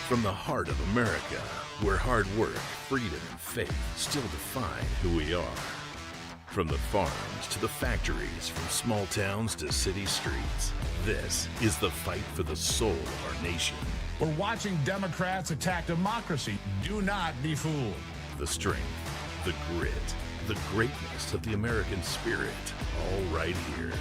From the heart of America, where hard work, freedom, and faith still define who we are. From the farms to the factories, from small towns to city streets, this is the fight for the soul of our nation. We're watching Democrats attack democracy. Do not be fooled. The strength, the grit, the greatness of the American spirit, all right here.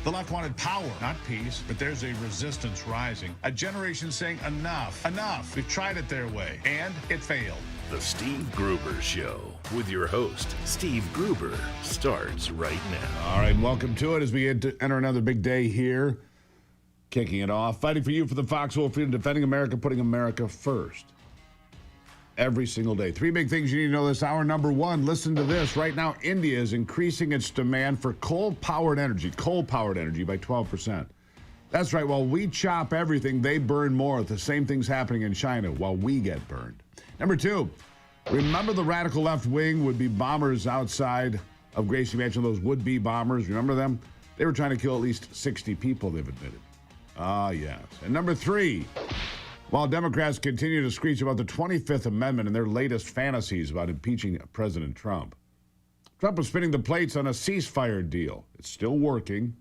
The left wanted power, not peace, but there's a resistance rising. A generation saying enough, enough. We've tried it their way, and it failed. The Steve Gruber Show with your host, Steve Gruber, starts right now. All right, welcome to it as we enter another big day here. Kicking it off, fighting for you for the Foxhole Freedom, defending America, putting America first. Every single day. Three big things you need to know this hour. Number one, listen to this. Right now, India is increasing its demand for coal-powered energy by 12%. That's right. While we chop everything, they burn more. The same thing's happening in China while we get burned. Number two, remember the radical left wing would be bombers outside of Gracie Mansion, those would-be bombers. Remember them? They were trying to kill at least 60 people, they've admitted. Ah, yes. And number three, while Democrats continue to screech about the 25th Amendment and their latest fantasies about impeaching President Trump, Trump was spinning the plates on a ceasefire deal. It's still working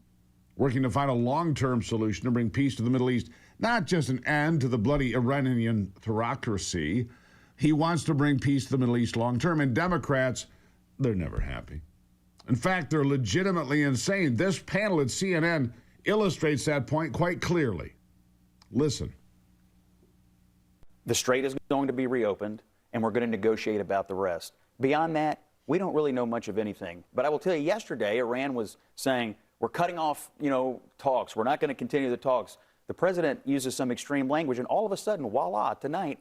to find a long-term solution to bring peace to the Middle East, not just an end to the bloody Iranian theocracy. He wants to bring peace to the Middle East long-term, and Democrats, they're never happy. In fact, they're legitimately insane. This panel at CNN illustrates that point quite clearly. Listen. The strait is going to be reopened, and we're going to negotiate about the rest. Beyond that, we don't really know much of anything. But I will tell you, yesterday, Iran was saying, we're cutting off, talks. We're not going to continue the talks. The president uses some extreme language, and all of a sudden, voila, tonight,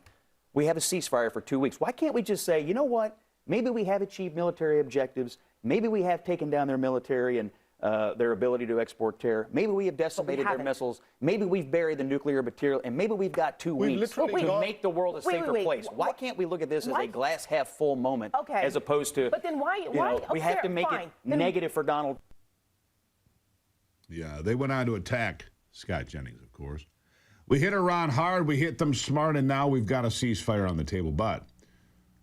we have a ceasefire for 2 weeks. Why can't we just say, you know what? Maybe we have achieved military objectives. Maybe we have taken down their military and their ability to export terror. Maybe we have decimated their missiles. Maybe we've buried the nuclear material, and maybe we've got 2 weeks to make the world a safer place. Why can't we look at this as a glass half full moment, as opposed to? But then why we have to make it negative for Donald? Yeah, they went on to attack Scott Jennings, of course. We hit Iran hard, we hit them smart, and now we've got a ceasefire on the table. But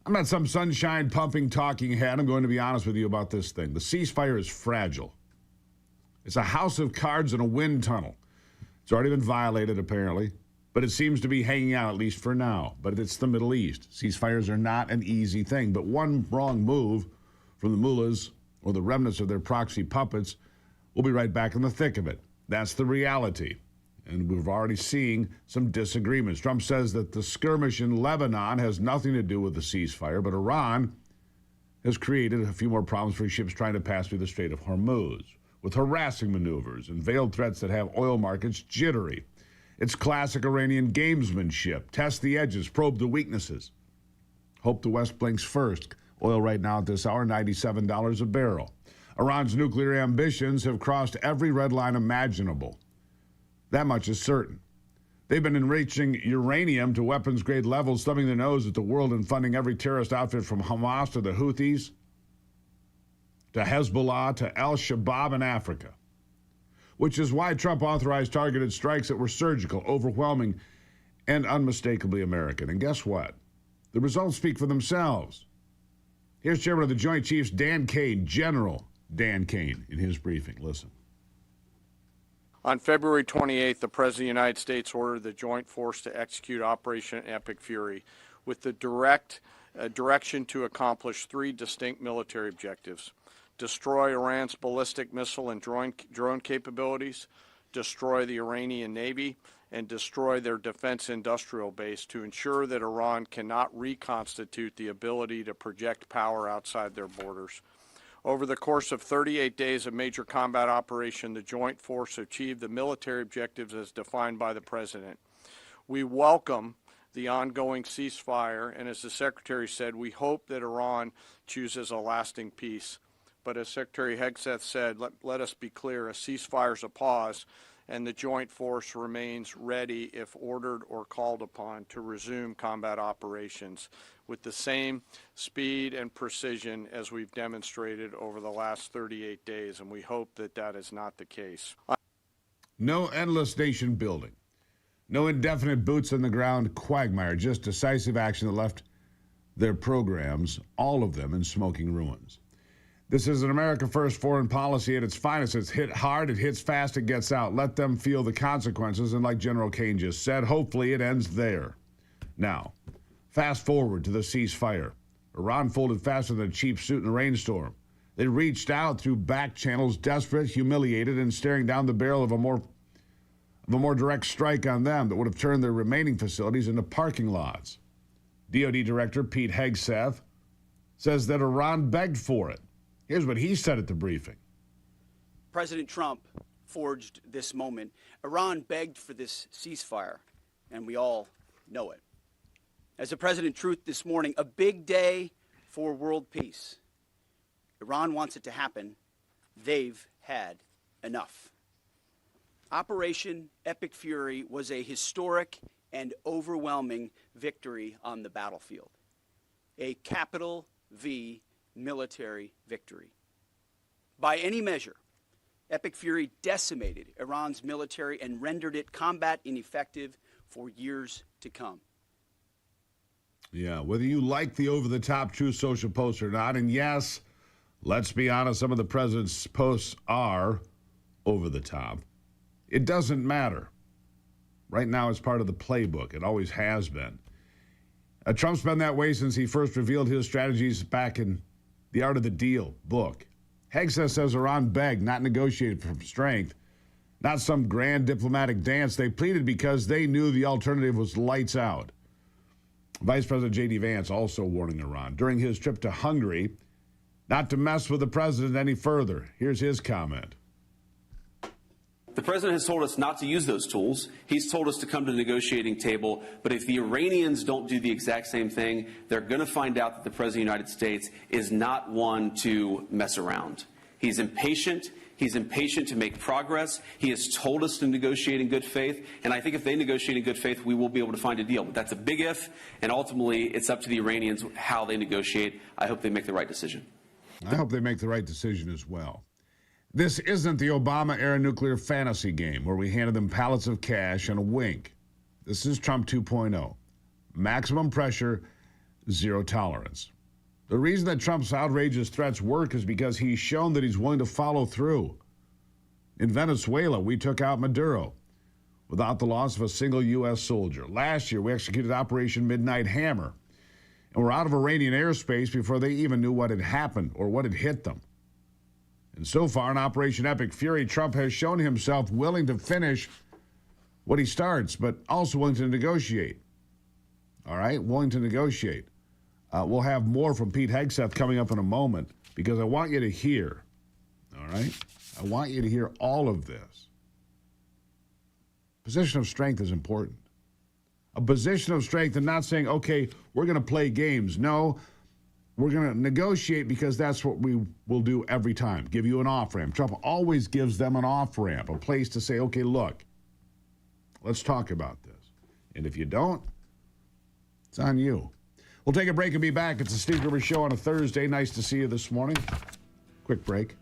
I'm not some sunshine pumping talking head. I'm going to be honest with you about this thing. The ceasefire is fragile. It's a house of cards in a wind tunnel. It's already been violated, apparently, but it seems to be hanging out, at least for now. But it's the Middle East. Ceasefires are not an easy thing, but one wrong move from the mullahs or the remnants of their proxy puppets will be right back in the thick of it. That's the reality. And we're already seeing some disagreements. Trump says that the skirmish in Lebanon has nothing to do with the ceasefire, but Iran has created a few more problems for ships trying to pass through the Strait of Hormuz, with harassing maneuvers and veiled threats that have oil markets jittery. It's classic Iranian gamesmanship. Test the edges, probe the weaknesses. Hope the West blinks first. Oil right now at this hour, $97 a barrel. Iran's nuclear ambitions have crossed every red line imaginable. That much is certain. They've been enriching uranium to weapons-grade levels, thumbing their nose at the world and funding every terrorist outfit from Hamas to the Houthis, to Hezbollah, to al-Shabaab in Africa, which is why Trump authorized targeted strikes that were surgical, overwhelming, and unmistakably American. And guess what? The results speak for themselves. Here's Chairman of the Joint Chiefs, Dan Kane, General Dan Kane, in his briefing. Listen. On February 28th, the President of the United States ordered the Joint Force to execute Operation Epic Fury with the direction to accomplish three distinct military objectives: destroy Iran's ballistic missile and drone capabilities, destroy the Iranian Navy, and destroy their defense industrial base to ensure that Iran cannot reconstitute the ability to project power outside their borders. Over the course of 38 days of major combat operation, the Joint Force achieved the military objectives as defined by the President. We welcome the ongoing ceasefire, and as the Secretary said, we hope that Iran chooses a lasting peace. But as Secretary Hegseth said, let us be clear, a ceasefire is a pause, and the Joint Force remains ready, if ordered or called upon, to resume combat operations with the same speed and precision as we've demonstrated over the last 38 days, and we hope that that is not the case. No endless nation building. No indefinite boots on the ground quagmire, just decisive action that left their programs, all of them, in smoking ruins. This is an America First foreign policy at its finest. It's hit hard, it hits fast, it gets out. Let them feel the consequences, and like General Kane just said, hopefully it ends there. Now, fast forward to the ceasefire. Iran folded faster than a cheap suit in a rainstorm. They reached out through back channels, desperate, humiliated, and staring down the barrel of a more direct strike on them that would have turned their remaining facilities into parking lots. DoD Director Pete Hegseth says that Iran begged for it. Here's what he said at the briefing. President Trump forged this moment. Iran begged for this ceasefire, and we all know it. As the President truth this morning, a big day for world peace. Iran wants it to happen. They've had enough. Operation Epic Fury was a historic and overwhelming victory on the battlefield. A capital V military victory. By any measure, Epic Fury decimated Iran's military and rendered it combat ineffective for years to come. Yeah, whether you like the over-the-top Truth Social posts or not, and yes, let's be honest, some of the president's posts are over the top. It doesn't matter. Right now, it's part of the playbook. It always has been. Trump's been that way since he first revealed his strategies back in The Art of the Deal book. Hegseth says Iran begged, not negotiated for strength, not some grand diplomatic dance. They pleaded because they knew the alternative was lights out. Vice President J.D. Vance also warning Iran during his trip to Hungary not to mess with the president any further. Here's his comment. The president has told us not to use those tools. He's told us to come to the negotiating table. But if the Iranians don't do the exact same thing, they're going to find out that the president of the United States is not one to mess around. He's impatient. He's impatient to make progress. He has told us to negotiate in good faith. And I think if they negotiate in good faith, we will be able to find a deal. But that's a big if. And ultimately, it's up to the Iranians how they negotiate. I hope they make the right decision. I hope they make the right decision as well. This isn't the Obama-era nuclear fantasy game where we handed them pallets of cash and a wink. This is Trump 2.0. Maximum pressure, zero tolerance. The reason that Trump's outrageous threats work is because he's shown that he's willing to follow through. In Venezuela, we took out Maduro without the loss of a single U.S. soldier. Last year, we executed Operation Midnight Hammer, and we're out of Iranian airspace before they even knew what had happened or what had hit them. And so far in Operation Epic Fury, Trump has shown himself willing to finish what he starts, but also willing to negotiate. All right, willing to negotiate. We'll have more from Pete Hegseth coming up in a moment because I want you to hear, all right? I want you to hear all of this. Position of strength is important. A position of strength and not saying, okay, we're going to play games. No, we're going to negotiate because that's what we will do every time. Give you an off-ramp. Trump always gives them an off-ramp, a place to say, okay, look, let's talk about this. And if you don't, it's on you. We'll take a break and be back. It's the Steve Gruber Show on a Thursday. Nice to see you this morning. Quick break.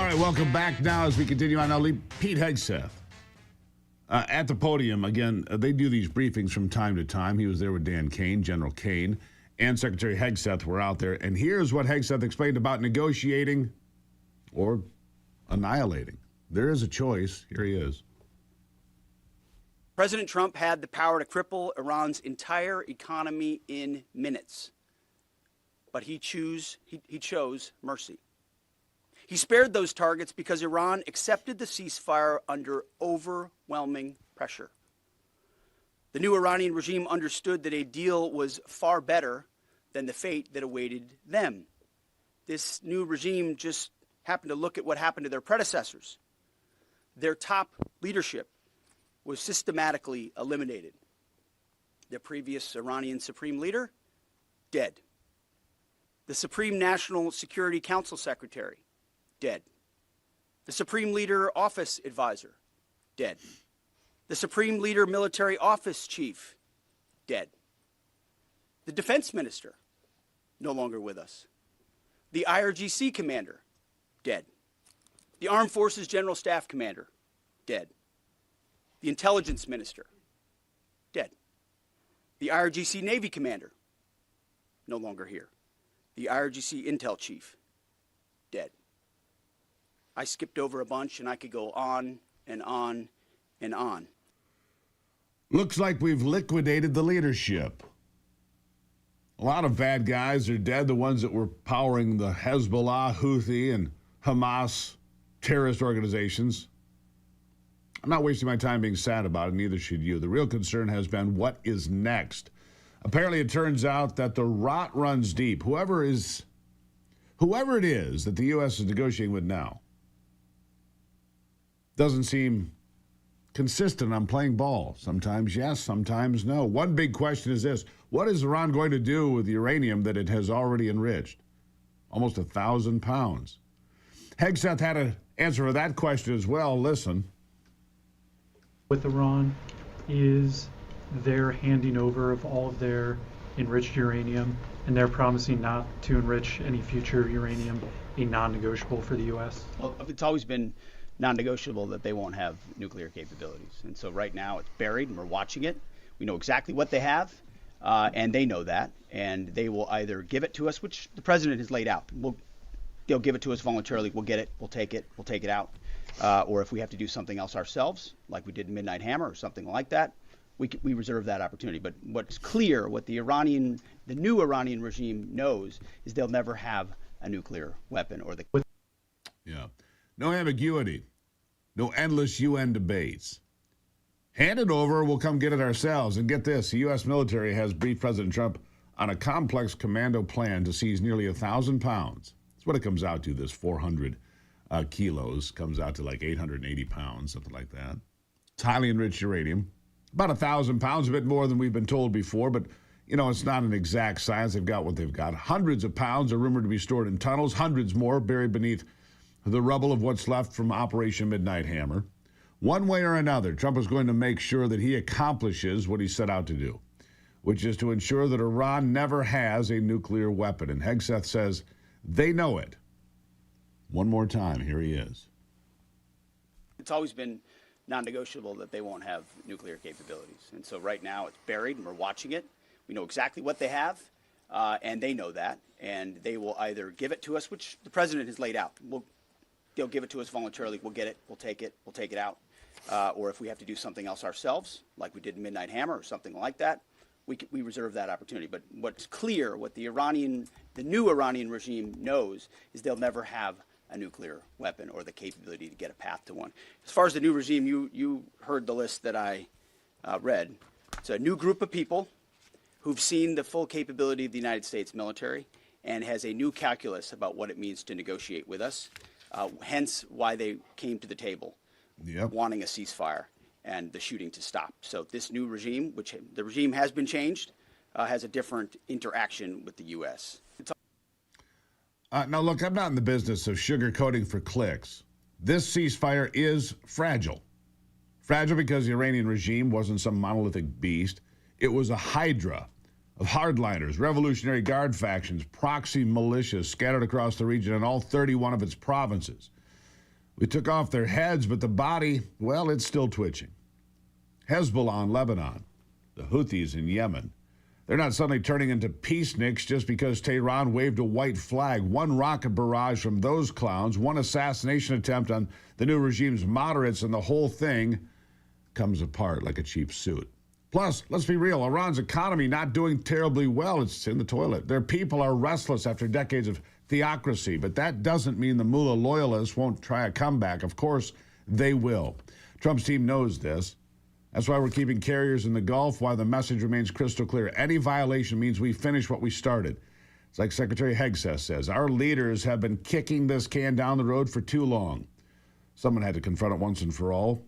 right, welcome back now as we continue on. Now, Pete Hegseth at the podium. Again, they do these briefings from time to time. He was there with Dan Kane, General Kane, and Secretary Hegseth were out there. And here's what Hegseth explained about negotiating or annihilating. There is a choice. Here he is. President Trump had the power to cripple Iran's entire economy in minutes. But he chose mercy. He spared those targets because Iran accepted the ceasefire under overwhelming pressure. The new Iranian regime understood that a deal was far better than the fate that awaited them. This new regime just happened to look at what happened to their predecessors. Their top leadership was systematically eliminated. The previous Iranian supreme leader, dead. The Supreme National Security Council Secretary, dead. The Supreme Leader Office Advisor, dead. The Supreme Leader Military Office Chief, dead. The Defense Minister, no longer with us. The IRGC Commander, dead. The Armed Forces General Staff Commander, dead. The Intelligence Minister, dead. The IRGC Navy Commander, no longer here. The IRGC Intel Chief, dead. I skipped over a bunch, and I could go on and on and on. Looks like we've liquidated the leadership. A lot of bad guys are dead, the ones that were powering the Hezbollah, Houthi, and Hamas terrorist organizations. I'm not wasting my time being sad about it, neither should you. The real concern has been what is next. Apparently, it turns out that the rot runs deep. Whoever it is that the U.S. is negotiating with now doesn't seem consistent on playing ball. Sometimes yes, sometimes no. One big question is this: what is Iran going to do with the uranium that it has already enriched? Almost 1,000 pounds. Hegseth had an answer for that question as well. Listen. With Iran is their handing over of all of their enriched uranium, and they're promising not to enrich any future uranium, a non-negotiable for the U.S. Well, it's always been non-negotiable that they won't have nuclear capabilities. And so right now it's buried and we're watching it. We know exactly what they have, and they know that. And they will either give it to us, which the president has laid out. They'll give it to us voluntarily. We'll get it. We'll take it out. Or if we have to do something else ourselves, like we did in Midnight Hammer or something like that, we reserve that opportunity. But what's clear, what the new Iranian regime knows, is they'll never have a nuclear weapon or the. Yeah. No ambiguity. No endless UN debates. Hand it over, we'll come get it ourselves. And get this, the U.S. military has briefed President Trump on a complex commando plan to seize nearly 1,000 pounds. That's what it comes out to, this 400 kilos. Comes out to like 880 pounds, something like that. It's highly enriched uranium. About 1,000 pounds, a bit more than we've been told before, but, you know, it's not an exact science. They've got what they've got. Hundreds of pounds are rumored to be stored in tunnels, hundreds more buried beneath the rubble of what's left from Operation Midnight Hammer. One way or another, Trump is going to make sure that he accomplishes what he set out to do, which is to ensure that Iran never has a nuclear weapon. And Hegseth says they know it. One more time, here he is. It's always been non-negotiable that they won't have nuclear capabilities. And so right now it's buried and we're watching it. We know exactly what they have, and they know that. And they will either give it to us, which the president has laid out. They'll give it to us voluntarily. We'll get it. We'll take it out. Or if we have to do something else ourselves, like we did in Midnight Hammer or something like that, we reserve that opportunity. But what's clear, what the new Iranian regime knows, is they'll never have a nuclear weapon or the capability to get a path to one. As far as the new regime, you heard the list that I read. It's a new group of people who've seen the full capability of the United States military and has a new calculus about what it means to negotiate with us. Hence why they came to the table, wanting a ceasefire and the shooting to stop. So this new regime, which the regime has been changed, has a different interaction with the U.S. Now, look, I'm not in the business of sugarcoating for clicks. This ceasefire is fragile. Fragile because the Iranian regime wasn't some monolithic beast. It was a hydra of hardliners, Revolutionary Guard factions, proxy militias scattered across the region in all 31 of its provinces. We took off their heads, but the body, well, it's still twitching. Hezbollah in Lebanon, the Houthis in Yemen. They're not suddenly turning into peaceniks just because Tehran waved a white flag. One rocket barrage from those clowns, one assassination attempt on the new regime's moderates, and the whole thing comes apart like a cheap suit. Plus, let's be real, Iran's economy not doing terribly well. It's in the toilet. Their people are restless after decades of theocracy, but that doesn't mean the mullah loyalists won't try a comeback. Of course, they will. Trump's team knows this. That's why we're keeping carriers in the Gulf, why the message remains crystal clear. Any violation means we finish what we started. It's like Secretary Hegseth says, our leaders have been kicking this can down the road for too long. Someone had to confront it once and for all.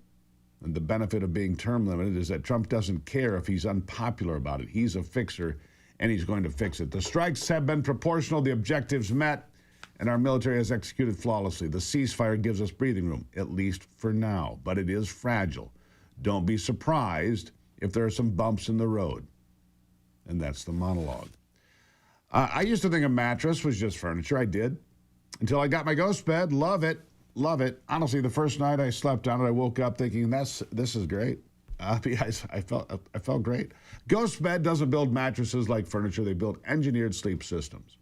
And the benefit of being term limited is that Trump doesn't care if he's unpopular about it. He's a fixer, and he's going to fix it. The strikes have been proportional, the objectives met, and our military has executed flawlessly. The ceasefire gives us breathing room, at least for now, but it is fragile. Don't be surprised if there are some bumps in the road. And that's the monologue. I used to think a mattress was just furniture. I did. Until I got my ghost bed. Love it. Love it. Honestly, the first night I slept on it, I woke up thinking, this is great. I felt great. Ghost Bed doesn't build mattresses like furniture. They build engineered sleep systems.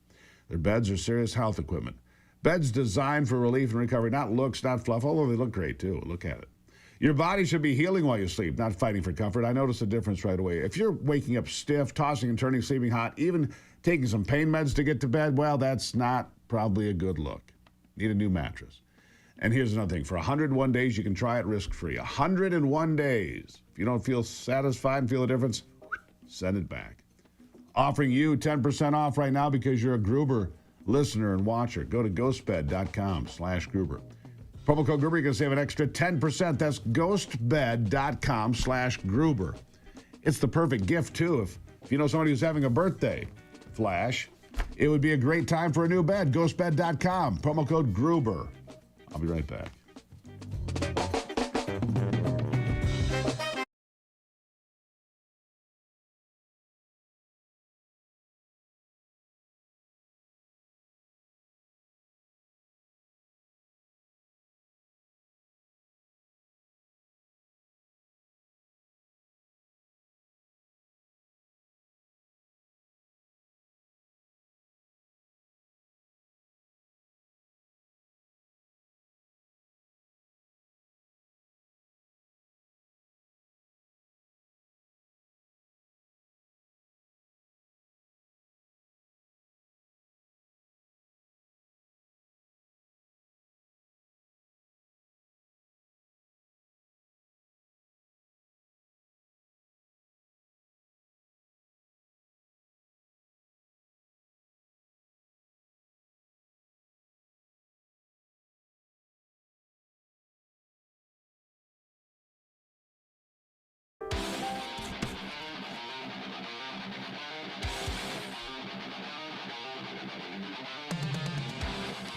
Their beds are serious health equipment. Beds designed for relief and recovery, not looks, not fluff, although they look great too. Look at it. Your body should be healing while you sleep, not fighting for comfort. I noticed a difference right away. If you're waking up stiff, tossing and turning, sleeping hot, even taking some pain meds to get to bed, well, that's not probably a good look. Need a new mattress. And here's another thing. For 101 days, you can try it risk-free. 101 days. If you don't feel satisfied and feel a difference, send it back. Offering you 10% off right now because you're a Gruber listener and watcher. Go to ghostbed.com/Gruber. Promo code Gruber, you're going to save an extra 10%. That's ghostbed.com/Gruber. It's the perfect gift, too. If you know somebody who's having a birthday flash, it would be a great time for a new bed. Ghostbed.com. Promo code Gruber. I'll be right back.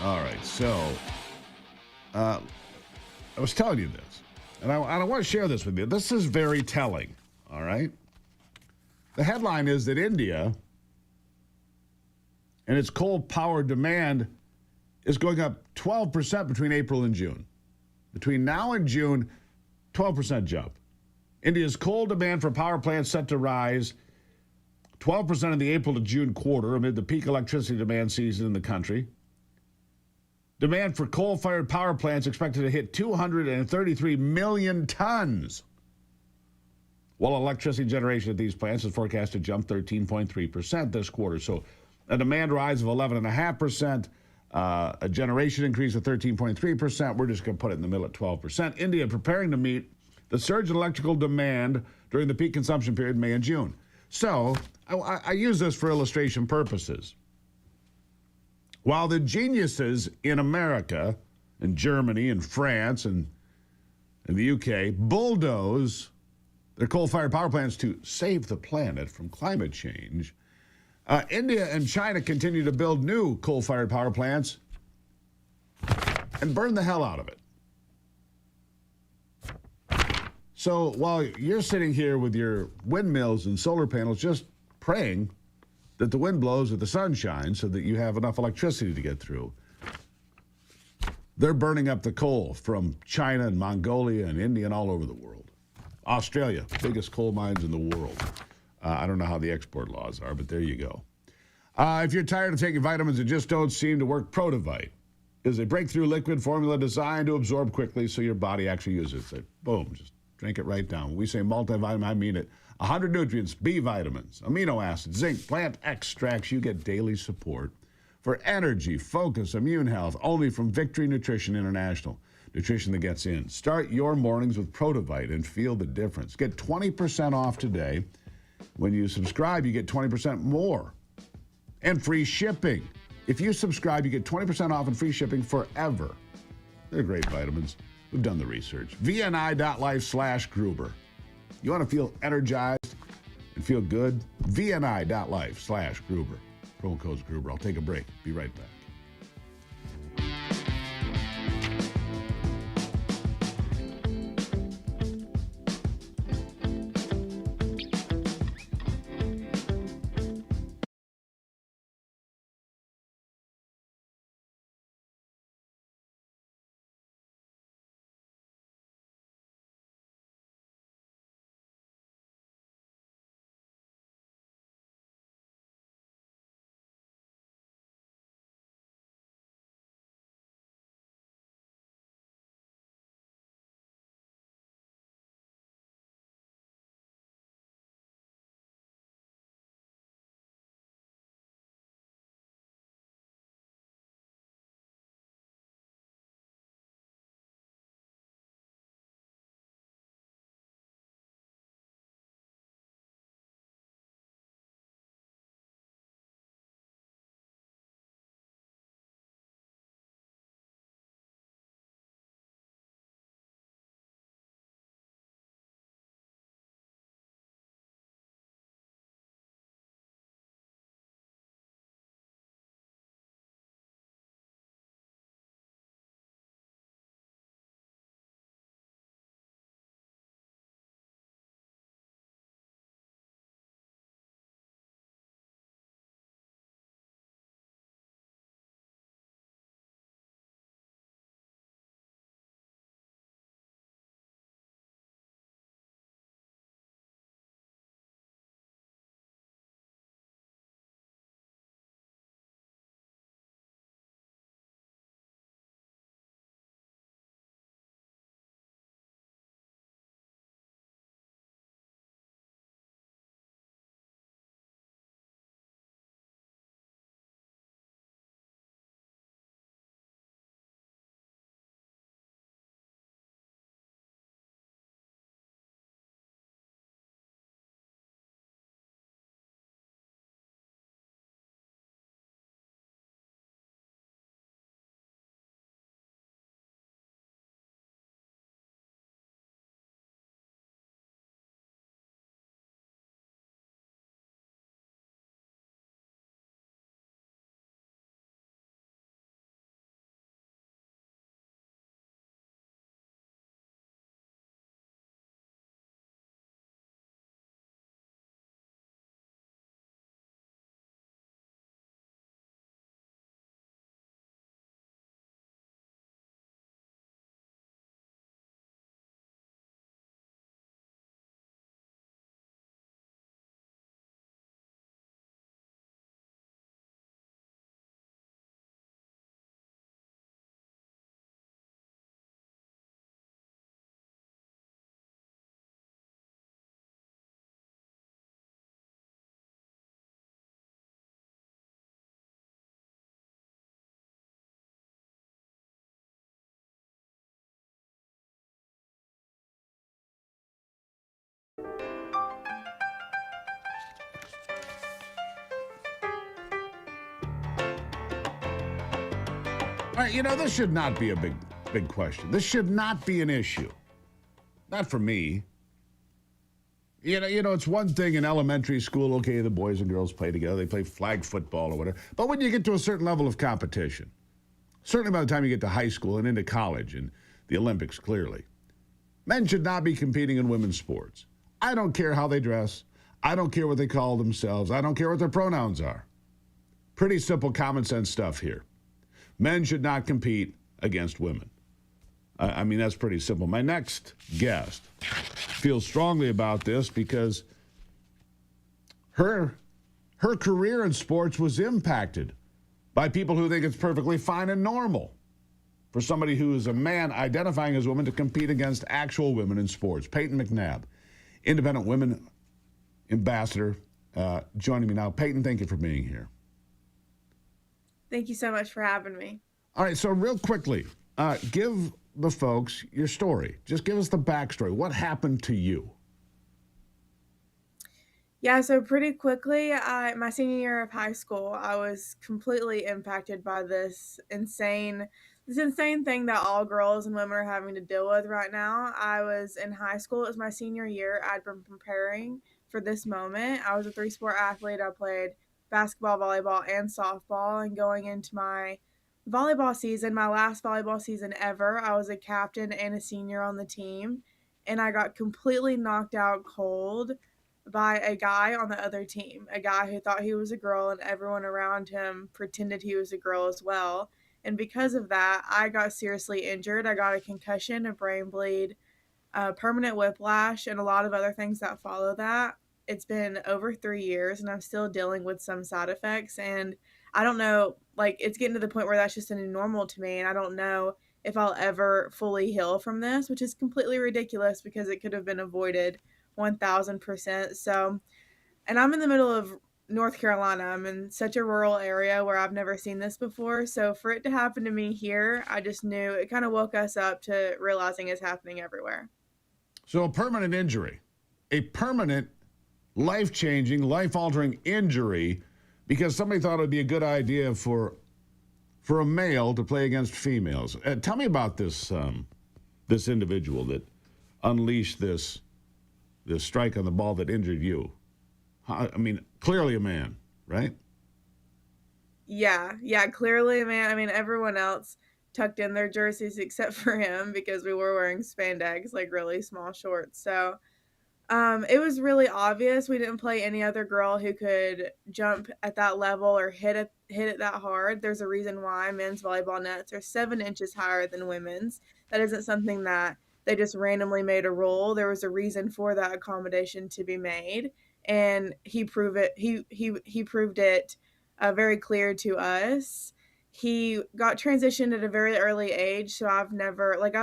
All right, so I was telling you this, and I want to share this with you. This is very telling, all right? The headline is that India and its coal power demand is going up 12% between April and June. Between now and June, 12% jump. India's coal demand for power plants set to rise 12% in the April to June quarter amid the peak electricity demand season in the country. Demand for coal-fired power plants expected to hit 233 million tons, while electricity generation at these plants is forecast to jump 13.3% this quarter. So a demand rise of 11.5%, a generation increase of 13.3%. We're just going to put it in the middle at 12%. India preparing to meet the surge in electrical demand during the peak consumption period, May and June. So I use this for illustration purposes. While the geniuses in America, and Germany, and France, and the UK bulldoze their coal-fired power plants to save the planet from climate change, India and China continue to build new coal-fired power plants and burn the hell out of it. So while you're sitting here with your windmills and solar panels just praying that the wind blows or the sun shines so that you have enough electricity to get through, They're burning up the coal from China and Mongolia and India and all over the world. Australia, biggest coal mines in the world. I don't know how the export laws are, but there you go. If you're tired of taking vitamins that just don't seem to work, Protovite is a breakthrough liquid formula designed to absorb quickly so your body actually uses it. Boom, just drink it right down. When we say multivitamin, I mean it. 100 nutrients, B vitamins, amino acids, zinc, plant extracts. You get daily support for energy, focus, immune health, only from Victory Nutrition International. Nutrition that gets in. Start your mornings with Protovite and feel the difference. Get 20% off today. When you subscribe, you get 20% more. And free shipping. If you subscribe, you get 20% off and free shipping forever. They're great vitamins. We've done the research. VNI.life/Gruber. You want to feel energized and feel good? VNI.life/Gruber. Promo code's Gruber. I'll take a break. Be right back. All right, this should not be a big question. This should not be an issue. Not for me. It's one thing in elementary school, okay, the boys and girls play together, they play flag football or whatever. But when you get to a certain level of competition, certainly by the time you get to high school and into college and the Olympics, clearly, men should not be competing in women's sports. I don't care how they dress. I don't care what they call themselves. I don't care what their pronouns are. Pretty simple common sense stuff here. Men should not compete against women. I mean, that's pretty simple. My next guest feels strongly about this because her career in sports was impacted by people who think it's perfectly fine and normal for somebody who is a man identifying as a woman to compete against actual women in sports. Peyton McNabb, Independent Women Ambassador, joining me now. Peyton, thank you for being here. Thank you so much for having me. All right, so real quickly, give the folks your story. Just give us the backstory. What happened to you? Yeah, so pretty quickly, my senior year of high school, I was completely impacted by this insane thing that all girls and women are having to deal with right now. I was in high school. It was my senior year. I'd been preparing for this moment. I was a 3-sport athlete. I played basketball, volleyball, and softball. And going into my volleyball season, my last volleyball season ever, I was a captain and a senior on the team. And I got completely knocked out cold by a guy on the other team, a guy who thought he was a girl, and everyone around him pretended he was a girl as well. And because of that, I got seriously injured. I got a concussion, a brain bleed, permanent whiplash, and a lot of other things that follow that. It's been over 3 years, and I'm still dealing with some side effects. And I don't know, like, it's getting to the point where that's just a new normal to me. And I don't know if I'll ever fully heal from this, which is completely ridiculous because it could have been avoided 1000%. So, and I'm in the middle of North Carolina. I'm in such a rural area where I've never seen this before. So for it to happen to me here, I just knew it kind of woke us up to realizing it's happening everywhere. So a permanent injury, a permanent life-changing, life-altering injury because somebody thought it would be a good idea for a male to play against females. Tell me about this this individual that unleashed this strike on the ball that injured you. I mean, clearly a man, right? Yeah, clearly a man. I mean, everyone else tucked in their jerseys except for him because we were wearing spandex, like really small shorts. So it was really obvious. We didn't play any other girl who could jump at that level or hit it that hard. There's a reason why men's volleyball nets are 7 inches higher than women's. That isn't something that they just randomly made a rule. There was a reason for that accommodation to be made, and he proved it. He proved it very clear to us. He got transitioned at a very early age, so I've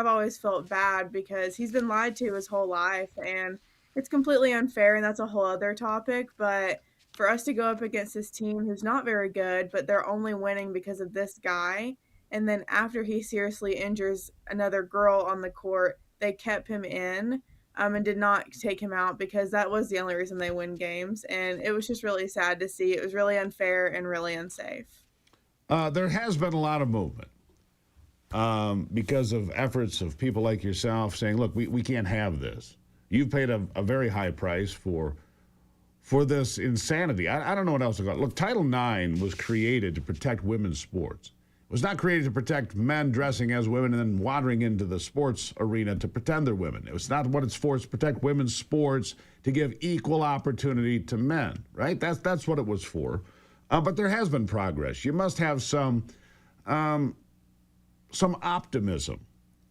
always felt bad because he's been lied to his whole life, and it's completely unfair, and that's a whole other topic. But for us to go up against this team who's not very good, but they're only winning because of this guy, and then after he seriously injures another girl on the court, they kept him in and did not take him out because that was the only reason they win games. And it was just really sad to see. It was really unfair and really unsafe. There has been a lot of movement because of efforts of people like yourself saying, look, we can't have this. You've paid a very high price for this insanity. I don't know what else to call it. Look, Title IX was created to protect women's sports. It was not created to protect men dressing as women and then wandering into the sports arena to pretend they're women. It was not what it's for. It's to protect women's sports, to give equal opportunity to men, right? That's what it was for. But there has been progress. You must have some optimism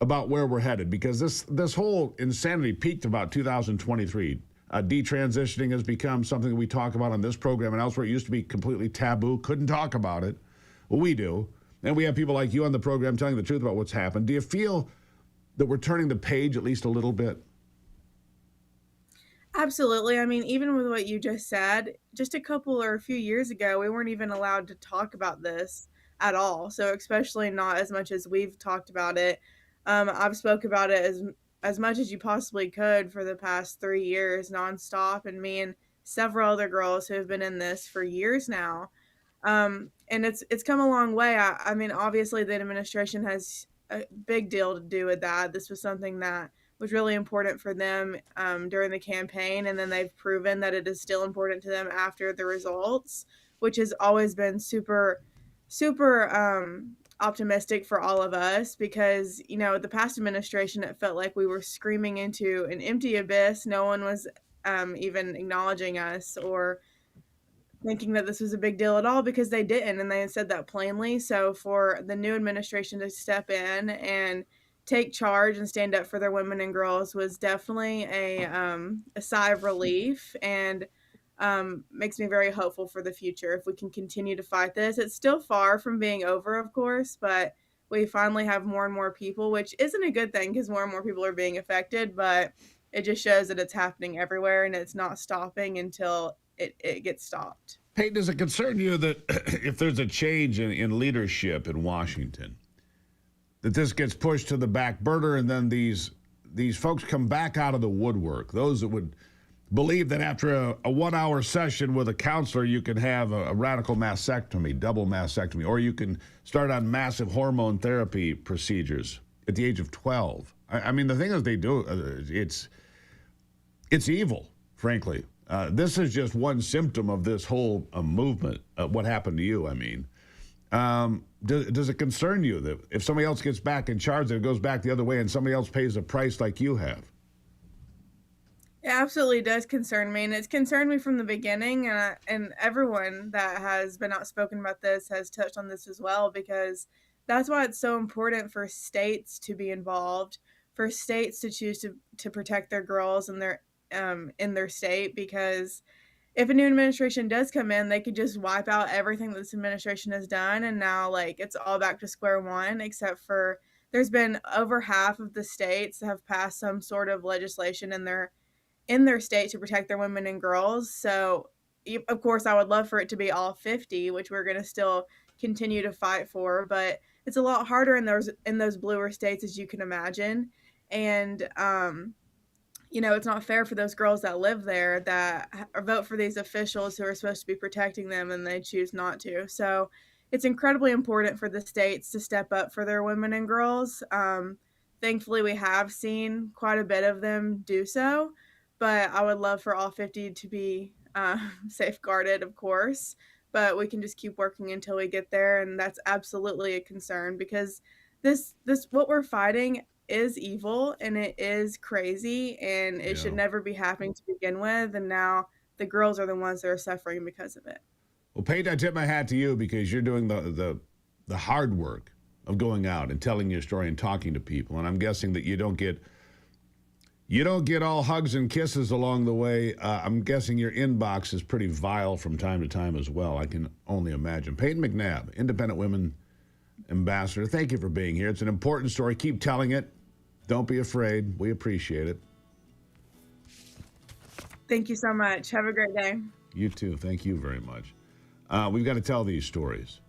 about where we're headed because this whole insanity peaked about 2023. Detransitioning has become something that we talk about on this program and elsewhere. It used to be completely taboo. Couldn't talk about it. Well, we do. And we have people like you on the program telling the truth about what's happened. Do you feel that we're turning the page at least a little bit? Absolutely. I mean, even with what you just said, just a few years ago, we weren't even allowed to talk about this at all. So especially not as much as we've talked about it. I've spoke about it as much as you possibly could for the past 3 years nonstop. And me and several other girls who have been in this for years now. And it's come a long way. I mean, obviously the administration has a big deal to do with that. This was something that was really important for them during the campaign, and then they've proven that it is still important to them after the results, which has always been super optimistic for all of us because, you know, the past administration, it felt like we were screaming into an empty abyss. No one was even acknowledging us or thinking that this was a big deal at all because they didn't, and they had said that plainly. So for the new administration to step in and take charge and stand up for their women and girls was definitely a sigh of relief, and makes me very hopeful for the future if we can continue to fight this. It's still far from being over, of course, but we finally have more and more people, which isn't a good thing because more and more people are being affected, but it just shows that it's happening everywhere and it's not stopping until it gets stopped. Hey, does it concern you that if there's a change in leadership in Washington, that this gets pushed to the back burner and then these folks come back out of the woodwork? Those that would believe that after a 1 hour session with a counselor, you can have a radical mastectomy, double mastectomy, or you can start on massive hormone therapy procedures at the age of 12. I mean, the thing is they do, it's evil, frankly. This is just one symptom of this whole movement, what happened to you, I mean. Does it concern you that if somebody else gets back in charge, that it goes back the other way and somebody else pays a price like you have? It absolutely does concern me, and it's concerned me from the beginning, and everyone that has been outspoken about this has touched on this as well, because that's why it's so important for states to be involved, for states to choose to protect their girls and their in their state, because if a new administration does come in, they could just wipe out everything that this administration has done, and now like it's all back to square one, except for there's been over half of the states that have passed some sort of legislation in their state to protect their women and girls. So, of course, I would love for it to be all 50, which we're going to still continue to fight for, but it's a lot harder in those bluer states, as you can imagine. And it's not fair for those girls that live there that vote for these officials who are supposed to be protecting them and they choose not to. So it's incredibly important for the states to step up for their women and girls. Thankfully, we have seen quite a bit of them do so, but I would love for all 50 to be safeguarded, of course. But we can just keep working until we get there, and that's absolutely a concern because this what we're fighting is evil and it is crazy and it should never be happening to begin with, and now the girls are the ones that are suffering because of it. Well, Paige, I tip my hat to you because you're doing the hard work of going out and telling your story and talking to people, and I'm guessing that you don't get all hugs and kisses along the way. I'm guessing your inbox is pretty vile from time to time as well. I can only imagine. Peyton McNabb, Independent Women Ambassador, thank you for being here. It's an important story. Keep telling it. Don't be afraid. We appreciate it. Thank you so much. Have a great day. You too. Thank you very much. We've got to tell these stories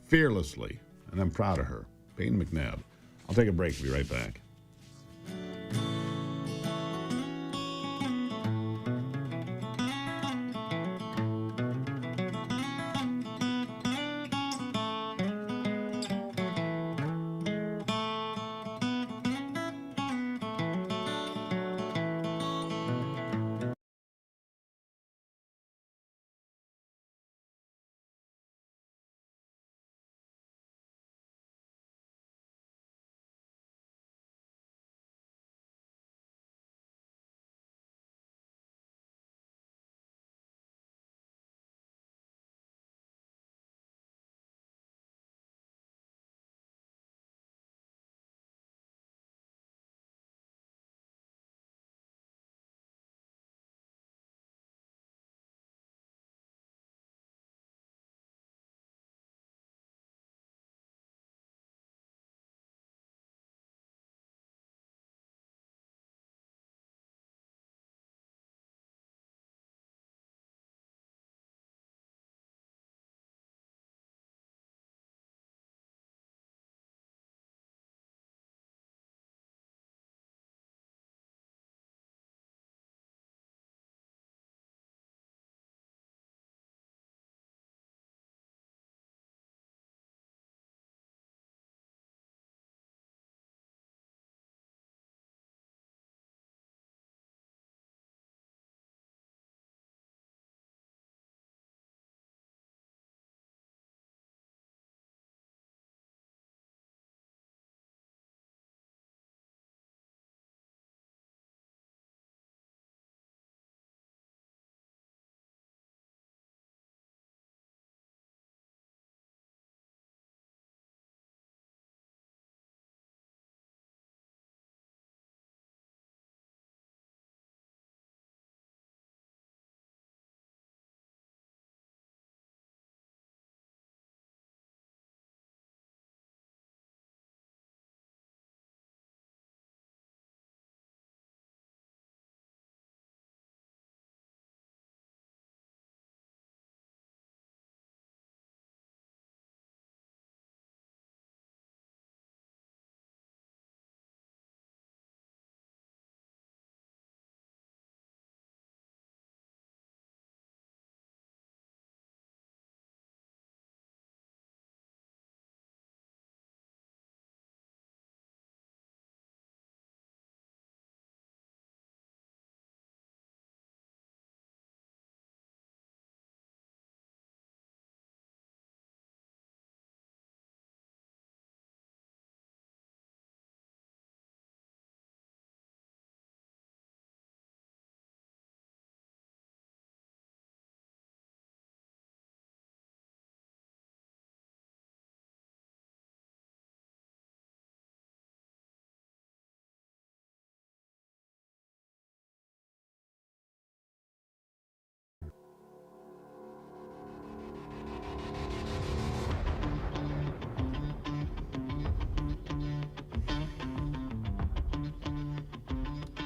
fearlessly, and I'm proud of her. Peyton McNabb. I'll take a break. Be right back.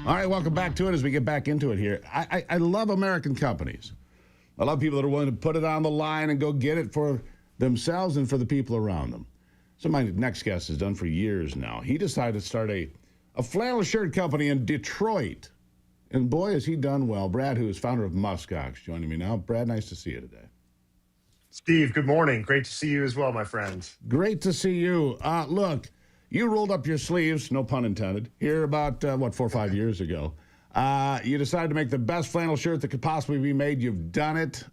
All right, welcome back to it as we get back into it here. I love American companies. I love people that are willing to put it on the line and go get it for themselves and for the people around them. So my next guest has done for years now. He decided to start a flannel shirt company in Detroit. And boy, has he done well. Brad, who is founder of Muskox, joining me now. Brad, nice to see you today. Steve, good morning. Great to see you as well, my friend. Great to see you. Look, you rolled up your sleeves, no pun intended, here about, 4 or 5 years ago. You decided to make the best flannel shirt that could possibly be made. You've done it.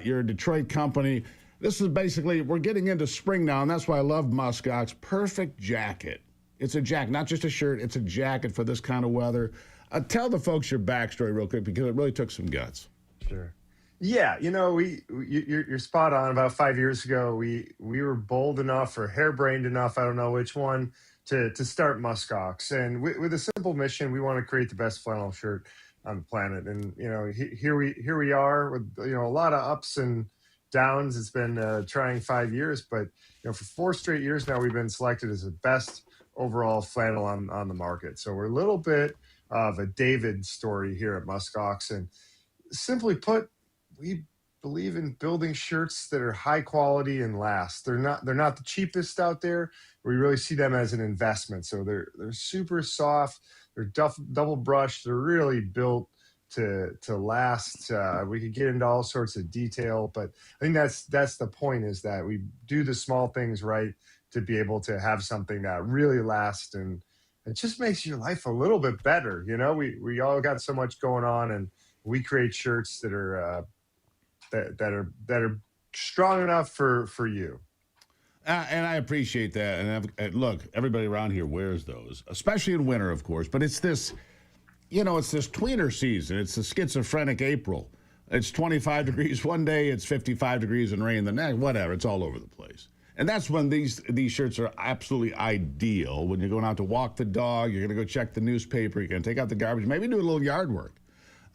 You're a Detroit company. This is basically, we're getting into spring now, and that's why I love Muskox. Perfect jacket. It's a jacket, not just a shirt. It's a jacket for this kind of weather. Tell the folks your backstory real quick, because it really took some guts. Sure. Yeah, you're spot on. About 5 years ago, we were bold enough or harebrained enough, I don't know which one, to start Muskox. And with a simple mission, we want to create the best flannel shirt on the planet. And here we are with a lot of ups and downs. It's been trying 5 years, but for 4 straight years now, we've been selected as the best overall flannel on the market. So we're a little bit of a David story here at Muskox. And simply put, we believe in building shirts that are high quality and last. They're not the cheapest out there. We really see them as an investment. So they're super soft. They're double brushed. They're really built to last. We could get into all sorts of detail, but I think that's the point, is that we do the small things right to be able to have something that really lasts, and it just makes your life a little bit better. We all got so much going on, and we create shirts that are that are strong enough for you. And I appreciate that. And look, everybody around here wears those, especially in winter, of course. But it's this, it's this tweener season. It's the schizophrenic April. It's 25 degrees one day, it's 55 degrees and rain the next. Whatever, it's all over the place. And that's when these shirts are absolutely ideal. When you're going out to walk the dog, you're going to go check the newspaper, you're going to take out the garbage, maybe do a little yard work.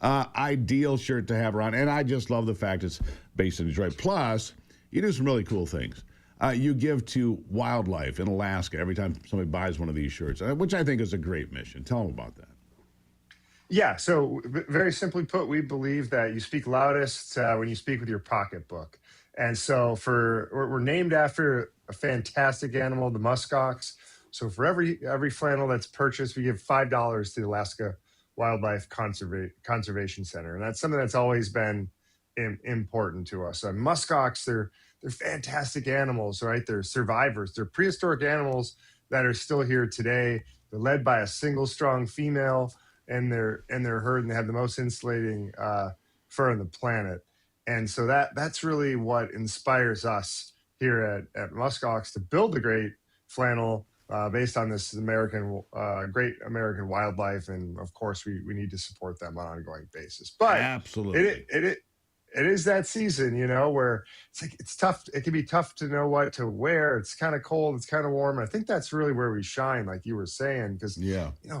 Ideal shirt to have around. And I just love the fact it's based in Detroit. Plus, you do some really cool things. You give to wildlife in Alaska every time somebody buys one of these shirts, which I think is a great mission. Tell them about that. Yeah, so very simply put, we believe that you speak loudest when you speak with your pocketbook. And so we're named after a fantastic animal, the muskox. So for every flannel that's purchased, we give $5 to the Alaska Wildlife Conservation Center. And that's something that's always been important to us. And muskox, they're fantastic animals, right? They're survivors. They're prehistoric animals that are still here today. They're led by a single strong female in their herd, and they have the most insulating fur on the planet. And so that's really what inspires us here at Muskox to build the great flannel based on this great American wildlife. And of course, we need to support them on an ongoing basis. But absolutely, it is that season, where it's tough. It can be tough to know what to wear. It's kind of cold. It's kind of warm. And I think that's really where we shine, like you were saying, because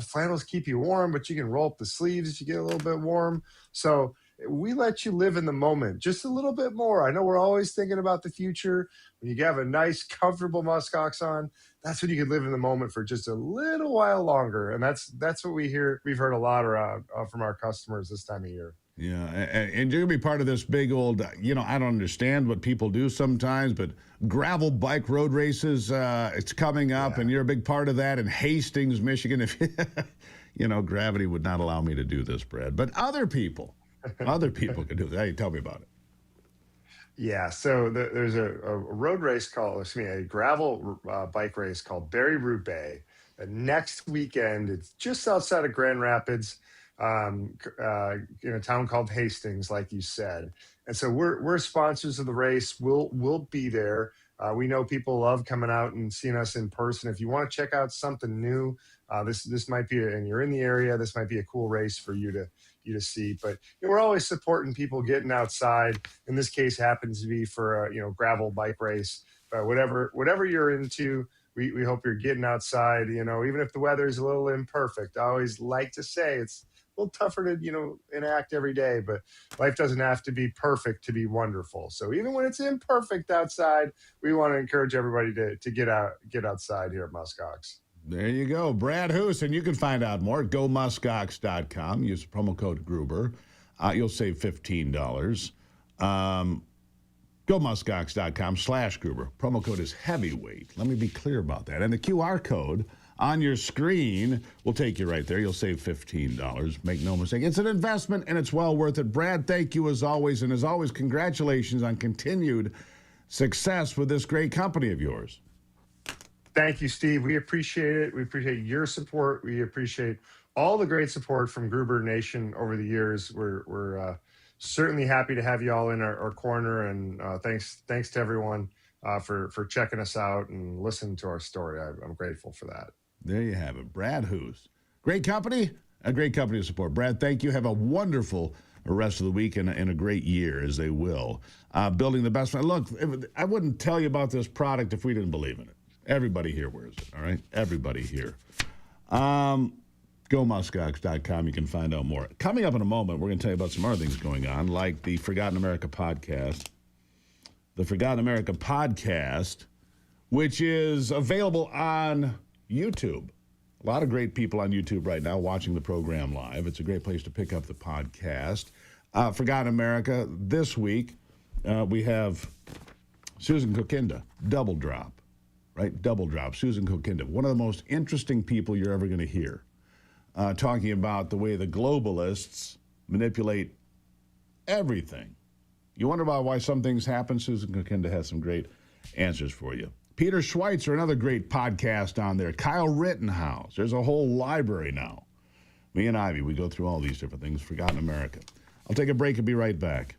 flannels keep you warm, but you can roll up the sleeves if you get a little bit warm. So we let you live in the moment just a little bit more. I know we're always thinking about the future. When you have a nice, comfortable muskox on, that's when you can live in the moment for just a little while longer. And that's what we hear. We've heard a lot around from our customers this time of year. Yeah, and you're going to be part of this big old, I don't understand what people do sometimes, but gravel bike road races, it's coming up, and you're a big part of that in Hastings, Michigan. If gravity would not allow me to do this, Brad, but other people can do that. Hey, tell me about it. Yeah, so there's a road race a gravel bike race called Barry-Roubaix. Next weekend, it's just outside of Grand Rapids, in a town called Hastings, like you said. And so we're sponsors of the race. We'll be there. We know people love coming out and seeing us in person. If you want to check out something new, this might be, and you're in the area, this might be a cool race for you to see. But we're always supporting people getting outside. In this case, happens to be for a gravel bike race. But whatever you're into, we hope you're getting outside. Even if the weather is a little imperfect. I always like to say it's a little tougher to enact every day, but life doesn't have to be perfect to be wonderful. So even when it's imperfect outside, we want to encourage everybody to get outside here at Muskox. There you go. Brad Hoos, and you can find out more at gomuskox.com. Use the promo code Gruber. You'll save $15. gomuskox.com/Gruber. Promo code is heavyweight. Let me be clear about that. And the QR code on your screen will take you right there. You'll save $15. Make no mistake. It's an investment, and it's well worth it. Brad, thank you as always. And as always, congratulations on continued success with this great company of yours. Thank you, Steve. We appreciate it. We appreciate your support. We appreciate all the great support from Gruber Nation over the years. We're certainly happy to have you all in our corner, and thanks to everyone for checking us out and listening to our story. I'm grateful for that. There you have it. Brad Hoos. Great company, a great company to support. Brad, thank you. Have a wonderful rest of the week and a great year, as they will. Building the best. Look, I wouldn't tell you about this product if we didn't believe in it. Everybody here wears it, all right? Everybody here. GoMuskox.com. You can find out more. Coming up in a moment, we're going to tell you about some other things going on, like the Forgotten America podcast. The Forgotten America podcast, which is available on YouTube. A lot of great people on YouTube right now watching the program live. It's a great place to pick up the podcast. Forgotten America. This week, we have Susan Kokinda, Double Drop. Right? Double Drop. Susan Kokinda. One of the most interesting people you're ever going to hear. Talking about the way the globalists manipulate everything. You wonder about why some things happen? Susan Kokinda has some great answers for you. Peter Schweitzer, another great podcast on there. Kyle Rittenhouse. There's a whole library now. Me and Ivy, we go through all these different things. Forgotten America. I'll take a break and be right back.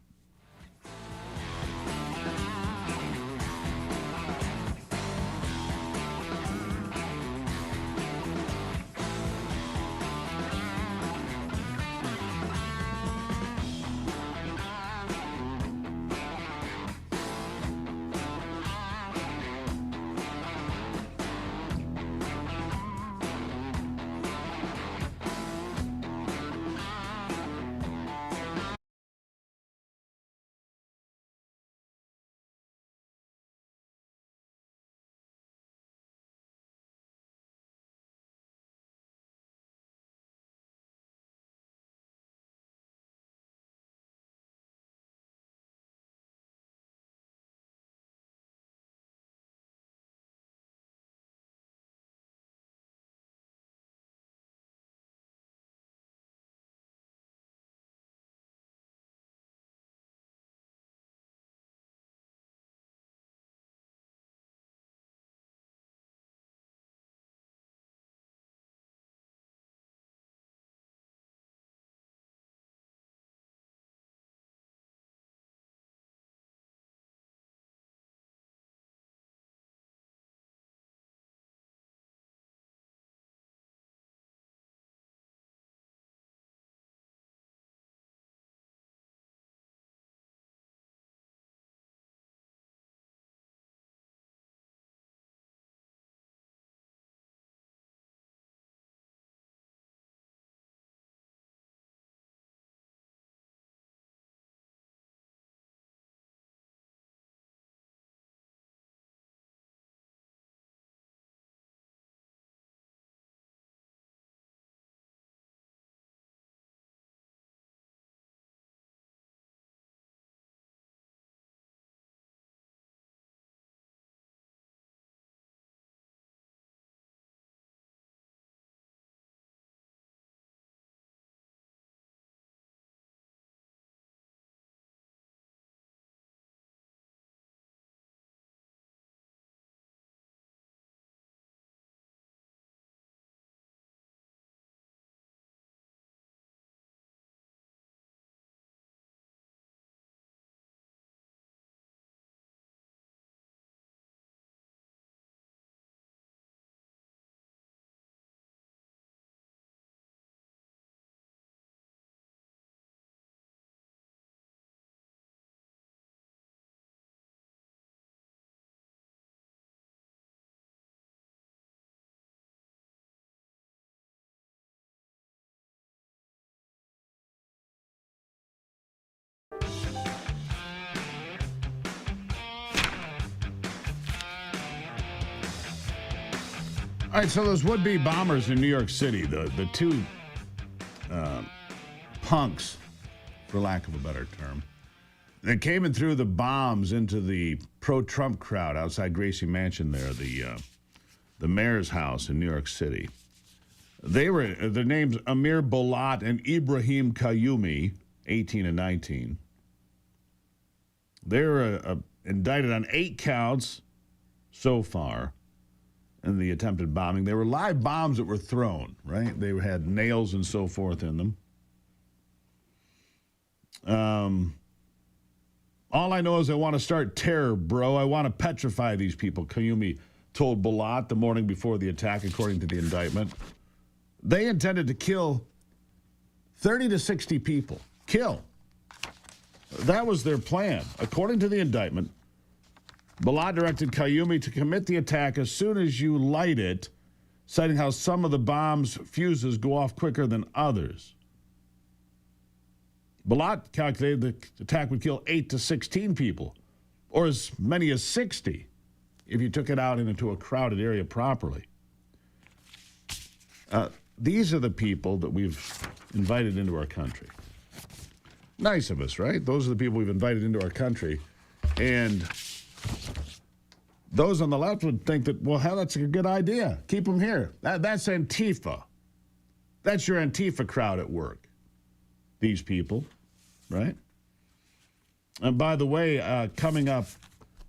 All right, so those would-be bombers in New York City, the two punks, for lack of a better term, that came and threw the bombs into the pro-Trump crowd outside Gracie Mansion there, the mayor's house in New York City. Their names Amir Bolat and Ibrahim Qayyumi, 18 and 19. They were indicted on 8 counts so far in the attempted bombing. They were live bombs that were thrown, right? They had nails and so forth in them. All I know is I want to start terror, bro. I want to petrify these people, Qayyumi told Bolat the morning before the attack, according to the indictment. They intended to kill 30 to 60 people. Kill. That was their plan. According to the indictment, Bolat directed Qayyumi to commit the attack as soon as you light it, citing how some of the bomb's fuses go off quicker than others. Bolat calculated the attack would kill 8 to 16 people, or as many as 60, if you took it out into a crowded area properly. These are the people that we've invited into our country. Nice of us, right? Those are the people we've invited into our country. And those on the left would think that, well, hell, that's a good idea. Keep them here. That's Antifa. That's your Antifa crowd at work. These people, right? And by the way, coming up,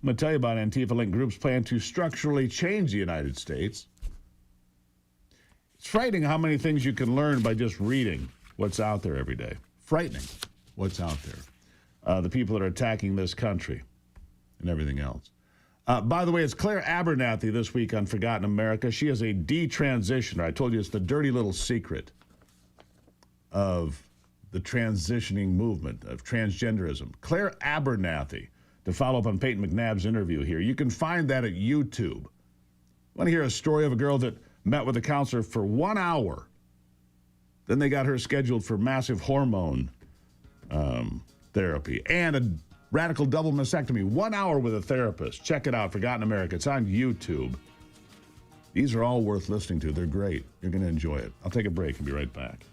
I'm going to tell you about Antifa-linked groups' plan to structurally change the United States. It's frightening how many things you can learn by just reading what's out there every day. Frightening what's out there. The people that are attacking this country and everything else. By the way, it's Claire Abernathy this week on Forgotten America. She is a detransitioner. I told you it's the dirty little secret of the transitioning movement, of transgenderism. Claire Abernathy, to follow up on Peyton McNabb's interview here. You can find that at YouTube. Want to hear a story of a girl that met with a counselor for 1 hour. Then they got her scheduled for massive hormone therapy and a radical double mastectomy. 1 hour with a therapist. Check it out, Forgotten America. It's on YouTube. These are all worth listening to. They're great. You're going to enjoy it. I'll take a break and be right back.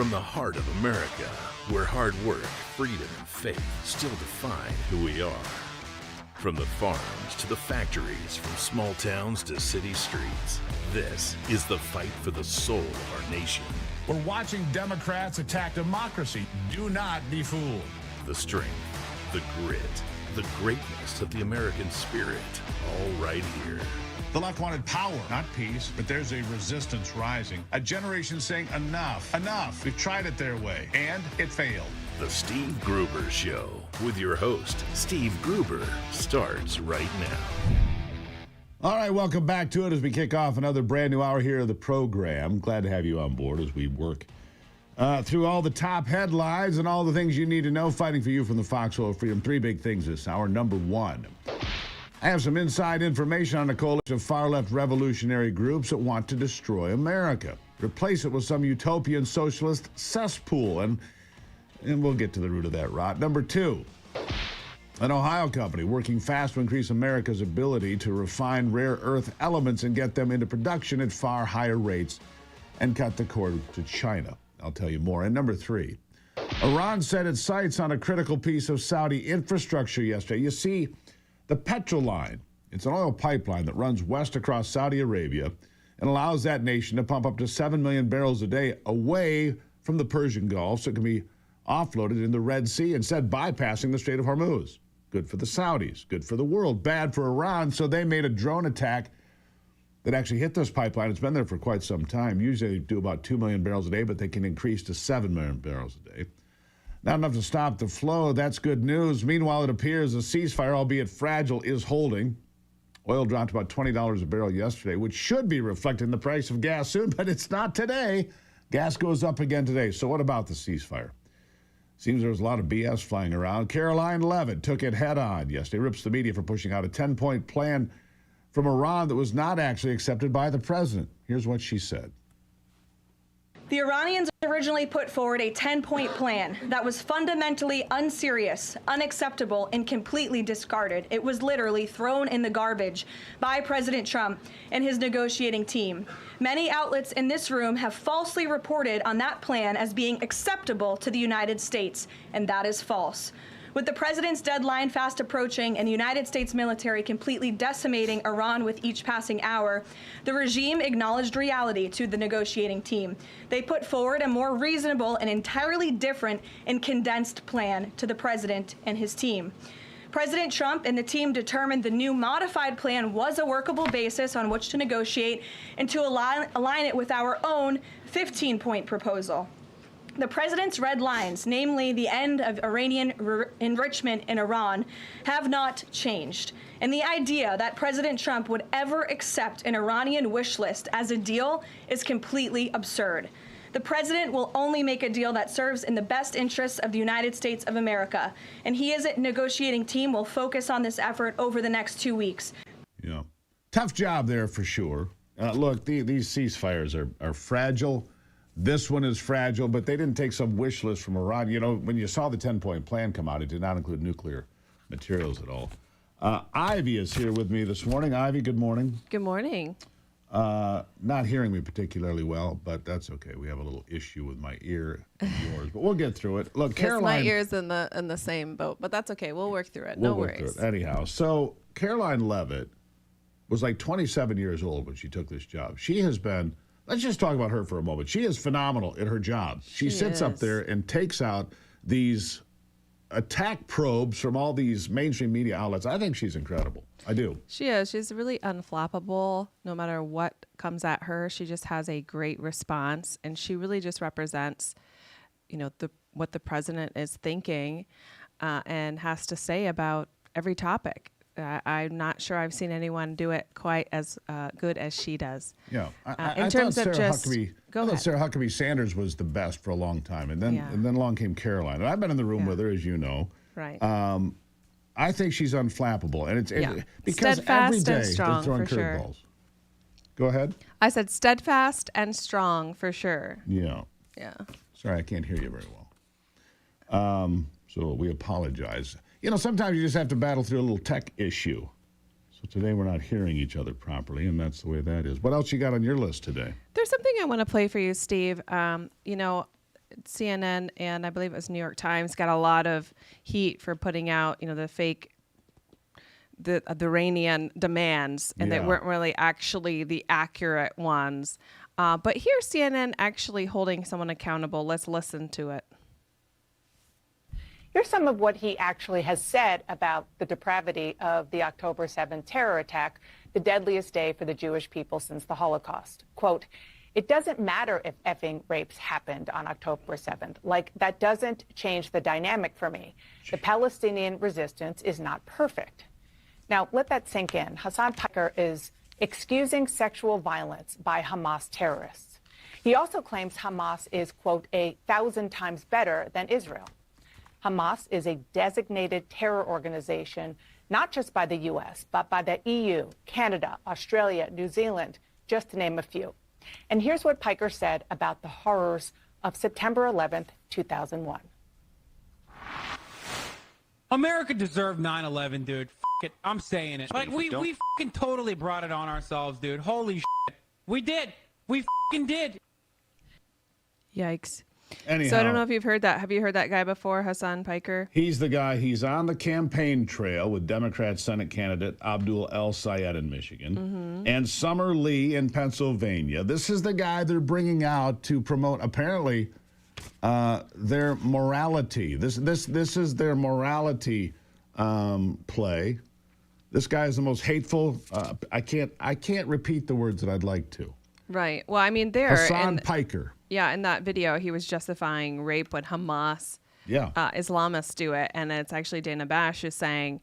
From the heart of America, where hard work, freedom, and faith still define who we are. From the farms to the factories, from small towns to city streets, this is the fight for the soul of our nation. We're watching Democrats attack democracy. Do not be fooled. The strength, the grit, the greatness of the American spirit, all right here. The left wanted power, not peace, but there's a resistance rising. A generation saying enough, enough. We've tried it their way, and it failed. The Steve Gruber Show with your host, Steve Gruber, starts right now. All right, welcome back to it as we kick off another brand new hour here of the program. Glad to have you on board as we work through all the top headlines and all the things you need to know, fighting for you from the foxhole of freedom. Three big things this hour. Number one, I have some inside information on a coalition of far-left revolutionary groups that want to destroy America, replace it with some utopian socialist cesspool, and we'll get to the root of that rot. Number two, an Ohio company working fast to increase America's ability to refine rare earth elements and get them into production at far higher rates and cut the cord to China. I'll tell you more. And number three, Iran set its sights on a critical piece of Saudi infrastructure yesterday. You see, the Petrol Line, it's an oil pipeline that runs west across Saudi Arabia and allows that nation to pump up to 7 million barrels a day away from the Persian Gulf so it can be offloaded in the Red Sea, instead bypassing the Strait of Hormuz. Good for the Saudis, good for the world, bad for Iran, so they made a drone attack that actually hit this pipeline. It's been there for quite some time. Usually they do about 2 million barrels a day, but they can increase to 7 million barrels a day. Not enough to stop the flow. That's good news. Meanwhile, it appears a ceasefire, albeit fragile, is holding. Oil dropped about $20 a barrel yesterday, which should be reflected in the price of gas soon, but it's not today. Gas goes up again today. So what about the ceasefire? Seems there was a lot of BS flying around. Caroline Leavitt took it head on yesterday, rips the media for pushing out a 10-point plan from Iran that was not actually accepted by the president. Here's what she said. The Iranians originally put forward a 10-point plan that was fundamentally unserious, unacceptable, and completely discarded. It was literally thrown in the garbage by President Trump and his negotiating team. Many outlets in this room have falsely reported on that plan as being acceptable to the United States, and that is false. With the president's deadline fast approaching and the United States military completely decimating Iran with each passing hour, the regime acknowledged reality to the negotiating team. They put forward a more reasonable and entirely different and condensed plan to the president and his team. President Trump and the team determined the new modified plan was a workable basis on which to negotiate and to align it with our own 15-point proposal. The president's red lines, namely the end of Iranian enrichment in Iran, have not changed. And the idea that President Trump would ever accept an Iranian wish list as a deal is completely absurd. The president will only make a deal that serves in the best interests of the United States of America. And he as a negotiating team will focus on this effort over the next 2 weeks. Yeah. Tough job there for sure. Look, these ceasefires are fragile. This one is fragile, but they didn't take some wish list from Iran. You know, when you saw the 10-point plan come out, it did not include nuclear materials at all. Ivy is here with me this morning. Ivy, good morning. Good morning. Not hearing me particularly well, but that's okay. We have a little issue with my ear and yours, but we'll get through it. Look, Caroline, my ear's in the same boat, but that's okay. We'll work through it. No worries. Anyhow, so Caroline Leavitt was like 27 years old when she took this job. She has been. Let's just talk about her for a moment. She is phenomenal at her job. She sits up there and takes out these attack probes from all these mainstream media outlets. I think she's incredible. I do. She is. She's really unflappable. No matter what comes at her, she just has a great response, and she really just represents, what the president is thinking and has to say about every topic. I'm not sure I've seen anyone do it quite as good as she does. Yeah, I thought Sarah Huckabee Sanders was the best for a long time, and then along came Caroline. And I've been in the room with her, as you know. Right. I think she's unflappable, and it's because steadfast every day and strong, they're throwing curveballs. Sure. Go ahead. I said steadfast and strong for sure. Yeah. Yeah. Sorry, I can't hear you very well. So we apologize. Sometimes you just have to battle through a little tech issue. So today we're not hearing each other properly, and that's the way that is. What else you got on your list today? There's something I want to play for you, Steve. CNN and I believe it was New York Times got a lot of heat for putting out, the fake, the Iranian demands, and they weren't really actually the accurate ones. But here's CNN actually holding someone accountable. Let's listen to it. Here's some of what he actually has said about the depravity of the October 7th terror attack, the deadliest day for the Jewish people since the Holocaust. Quote, "It doesn't matter if effing rapes happened on October 7th. Like, that doesn't change the dynamic for me. The Palestinian resistance is not perfect." Now, let that sink in. Hassan Piker is excusing sexual violence by Hamas terrorists. He also claims Hamas is, quote, 1,000 times better than Israel. Hamas is a designated terror organization, not just by the U.S., but by the EU, Canada, Australia, New Zealand, just to name a few. And here's what Piker said about the horrors of September 11th, 2001. America deserved 9/11, dude. F it. I'm saying it. Like, we fucking totally brought it on ourselves, dude. Holy shit. We did. We fucking did. Yikes. Anyhow, So I don't know if you've heard that. Have you heard that guy before, Hassan Piker? He's the guy. He's on the campaign trail with Democrat Senate candidate Abdul El Sayed in Michigan and Summer Lee in Pennsylvania. This is the guy they're bringing out to promote, apparently, their morality. This is their morality play. This guy is the most hateful. I can't repeat the words that I'd like to. Right. Well, I mean, Hassan Piker. Yeah, in that video, he was justifying rape when Hamas, Islamists do it. And it's actually Dana Bash is saying,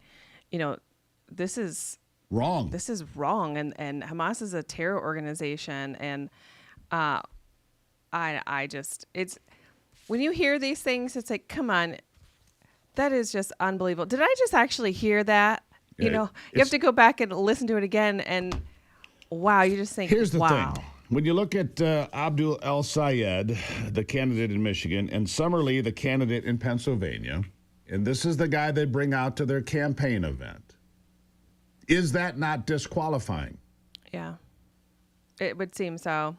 this is wrong. This is wrong. And Hamas is a terror organization. And I just, it's, when you hear these things, it's like, come on, that is just unbelievable. Did I just actually hear that? You have to go back and listen to it again. And wow, you just think, here's the wow. thing. When you look at Abdul El Sayed, the candidate in Michigan, and Summer Lee, the candidate in Pennsylvania, and this is the guy they bring out to their campaign event, is that not disqualifying? Yeah, it would seem so.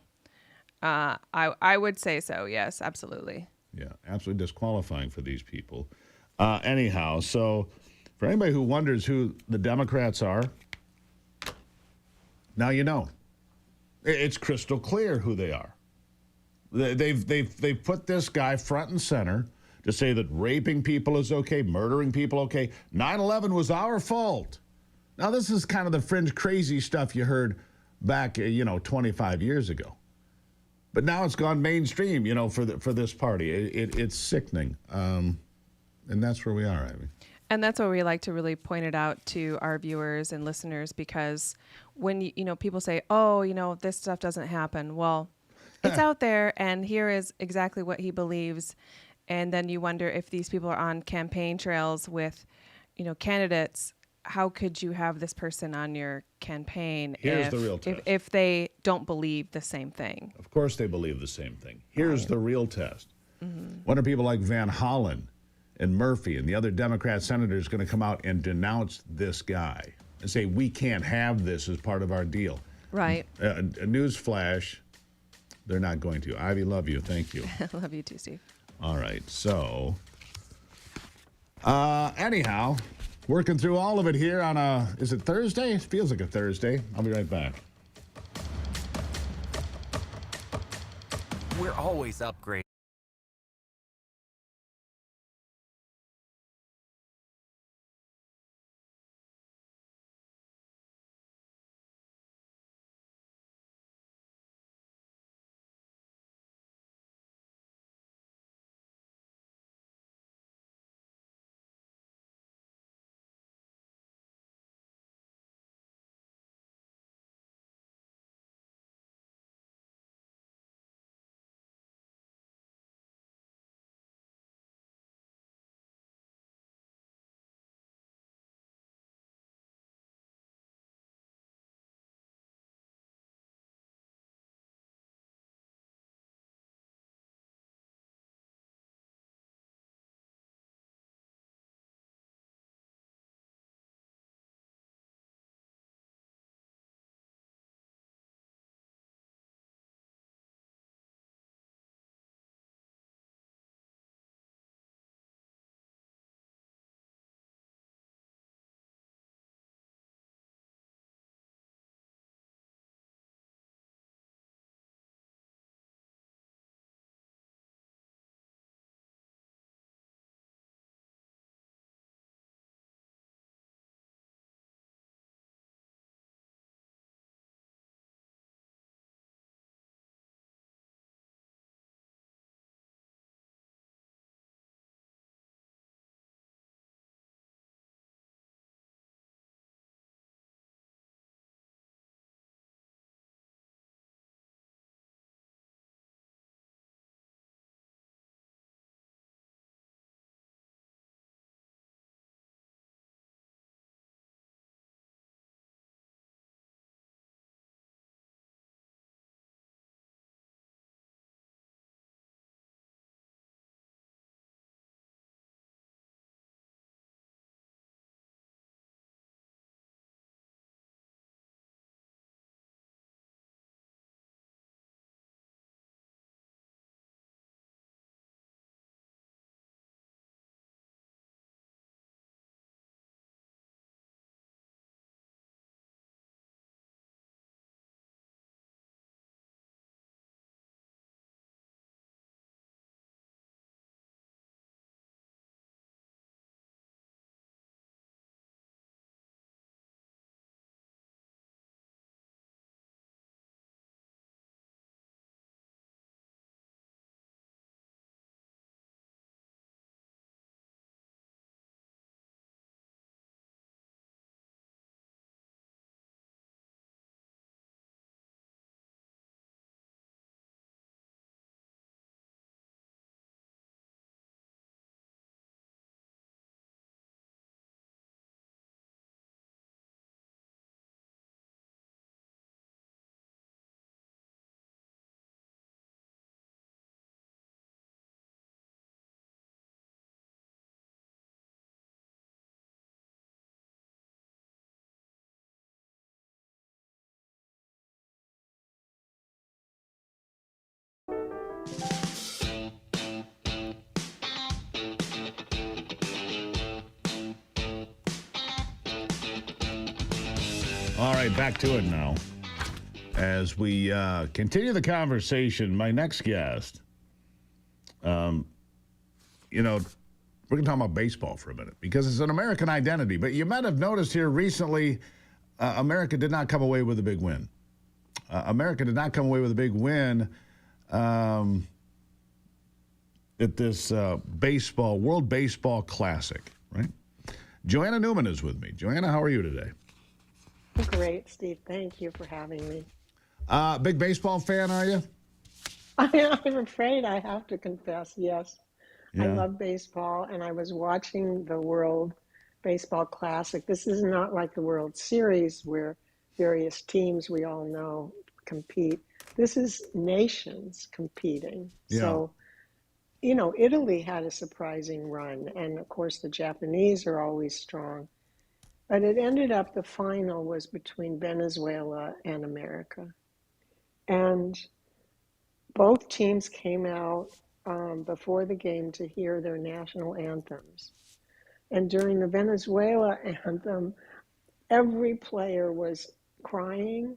I would say so, yes, absolutely. Yeah, absolutely disqualifying for these people. Anyhow, so for anybody who wonders who the Democrats are, now you know. It's crystal clear who they are. They've put this guy front and center to say that raping people is okay, murdering people okay. 9/11 was our fault. Now this is kind of the fringe crazy stuff you heard back 25 years ago. But now it's gone mainstream, for this party. It's sickening. And that's where we are, Ivy. And that's where we like to really point it out to our viewers and listeners, because when people say, oh, this stuff doesn't happen. Well, it's out there, and here is exactly what he believes. And then you wonder, if these people are on campaign trails with, candidates, how could you have this person on your campaign Here's the real test. If they don't believe the same thing? Of course they believe the same thing. Here's the real test. When are people like Van Hollen and Murphy and the other Democrat senators going to come out and denounce this guy and say, we can't have this as part of our deal? Right. A news flash, they're not going to. Ivy, love you. Thank you. Love you too, Steve. All right. So, anyhow, working through all of it here on is it Thursday? It feels like a Thursday. I'll be right back. We're always upgrading. All right, back to it now. As we continue the conversation, my next guest, we're going to talk about baseball for a minute because it's an American identity. But you might have noticed here recently, America did not come away with a big win. America did not come away with a big win at this World Baseball Classic, right? Joanna Newman is with me. Joanna, how are you today? Great, Steve. Thank you for having me. Big baseball fan, are you? I'm afraid I have to confess, yes. Yeah. I love baseball, and I was watching the World Baseball Classic. This is not like the World Series where various teams we all know compete. This is nations competing. Yeah. So, Italy had a surprising run, and of course the Japanese are always strong. But it ended up the final was between Venezuela and America. And both teams came out before the game to hear their national anthems. And during the Venezuela anthem, every player was crying.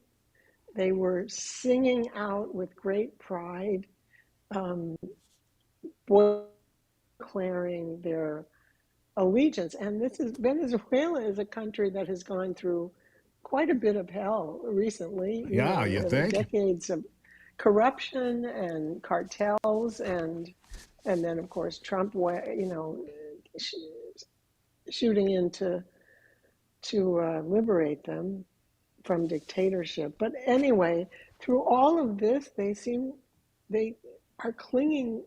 They were singing out with great pride, declaring their allegiance. And Venezuela is a country that has gone through quite a bit of hell recently. Yeah, you think? Decades of corruption and cartels, and then of course Trump, shooting in to liberate them from dictatorship. But anyway, through all of this, they are clinging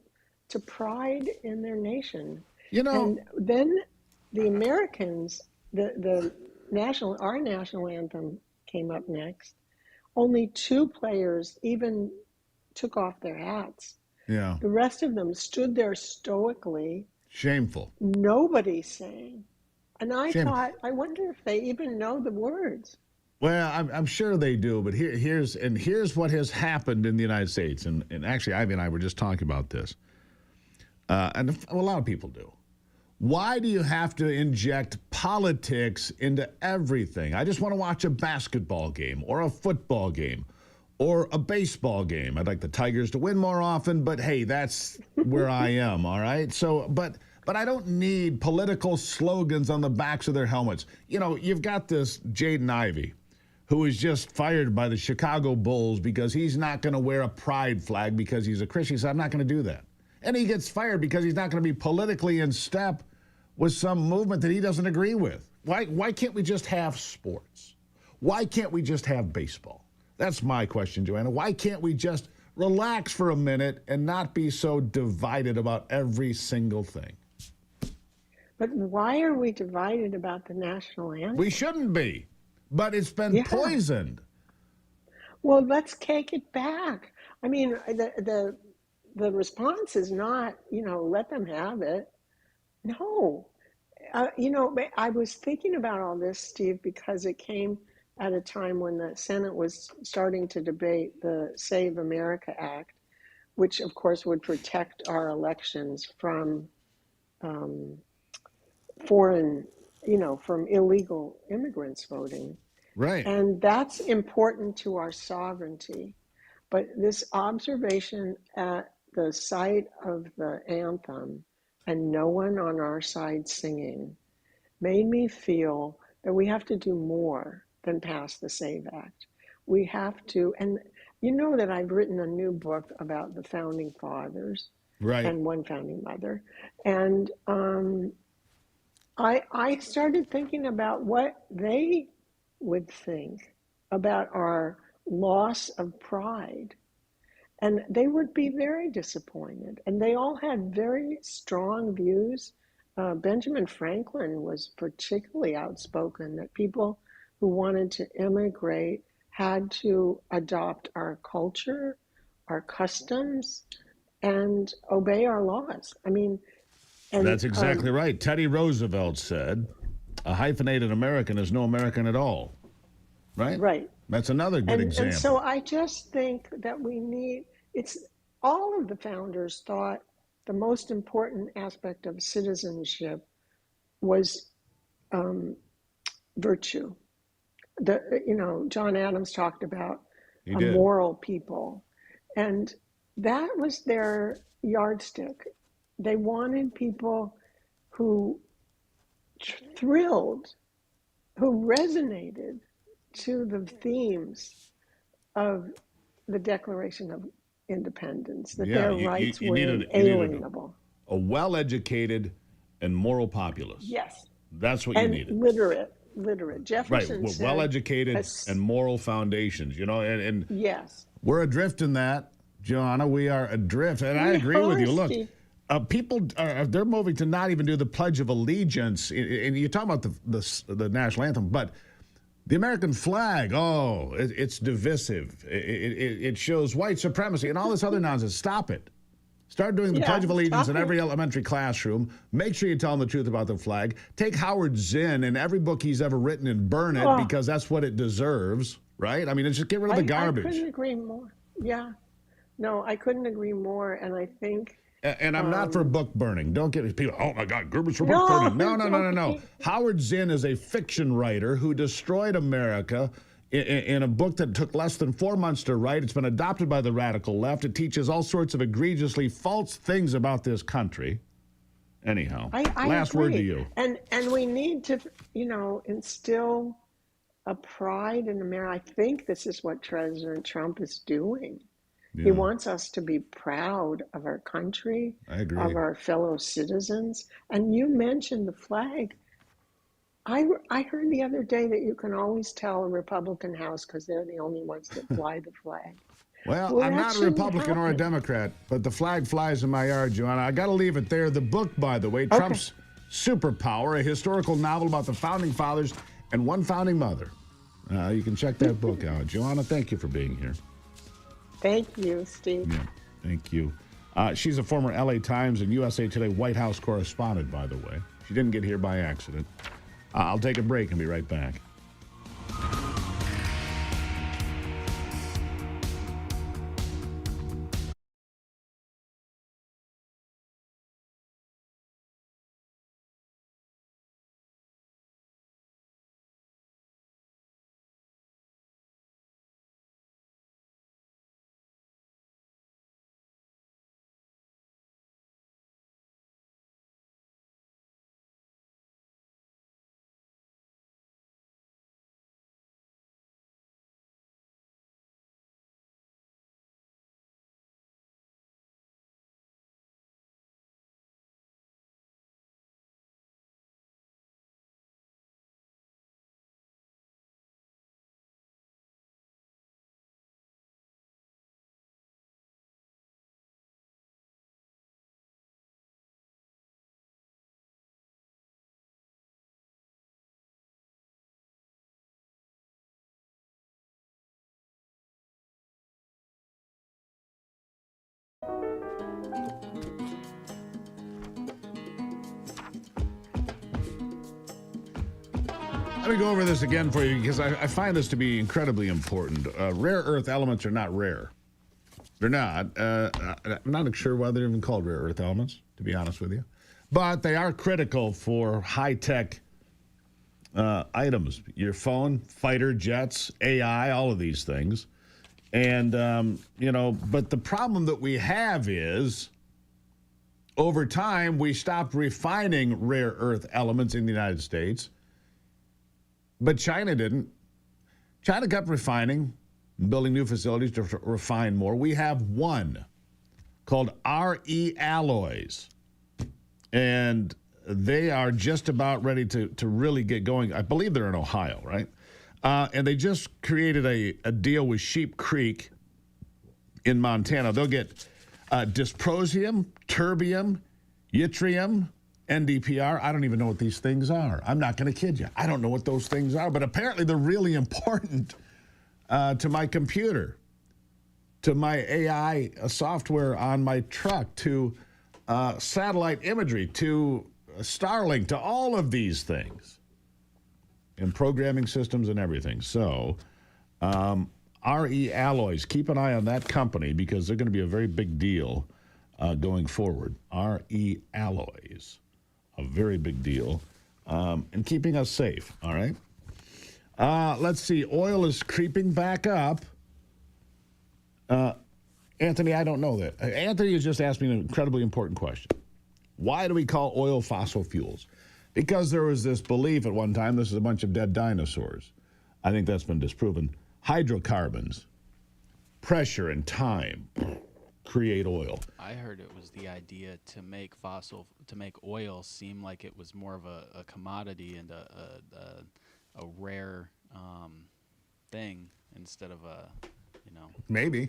to pride in their nation. And then the Americans, our national anthem came up next. Only 2 players even took off their hats. Yeah. The rest of them stood there stoically. Shameful. Nobody sang. And I Shameful. thought, I wonder if they even know the words. Well, I'm sure they do, but here's what has happened in the United States. And actually, Ivy and I were just talking about this. And a lot of people do. Why do you have to inject politics into everything? I just want to watch a basketball game or a football game or a baseball game. I'd like the Tigers to win more often, but hey, that's where I am, all right? So, but I don't need political slogans on the backs of their helmets. You've got this Jaden Ivey, who was just fired by the Chicago Bulls because he's not going to wear a pride flag because he's a Christian. He said, I'm not going to do that. And he gets fired because he's not going to be politically in step with some movement that he doesn't agree with. Why can't we just have sports? Why can't we just have baseball? That's my question, Joanna. Why can't we just relax for a minute and not be so divided about every single thing? But why are we divided about the national anthem? We shouldn't be, but it's been poisoned. Well, let's take it back. I mean, the response is not, let them have it. No. I was thinking about all this, Steve, because it came at a time when the Senate was starting to debate the Save America Act, which of course would protect our elections from foreign, from illegal immigrants voting. Right. And that's important to our sovereignty. But this observation at the site of the anthem and no one on our side singing made me feel that we have to do more than pass the SAVE Act. We have to, and you know that I've written a new book about the founding fathers, right, and one founding mother. And I started thinking about what they would think about our loss of pride. And they would be very disappointed. And they all had very strong views. Benjamin Franklin was particularly outspoken that people who wanted to immigrate had to adopt our culture, our customs, and obey our laws. I mean, and, that's exactly right. Teddy Roosevelt said, a hyphenated American is no American at all. Right? Right. That's another good example. And so I just think that we need, all of the founders thought the most important aspect of citizenship was virtue. John Adams talked about He a did. moral people, and that was their yardstick. They wanted people who thrilled, who resonated to the themes of the Declaration of Independence, that their rights were inalienable. A well-educated and moral populace. Yes. That's what you needed. And literate. Jefferson Right, said, well-educated and moral foundations, and yes, we're adrift in that, Joanna. We are adrift, and I agree with you. Look, people they're moving to not even do the Pledge of Allegiance, and you talk about the national anthem, but the American flag, it's divisive. It shows white supremacy and all this other nonsense. Stop it. Start doing the Pledge of Allegiance in every elementary classroom. Make sure you tell them the truth about the flag. Take Howard Zinn and every book he's ever written and burn it because that's what it deserves, right? I mean, just get rid of the garbage. I couldn't agree more. Yeah. No, I couldn't agree more. And I think... And I'm not for book burning. Don't get people, oh my God, Gruber's for book burning. No. Howard Zinn is a fiction writer who destroyed America in a book that took less than 4 months to write. It's been adopted by the radical left. It teaches all sorts of egregiously false things about this country. Anyhow, I last agree. word to you. And we need to, instill a pride in America. I think this is what President Trump is doing. Yeah. He wants us to be proud of our country, I agree, of our fellow citizens. And you mentioned the flag. I heard the other day that you can always tell a Republican House because they're the only ones that fly the flag. Well, I'm not a Republican or a Democrat, but the flag flies in my yard, Joanna. I got to leave it there. The book, by the way, Trump's Superpower, a historical novel about the Founding Fathers and one founding mother. You can check that book out. Joanna, thank you for being here. Thank you, Steve. Yeah, thank you. She's a former LA Times and USA Today White House correspondent, by the way. She didn't get here by accident. I'll take a break and be right back. Let me go over this again for you because I find this to be incredibly important. Rare earth elements are not rare. They're not. I'm not sure why they're even called rare earth elements, to be honest with you. But they are critical for high-tech items. Your phone, fighter jets, AI, all of these things. And, but the problem that we have is over time we stopped refining rare earth elements in the United States. But China didn't. China kept refining, building new facilities to refine more. We have one called RE Alloys, and they are just about ready to really get going. I believe they're in Ohio, right? And they just created a deal with Sheep Creek in Montana. They'll get dysprosium, terbium, yttrium, NdPr. I don't even know what these things are. I'm not going to kid you. I don't know what those things are, but apparently they're really important to my computer, to my AI software on my truck, to satellite imagery, to Starlink, to all of these things, and programming systems and everything. So RE Alloys, keep an eye on that company because they're going to be a very big deal going forward. RE Alloys. A very big deal, and keeping us safe, all right? Let's see. Oil is creeping back up. Anthony, I don't know that. Anthony has just asked me an incredibly important question. Why do we call oil fossil fuels? Because there was this belief at one time this is a bunch of dead dinosaurs. I think that's been disproven. Hydrocarbons, pressure and time create oil. I heard it was the idea to make oil seem like it was more of a commodity and a rare thing instead of Maybe.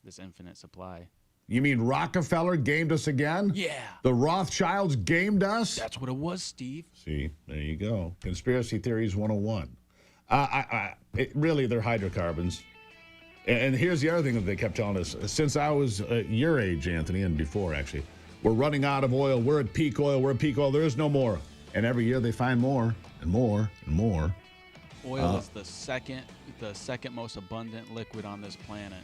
this infinite supply. You mean Rockefeller gamed us again? Yeah. The Rothschilds gamed us? That's what it was, Steve. See, there you go. Conspiracy Theories 101. Really, they're hydrocarbons. And here's the other thing that they kept telling us. Since I was your age, Anthony, and before, actually, we're running out of oil. We're at peak oil. We're at peak oil. There is no more. And every year they find more and more and more. Oil is the second most abundant liquid on this planet.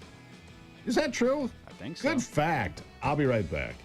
Is that true? I think so. Good fact. I'll be right back.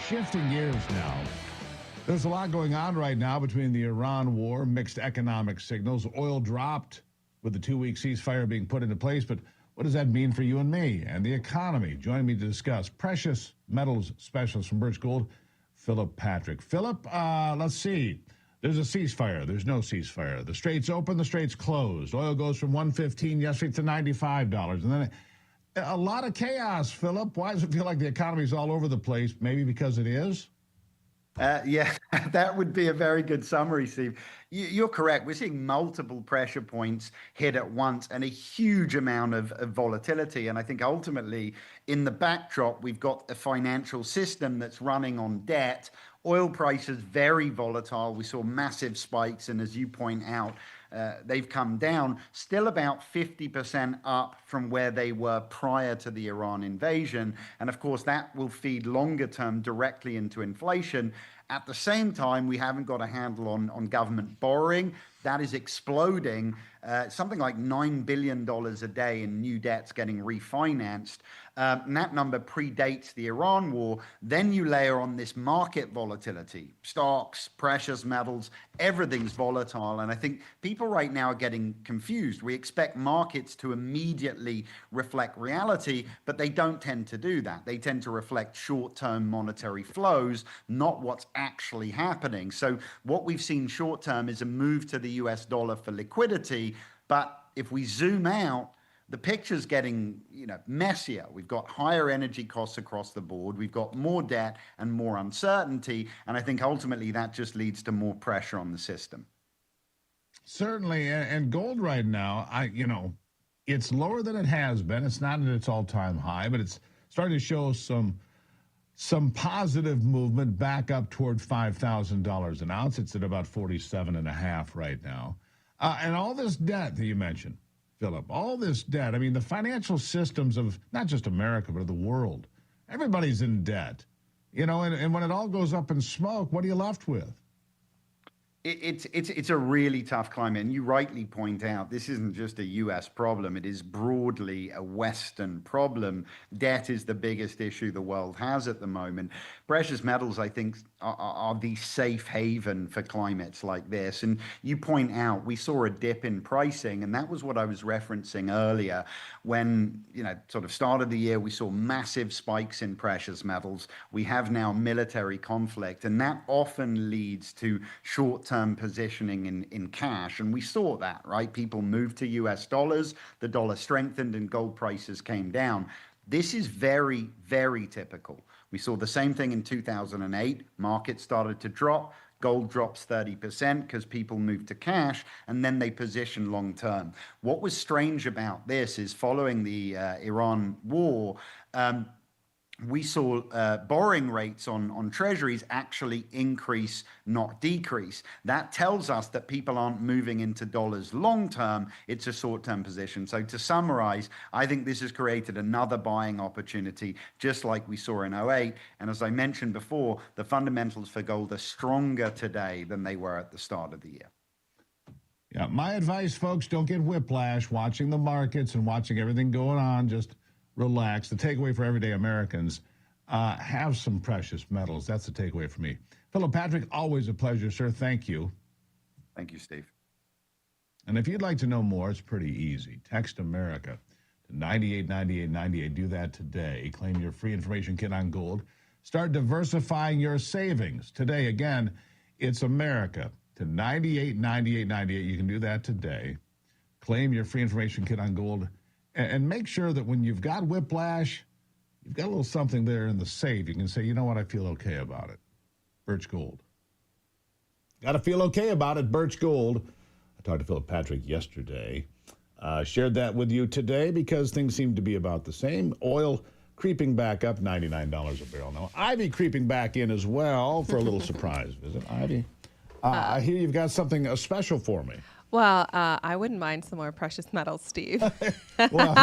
Shifting gears now. There's a lot going on right now between the Iran war, mixed economic signals. Oil dropped with the 2-week ceasefire being put into place, but what does that mean for you and me and the economy? Join me to discuss precious metals specialist from Birch Gold, Philip Patrick. Philip, let's see. There's a ceasefire. There's no ceasefire. The strait's open. The strait's closed. Oil goes from $115 yesterday to $95. And then A lot of chaos, Philip. Why does it feel like the economy's all over the place? Maybe because it is? Yeah, that would be a very good summary, Steve. You're correct. We're seeing multiple pressure points hit at once and a huge amount of volatility. And I think ultimately, in the backdrop, we've got a financial system that's running on debt. Oil prices very volatile. We saw massive spikes. And as you point out, they've come down, still about 50% up from where they were prior to the Iran invasion. And of course, that will feed longer term directly into inflation. At the same time, we haven't got a handle on government borrowing. That is exploding. Something like $9 billion a day in new debts getting refinanced. And that number predates the Iran war. Then you layer on this market volatility, stocks, precious metals, everything's volatile. And I think people right now are getting confused. We expect markets to immediately reflect reality, but they don't tend to do that. They tend to reflect short-term monetary flows, not what's actually happening. So what we've seen short-term is a move to the US dollar for liquidity. But if we zoom out, the picture's getting, messier. We've got higher energy costs across the board. We've got more debt and more uncertainty. And I think ultimately that just leads to more pressure on the system. Certainly. And gold right now, it's lower than it has been. It's not at its all-time high, but it's starting to show some positive movement back up toward $5,000 an ounce. It's at about 47.5 right now. And all this debt that you mentioned, Philip, all this debt, the financial systems of not just America, but of the world, everybody's in debt, and when it all goes up in smoke, what are you left with? It's a really tough climate. And you rightly point out, this isn't just a US problem. It is broadly a Western problem. Debt is the biggest issue the world has at the moment. Precious metals, I think, are the safe haven for climates like this. And you point out, we saw a dip in pricing. And that was what I was referencing earlier when, sort of start of the year, we saw massive spikes in precious metals. We have now military conflict. And that often leads to short-term positioning in cash. And we saw that, right? People moved to US dollars, the dollar strengthened and gold prices came down. This is very, very typical. We saw the same thing in 2008. Markets started to drop. Gold drops 30% because people moved to cash, and then they position long term. What was strange about this is following the Iran war, we saw borrowing rates on treasuries actually increase, not decrease. That tells us that people aren't moving into dollars long term. It's a short term position. So to summarize, I think this has created another buying opportunity, just like we saw in 08. And as I mentioned before, the fundamentals for gold are stronger today than they were at the start of the year. Yeah, my advice, folks, don't get whiplash watching the markets and watching everything going on. Just relax. The takeaway for everyday Americans, have some precious metals. That's the takeaway for me. Philip Patrick, always a pleasure, sir. Thank you. Thank you, Steve. And if you'd like to know more, it's pretty easy. Text America to 989898. Do that today. Claim your free information kit on gold. Start diversifying your savings. Today, again, it's America to 989898. You can do that today. Claim your free information kit on gold. And make sure that when you've got whiplash, you've got a little something there in the safe. You can say, you know what, I feel okay about it. Birch Gold. Got to feel okay about it, Birch Gold. I talked to Philip Patrick yesterday. Shared that with you today because things seem to be about the same. Oil creeping back up, $99 a barrel now. Ivy creeping back in as well for a little surprise visit. Ivy, I hear you've got something special for me. Well, I wouldn't mind some more precious metals, Steve. Well,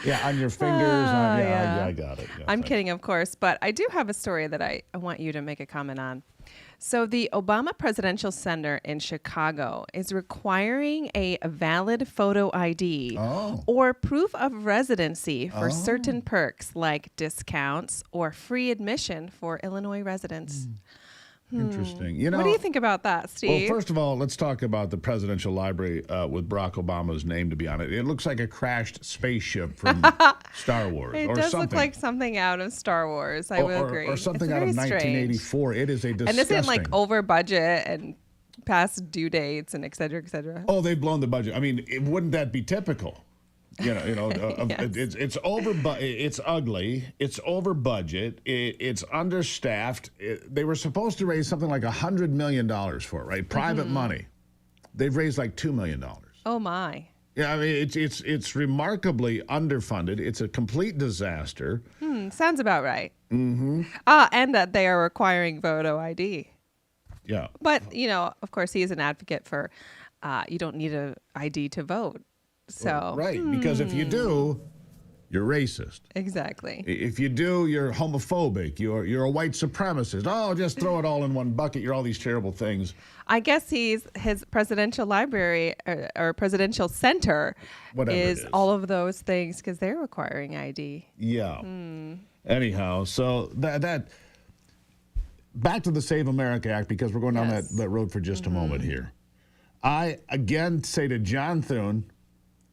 yeah, on your fingers. I got it. Yeah, I'm kidding, of course, but I do have a story that I want you to make a comment on. So the Obama Presidential Center in Chicago is requiring a valid photo ID or proof of residency for certain perks like discounts or free admission for Illinois residents. Interesting. What do you think about that, Steve? Well, first of all, let's talk about the presidential library with Barack Obama's name to be on it. It looks like a crashed spaceship from Star Wars. It does look like something out of Star Wars. I will agree. Or something out of 1984. It is a disgusting. And isn't like over budget and past due dates and et cetera, et cetera. Oh, they've blown the budget. Wouldn't that be typical? Yes. It's over, it's ugly. It's over budget. It's understaffed. They were supposed to raise something like $100 million for it, right? Private money. They've raised like $2 million. Oh my. Yeah, I mean it's remarkably underfunded. It's a complete disaster. Sounds about right. Mm-hmm. And that they are requiring photo ID. Yeah. But of course, he is an advocate for you don't need a ID to vote. So right, because if you do, you're racist. Exactly. If you do, you're homophobic. You're a white supremacist. Oh, just throw it all in one bucket. You're all these terrible things. I guess his presidential library or presidential center Whatever is it is. all of those things because they're requiring ID. Yeah. Anyhow, so that back to the Save America Act, because we're going down that road for just a moment here. I again say to John Thune,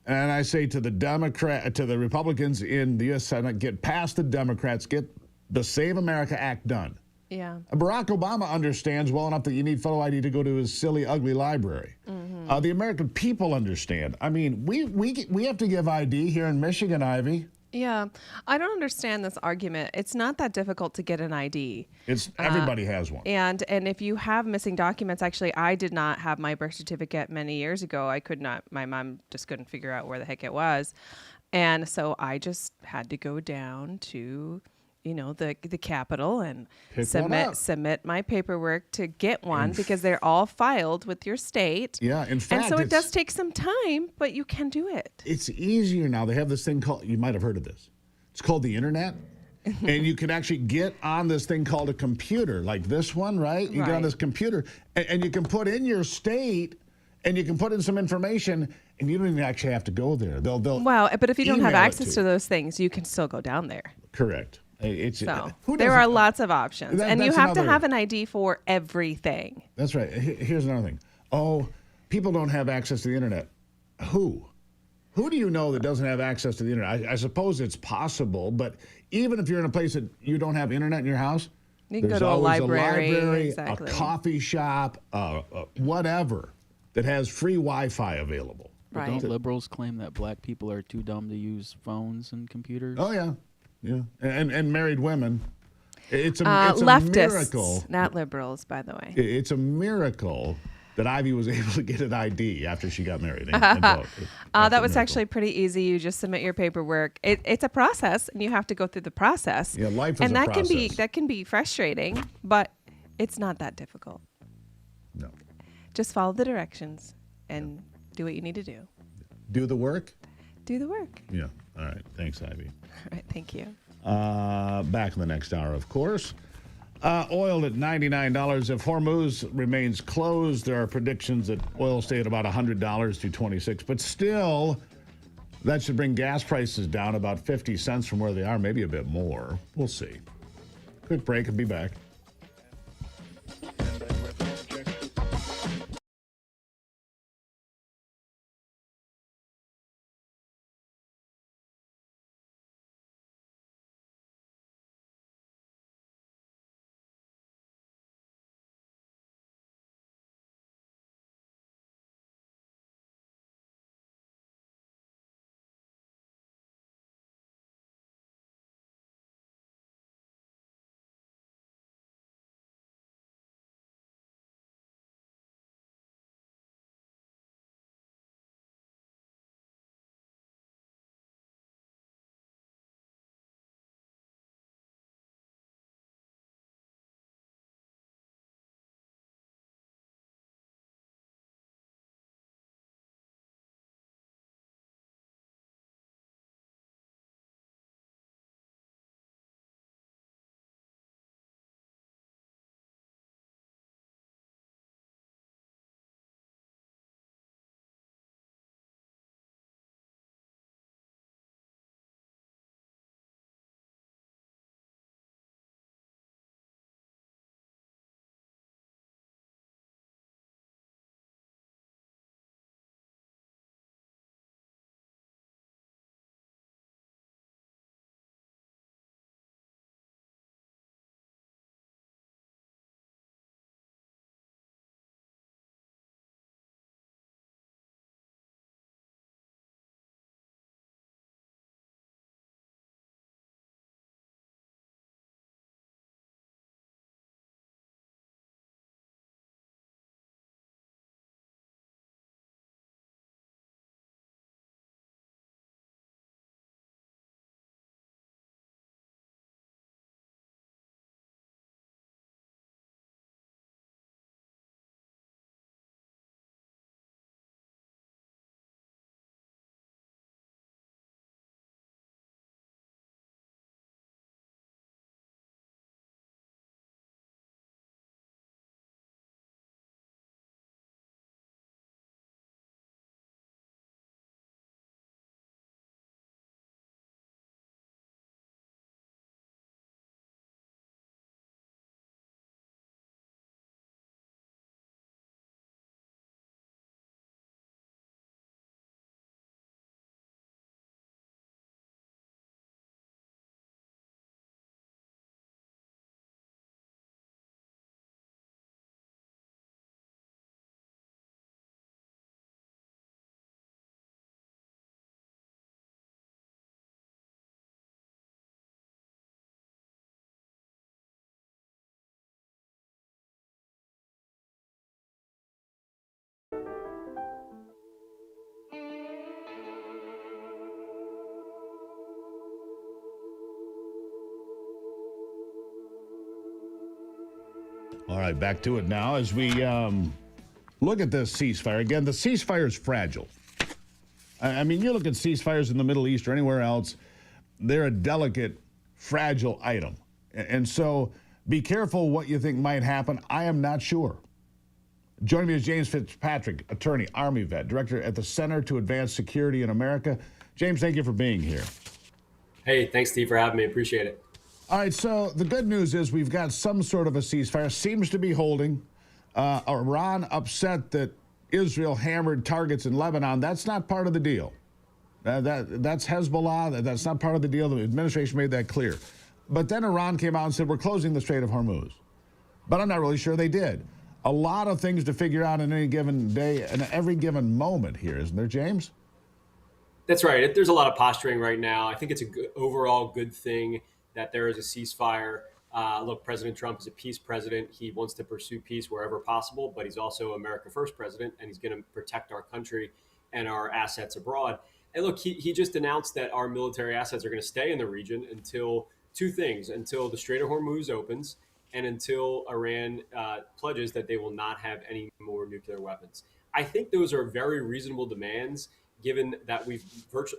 and I say to the Republicans in the U.S. Senate, get past the Democrats, get the Save America Act done. Yeah. Barack Obama understands well enough that you need photo ID to go to his silly, ugly library. The American people understand. I mean, we have to give ID here in Michigan, Ivy. Yeah. I don't understand this argument. It's not that difficult to get an ID. Everybody has one. And if you have missing documents, actually, I did not have my birth certificate many years ago. I could not. My mom just couldn't figure out where the heck it was. And so I just had to go down to the Capitol and submit my paperwork to get one because they're all filed with your state. Yeah, in fact, and so it does take some time, but you can do it. It's easier now. They have this thing called, you might have heard of this. It's called the internet. And you can actually get on this thing called a computer, like this one, right? You get on this computer and you can put in your state and you can put in some information and you don't even actually have to go there. They'll but if you don't have email it access to those things, you can still go down there. Correct. There are lots of options. And you have to have an ID for everything. That's right. Here's another thing. Oh, people don't have access to the internet. Who? Who do you know that doesn't have access to the internet? I suppose it's possible, but even if you're in a place that you don't have internet in your house, you can go to a library, a coffee shop, whatever that has free Wi-Fi available. But don't liberals claim that black people are too dumb to use phones and computers? Oh, yeah. Yeah, and married women. It's a leftists, miracle. Not liberals, by the way. It's a miracle that Ivy was able to get an ID after she got married. And vote. That was actually pretty easy. You just submit your paperwork. It's a process, and you have to go through the process. Yeah, life is and a that process. can be frustrating, but it's not that difficult. No. Just follow the directions and do what you need to do. Do the work? Do the work. Yeah. All right. Thanks, Ivy. All right. Thank you. Back in the next hour, of course. Oil at $99. If Hormuz remains closed, there are predictions that oil will stay at about $100 to $26. But still, that should bring gas prices down about 50 cents from where they are, maybe a bit more. We'll see. Quick break and be back. All right, back to it now as we look at this ceasefire. Again, the ceasefire is fragile. I mean, you look at ceasefires in the Middle East or anywhere else, they're a delicate, fragile item. And so be careful what you think might happen. I am not sure. Joining me is James Fitzpatrick, attorney, Army vet, director at the Center to Advance Security in America. James, thank you for being here. Hey, thanks, Steve, for having me. Appreciate it. All right, so the good news is we've got some sort of a ceasefire. Seems to be holding. Iran upset that Israel hammered targets in Lebanon. That's not part of the deal. That's Hezbollah. That's not part of the deal. The administration made that clear. But then Iran came out and said, we're closing the Strait of Hormuz. But I'm not really sure they did. A lot of things to figure out in any given day and every given moment here, isn't there, James? That's right. There's a lot of posturing right now. I think it's overall good thing that there is a ceasefire. Look, President Trump is a peace president. He wants to pursue peace wherever possible, but he's also America First president, and he's going to protect our country and our assets abroad. And look, he just announced that our military assets are going to stay in the region until two things, until the Strait of Hormuz opens and until Iran pledges that they will not have any more nuclear weapons. I think those are very reasonable demands, given that we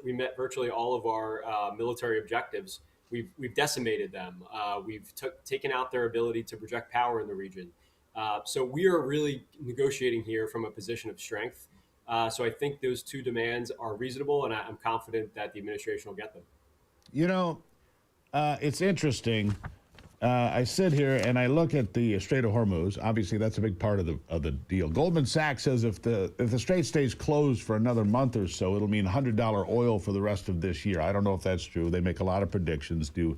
met virtually all of our military objectives. We've decimated them. We've taken out their ability to project power in the region. So we are really negotiating here from a position of strength. So I think those two demands are reasonable, and I'm confident that the administration will get them. You know, it's interesting. I sit here and I look at the Strait of Hormuz. Obviously, that's a big part of the deal. Goldman Sachs says if the strait stays closed for another month or so, it'll mean $100 oil for the rest of this year. I don't know if that's true. They make a lot of predictions, do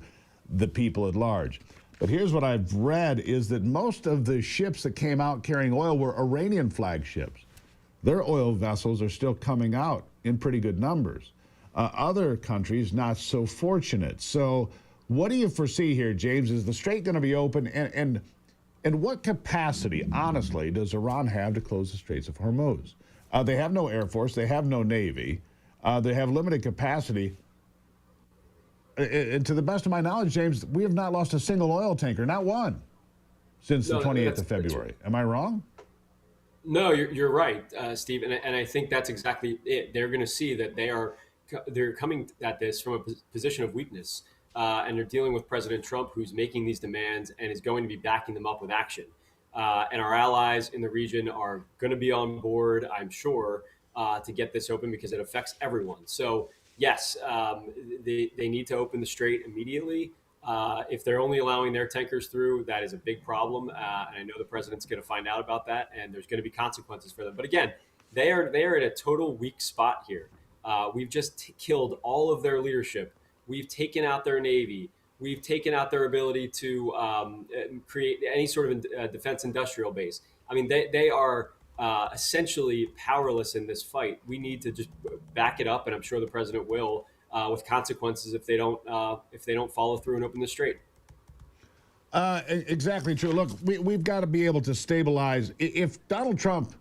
the people at large. But here's what I've read is that most of the ships that came out carrying oil were Iranian flag ships. Their oil vessels are still coming out in pretty good numbers. Other countries not so fortunate. So what do you foresee here, James? Is the strait going to be open? And what capacity, honestly, does Iran have to close the Straits of Hormuz? They have no Air Force. They have no Navy. They have limited capacity. And to the best of my knowledge, James, we have not lost a single oil tanker, not one, since the 28th of February. Am I wrong? No, you're right, Steve. And I think that's exactly it. They're going to see that they're coming at this from a position of weakness. And they're dealing with President Trump, who's making these demands and is going to be backing them up with action. And our allies in the region are going to be on board, I'm sure, to get this open because it affects everyone. So, yes, they need to open the strait immediately. If they're only allowing their tankers through, that is a big problem. And I know the president's going to find out about that, and there's going to be consequences for them. But again, they are at a total weak spot here. We've just killed all of their leadership. We've taken out their Navy. We've taken out their ability to create any sort of defense industrial base. I mean, they are essentially powerless in this fight. We need to just back it up, and I'm sure the president will, with consequences if they don't follow through and open the strait. Exactly true. Look, we've got to be able to stabilize. If Donald Trump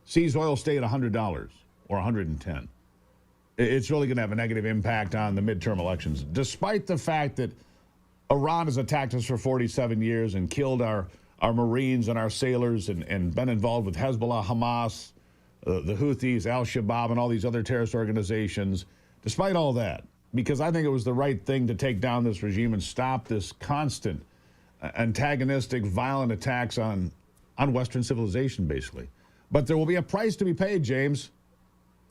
sees oil stay at $100 or $110, it's really going to have a negative impact on the midterm elections, despite the fact that Iran has attacked us for 47 years and killed our Marines and our sailors and been involved with Hezbollah, Hamas, the Houthis, Al-Shabaab, and all these other terrorist organizations. Despite all that, because I think it was the right thing to take down this regime and stop this constant antagonistic, violent attacks on Western civilization, basically. But there will be a price to be paid, James.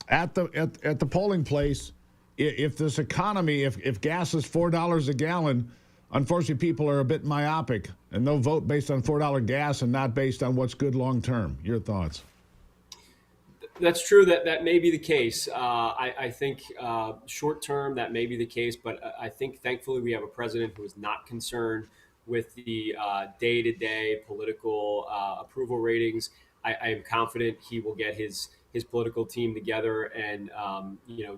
At the polling place, if this economy, if gas is $4 a gallon, unfortunately people are a bit myopic, and they'll vote based on $4 gas and not based on what's good long term. Your thoughts? That's true. That may be the case. I think short term that may be the case, but I think thankfully we have a president who is not concerned with the day-to-day political approval ratings. I am confident he will get his political team together and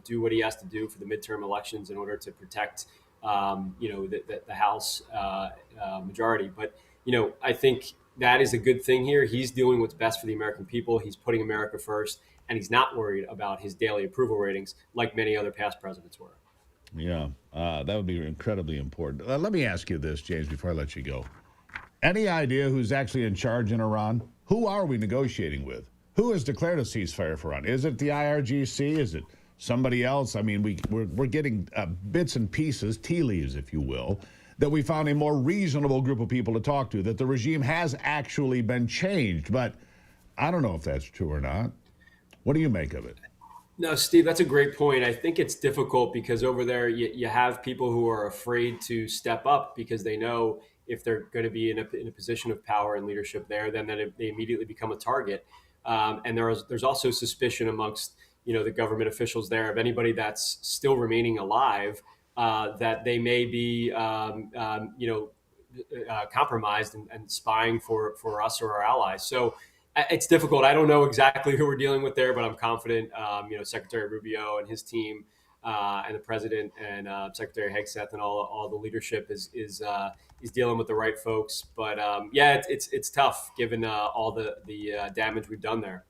do what he has to do for the midterm elections in order to protect the House majority. But I think that is a good thing here. He's doing what's best for the American people. He's putting America first, and he's not worried about his daily approval ratings like many other past presidents were. Yeah, that would be incredibly important. Let me ask you this, James, before I let you go. Any idea who's actually in charge in Iran? Who are we negotiating with? Who has declared a ceasefire for Iran? Is it the IRGC? Is it somebody else? I mean, we're getting bits and pieces, tea leaves, if you will, that we found a more reasonable group of people to talk to, that the regime has actually been changed. But I don't know if that's true or not. What do you make of it? No, Steve, that's a great point. I think it's difficult because over there you have people who are afraid to step up because they know if they're going to be in a position of power and leadership there, then they immediately become a target. And there's also suspicion amongst the government officials there of anybody that's still remaining alive that they may be compromised and spying for us or our allies. So it's difficult. I don't know exactly who we're dealing with there, but I'm confident. Secretary Rubio and his team, and the president and Secretary Hegseth and all the leadership is dealing with the right folks. But it's tough given all the damage we've done there.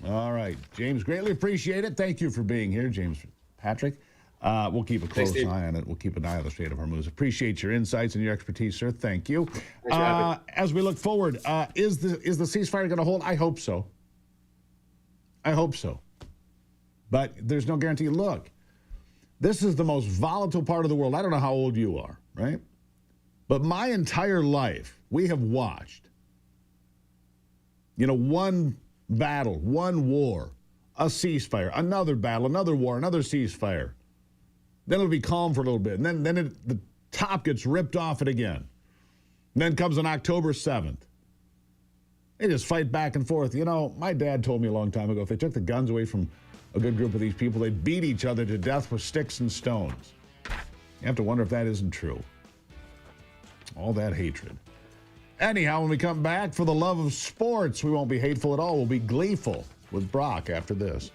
All right, James, greatly appreciate it. Thank you for being here, James Patrick. We'll keep a close eye on it. We'll keep an eye on the Strait of Hormuz. Appreciate your insights and your expertise, sir. Thank you. As we look forward, is the ceasefire going to hold? I hope so. I hope so. But there's no guarantee. Look, this is the most volatile part of the world. I don't know how old you are, right? But my entire life, we have watched, one battle, one war, a ceasefire, another battle, another war, another ceasefire. Then it'll be calm for a little bit. And then the top gets ripped off it again. And then comes on October 7th. They just fight back and forth. My dad told me a long time ago, if they took the guns away from a good group of these people, they'd beat each other to death with sticks and stones. You have to wonder if that isn't true. All that hatred. Anyhow, when we come back, for the love of sports, we won't be hateful at all. We'll be gleeful with Brock after this.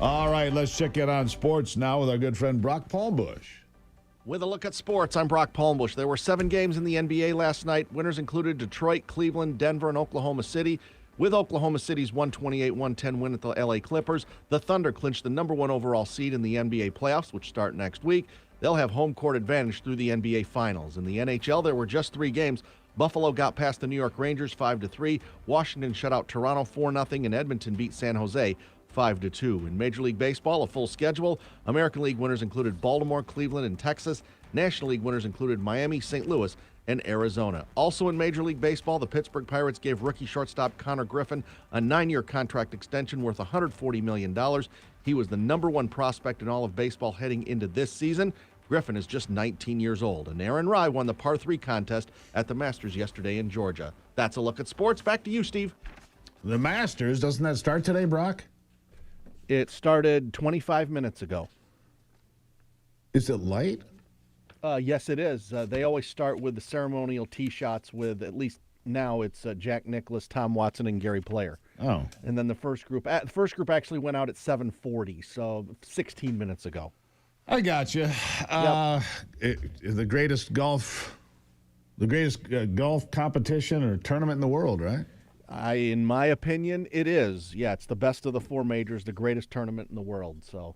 All right, let's check in on sports now with our good friend Brock Palmbush. With a look at sports, I'm Brock Palmbush. There were 7 games in the NBA last night. Winners included Detroit, Cleveland, Denver, and Oklahoma City. With Oklahoma City's 128-110 win at the LA Clippers, the Thunder clinched the number 1 overall seed in the NBA playoffs, which start next week. They'll have home court advantage through the NBA Finals. In the NHL, there were just 3 games. Buffalo got past the New York Rangers 5-3. Washington shut out Toronto 4-0, and Edmonton beat San Jose 5-2. In Major League Baseball, a full schedule. American League winners included Baltimore, Cleveland, and Texas. National League winners included Miami, St. Louis, and Arizona. Also in Major League Baseball, the Pittsburgh Pirates gave rookie shortstop Connor Griffin a 9-year contract extension worth $140 million. He was the number 1 prospect in all of baseball heading into this season. Griffin is just 19 years old, and Aaron Rye won the par 3 contest at the Masters yesterday in Georgia. That's a look at sports. Back to you, Steve. The Masters, doesn't that start today, Brock? It started 25 minutes ago. Is it light? Yes, it is. They always start with the ceremonial tee shots with, at least now, it's Jack Nicklaus, Tom Watson, and Gary Player. Oh. And then the first group actually went out at 7:40, so 16 minutes ago. I got you. The greatest golf competition or tournament in the world, right? In my opinion, it is. Yeah, it's the best of the 4 majors, the greatest tournament in the world. So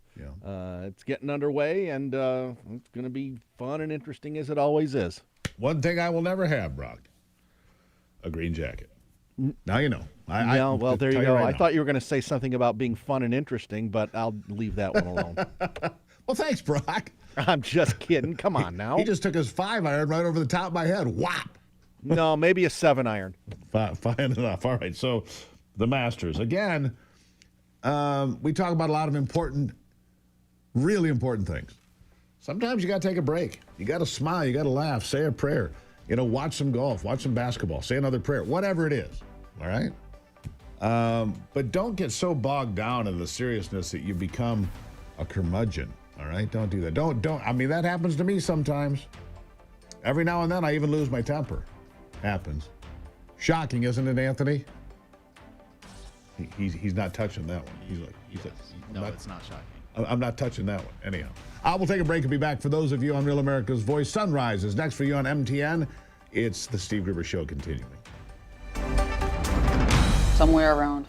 it's getting underway, and it's going to be fun and interesting as it always is. One thing I will never have, Brock, a green jacket. Now you know. Well, there you go. Right I now. thought you were going to say something about being fun and interesting, but I'll leave that one alone. Well, thanks, Brock. I'm just kidding. Come on now. He just took his 5-iron right over the top of my head. Whop! No, maybe a 7-iron. Fine enough. All right, so the Masters. Again, we talk about a lot of really important things. Sometimes you got to take a break. You got to smile. You got to laugh. Say a prayer. Watch some golf. Watch some basketball. Say another prayer. Whatever it is. All right? But don't get so bogged down in the seriousness that you become a curmudgeon. All right? Don't do that. Don't. I mean, that happens to me sometimes. Every now and then, I even lose my temper. Happens. Shocking, isn't it, Anthony? He's not touching that one. It's not shocking. I'm not touching that one. Anyhow, I will take a break and be back for those of you on Real America's Voice. Sunrise is next for you on MTN. It's the Steve Gruber Show continuing. Somewhere around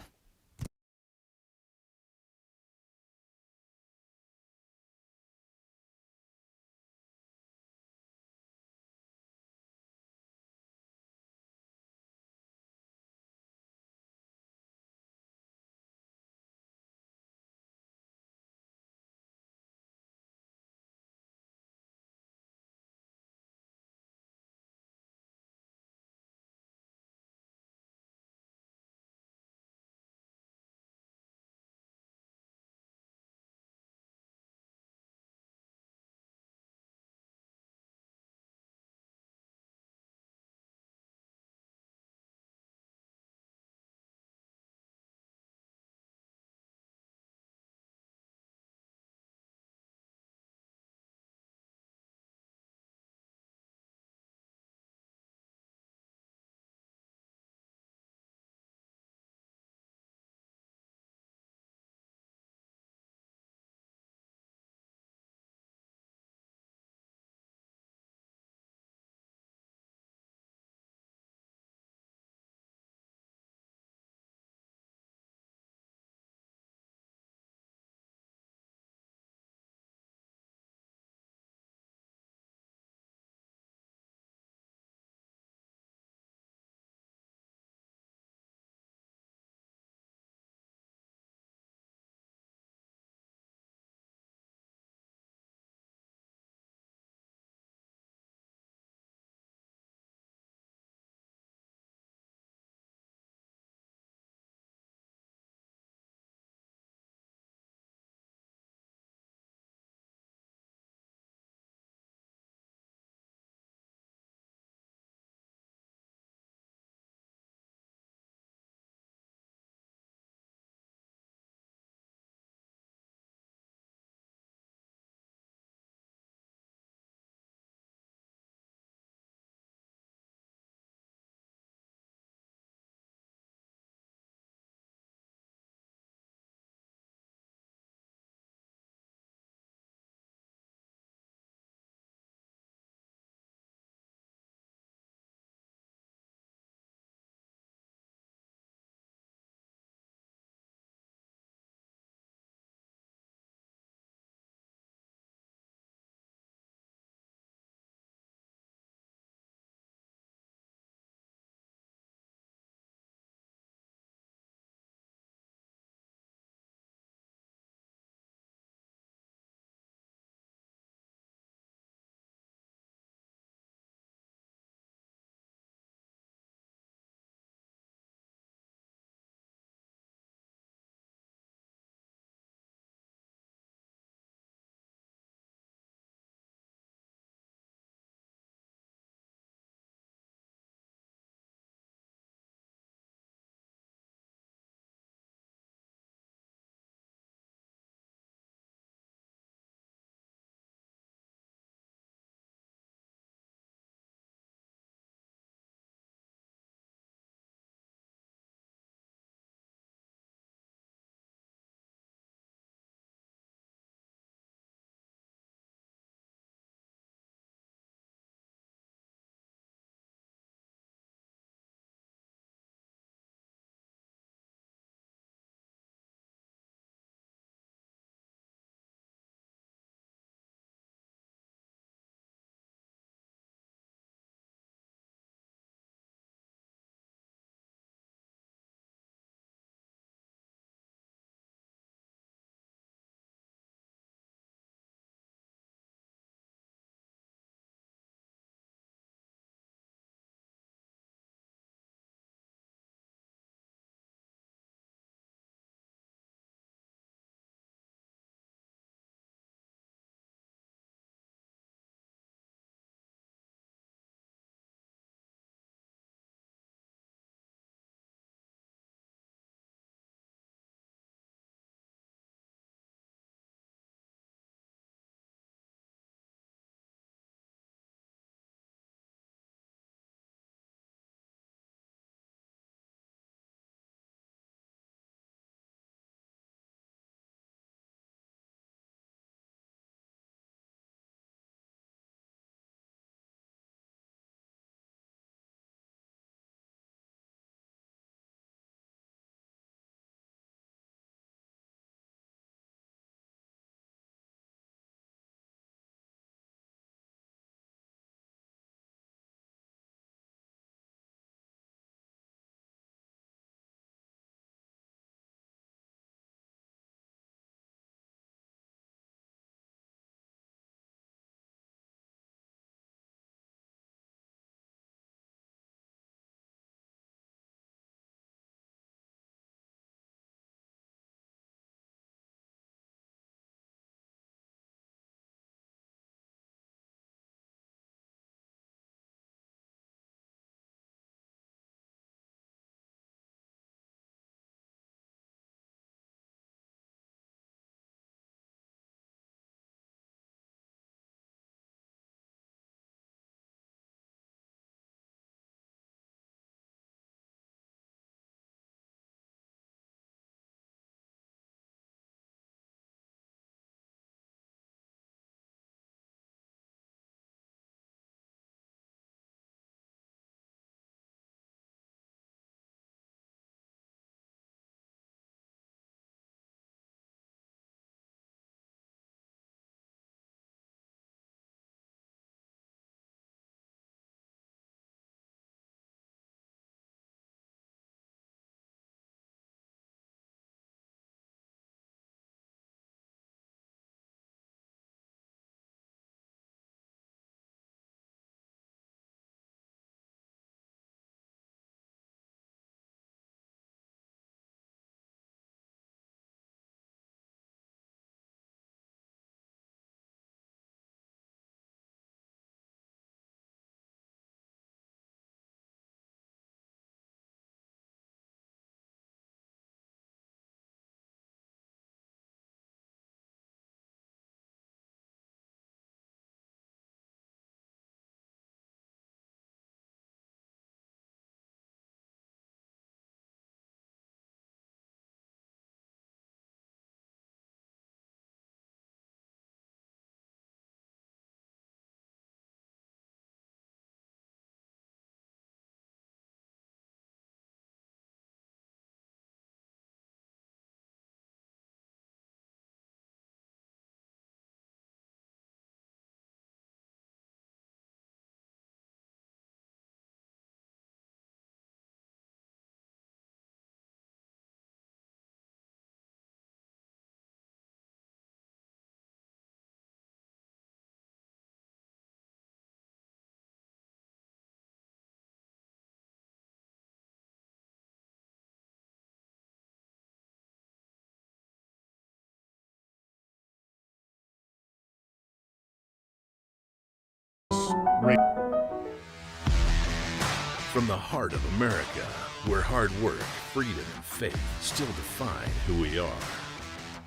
From the heart of America, where hard work, freedom, and faith still define who we are.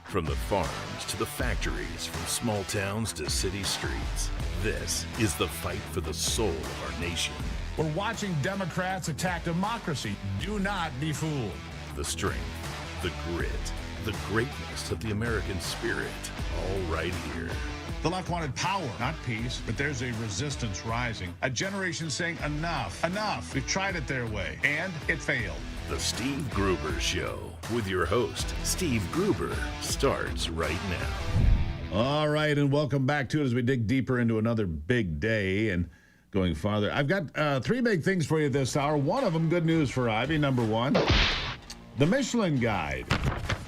From the farms to the factories, from small towns to city streets, this is the fight for the soul of our nation. We're watching Democrats attack democracy. Do not be fooled. The strength, the grit, the greatness of the American spirit, all right here. The left wanted power, not peace, but there's a resistance rising. A generation saying enough, enough. We've tried it their way, and it failed. The Steve Gruber Show with your host, Steve Gruber, starts right now. All right, and welcome back to it as we dig deeper into another big day and going farther. I've got three big things for you this hour. One of them, good news for Ivy. Number one, the Michelin Guide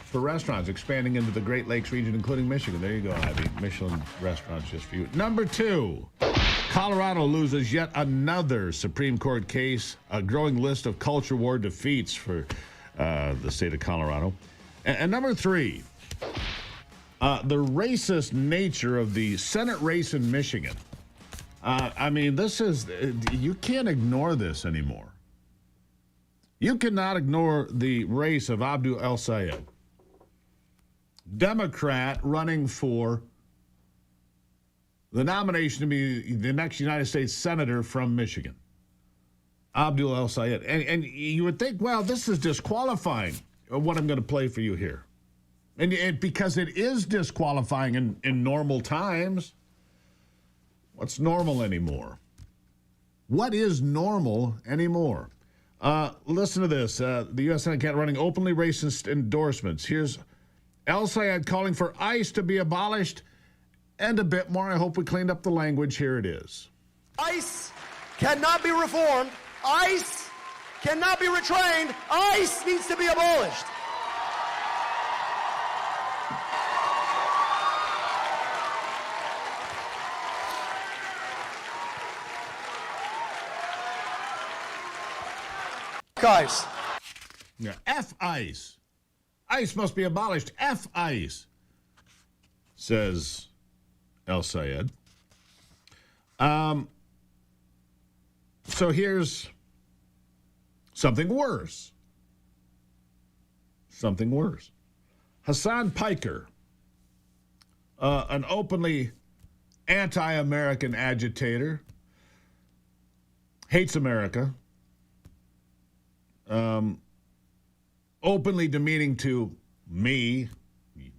for restaurants expanding into the Great Lakes region, including Michigan. There you go, Ivy. Michelin restaurants just for you. Number two, Colorado loses yet another Supreme Court case, a growing list of culture war defeats for the state of Colorado. And number three, the racist nature of the Senate race in Michigan. I mean, this is, you can't ignore this anymore. You cannot ignore the race of Abdul El-Sayed, Democrat running for the nomination to be the next United States Senator from Michigan. Abdul El-Sayed. And you would think, well, this is disqualifying, what I'm going to play for you here. And because it is disqualifying in normal times. What's normal anymore? What is normal anymore? Listen to this. The U.S. Senate can't running openly racist endorsements. Here's El-Sayed calling for ICE to be abolished and a bit more. I hope we cleaned up the language. Here it is. ICE cannot be reformed. ICE cannot be retrained. ICE needs to be abolished. ICE. Yeah, F ICE. ICE must be abolished. F ICE, says El-Sayed. So here's something worse. Something worse. Hassan Piker, an openly anti-American agitator, hates America, openly demeaning to me,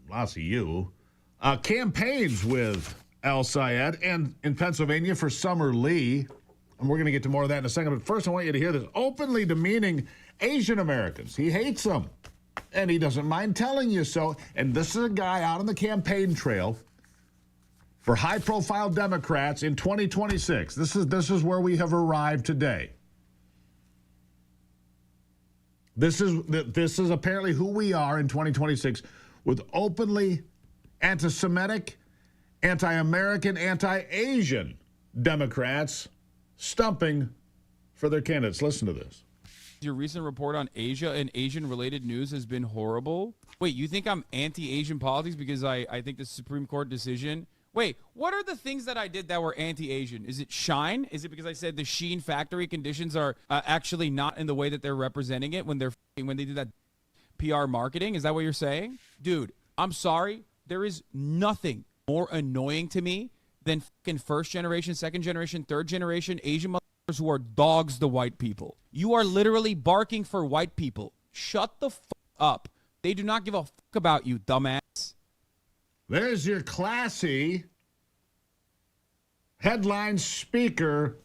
lots of you, campaigns with El-Sayed and in Pennsylvania for Summer Lee. And we're going to get to more of that in a second. But first, I want you to hear this. Openly demeaning Asian Americans. He hates them. And he doesn't mind telling you so. And this is a guy out on the campaign trail for high-profile Democrats in 2026. This is where we have arrived today. This is apparently who we are in 2026 with openly anti-Semitic, anti-American, anti-Asian Democrats stumping for their candidates. Listen to this. Your recent report on Asia and Asian-related news has been horrible. Wait, you think I'm anti-Asian politics because I think the Supreme Court decision... Wait, what are the things that I did that were anti-Asian? Is it Shine? Is it because I said the Sheen factory conditions are actually not in the way that they're representing it when they do that PR marketing? Is that what you're saying? Dude, I'm sorry. There is nothing more annoying to me than fucking first generation, second generation, third generation Asian motherfuckers who are dogs to white people. You are literally barking for white people. Shut the fuck up. They do not give a fuck about you, dumbass. There's your classy headline speaker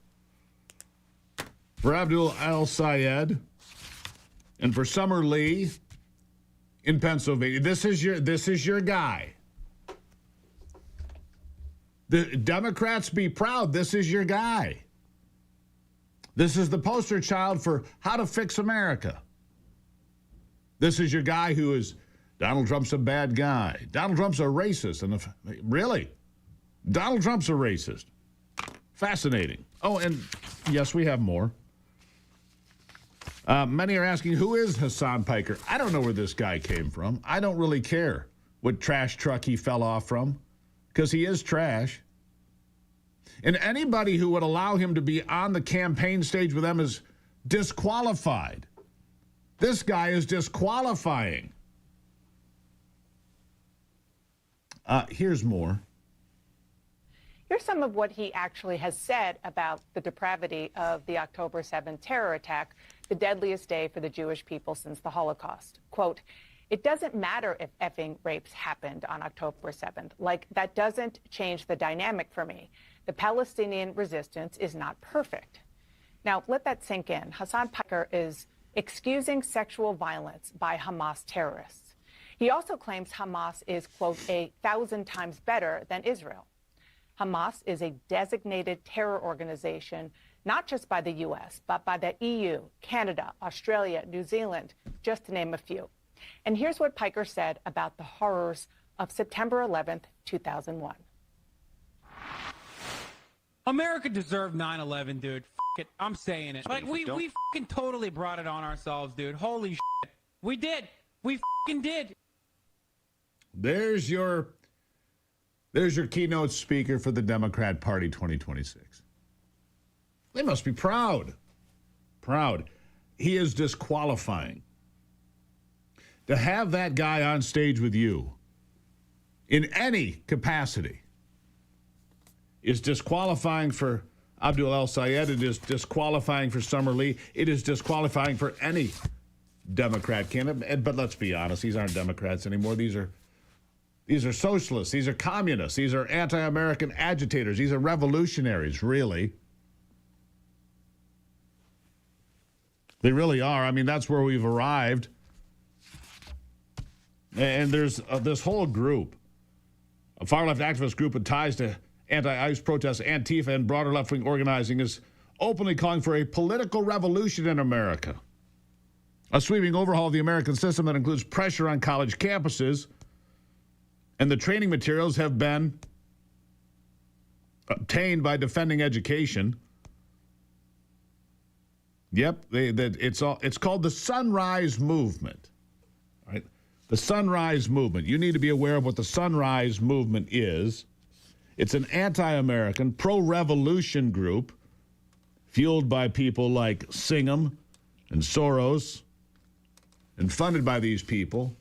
for Abdul El-Sayed and for Summer Lee in Pennsylvania. This is your guy. The Democrats be proud. This is your guy. This is the poster child for how to fix America. This is your guy who is Donald Trump's a bad guy. Donald Trump's a racist. And really? Donald Trump's a racist. Fascinating. Oh, and yes, we have more. Many are asking, who is Hassan Piker? I don't know where this guy came from. I don't really care what trash truck he fell off from, because he is trash. And anybody who would allow him to be on the campaign stage with them is disqualified. This guy is disqualifying. Here's more. Here's some of what he actually has said about the depravity of the October 7th terror attack, the deadliest day for the Jewish people since the Holocaust. Quote, "It doesn't matter if effing rapes happened on October 7th. Like, that doesn't change the dynamic for me. The Palestinian resistance is not perfect." Now, let that sink in. Hassan Piker is excusing sexual violence by Hamas terrorists. He also claims Hamas is, quote, 1,000 times better than Israel. Hamas is a designated terror organization, not just by the U.S., but by the EU, Canada, Australia, New Zealand, just to name a few. And here's what Piker said about the horrors of September 11th, 2001. America deserved 9/11, dude. F it. I'm saying it. Like, we fucking totally brought it on ourselves, dude. Holy shit. We did. We fucking did. There's your keynote speaker for the Democrat Party 2026. They must be proud. Proud. He is disqualifying. To have that guy on stage with you in any capacity is disqualifying for Abdul El-Sayed. It is disqualifying for Summer Lee. It is disqualifying for any Democrat candidate. But let's be honest, these aren't Democrats anymore. These are socialists. These are communists. These are anti-American agitators. These are revolutionaries, really. They really are. I mean, that's where we've arrived. And there's this whole group, a far-left activist group with ties to anti-ICE protests, Antifa, and broader left-wing organizing, is openly calling for a political revolution in America. A sweeping overhaul of the American system that includes pressure on college campuses, and the training materials have been obtained by Defending Education. Yep, it's called the Sunrise Movement. All right? The Sunrise Movement. You need to be aware of what the Sunrise Movement is. It's an anti-American, pro-revolution group fueled by people like Singham and Soros and funded by these people,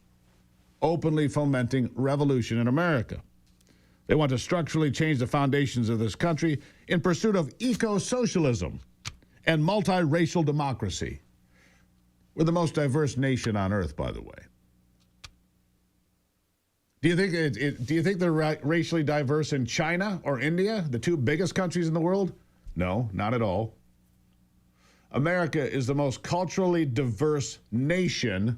openly fomenting revolution in America. They want to structurally change the foundations of this country in pursuit of eco-socialism and multiracial democracy. We're the most diverse nation on earth, by the way. Do you think they're racially diverse in China or India, the two biggest countries in the world? No, not at all. America is the most culturally diverse nation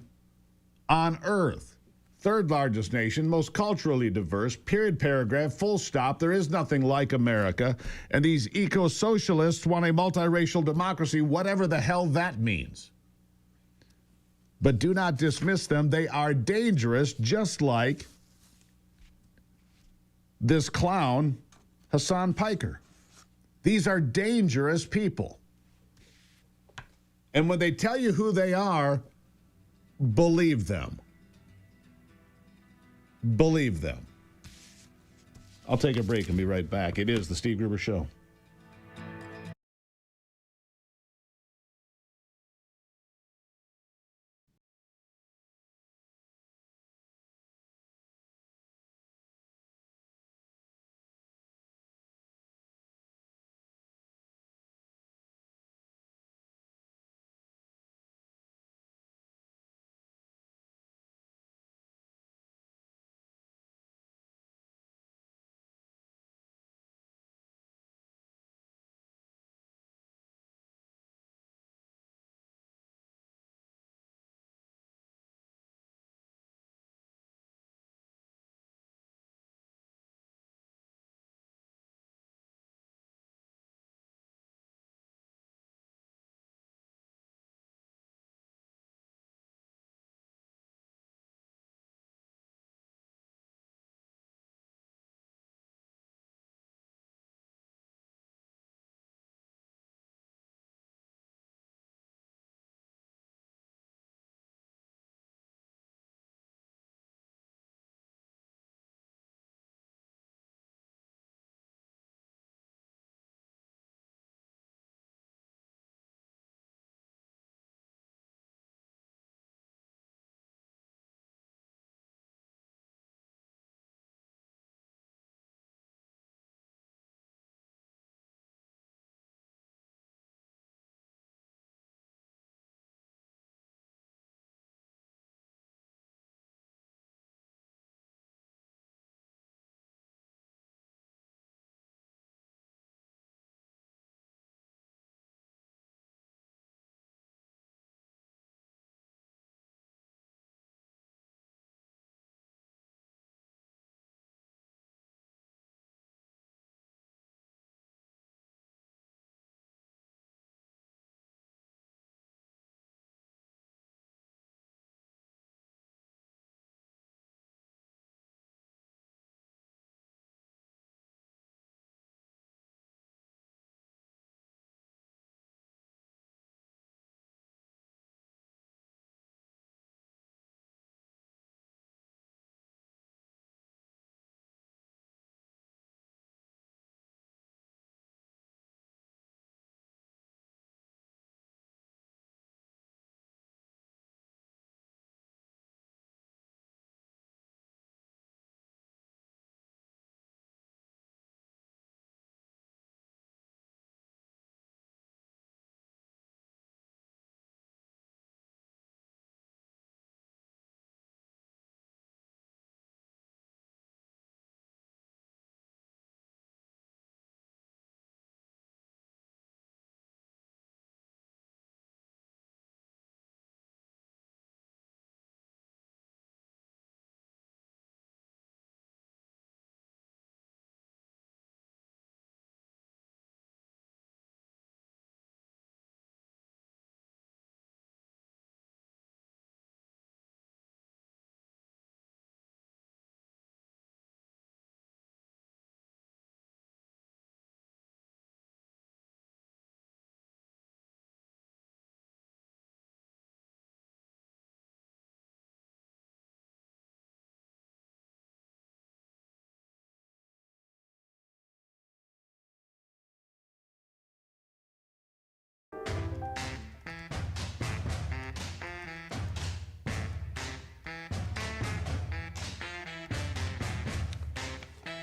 on earth. Third largest nation, most culturally diverse, period, paragraph, full stop. There is nothing like America. And these eco-socialists want a multiracial democracy, whatever the hell that means. But do not dismiss them. They are dangerous, just like this clown, Hassan Piker. These are dangerous people. And when they tell you who they are, believe them. Believe them. I'll take a break and be right back. It is the Steve Gruber Show.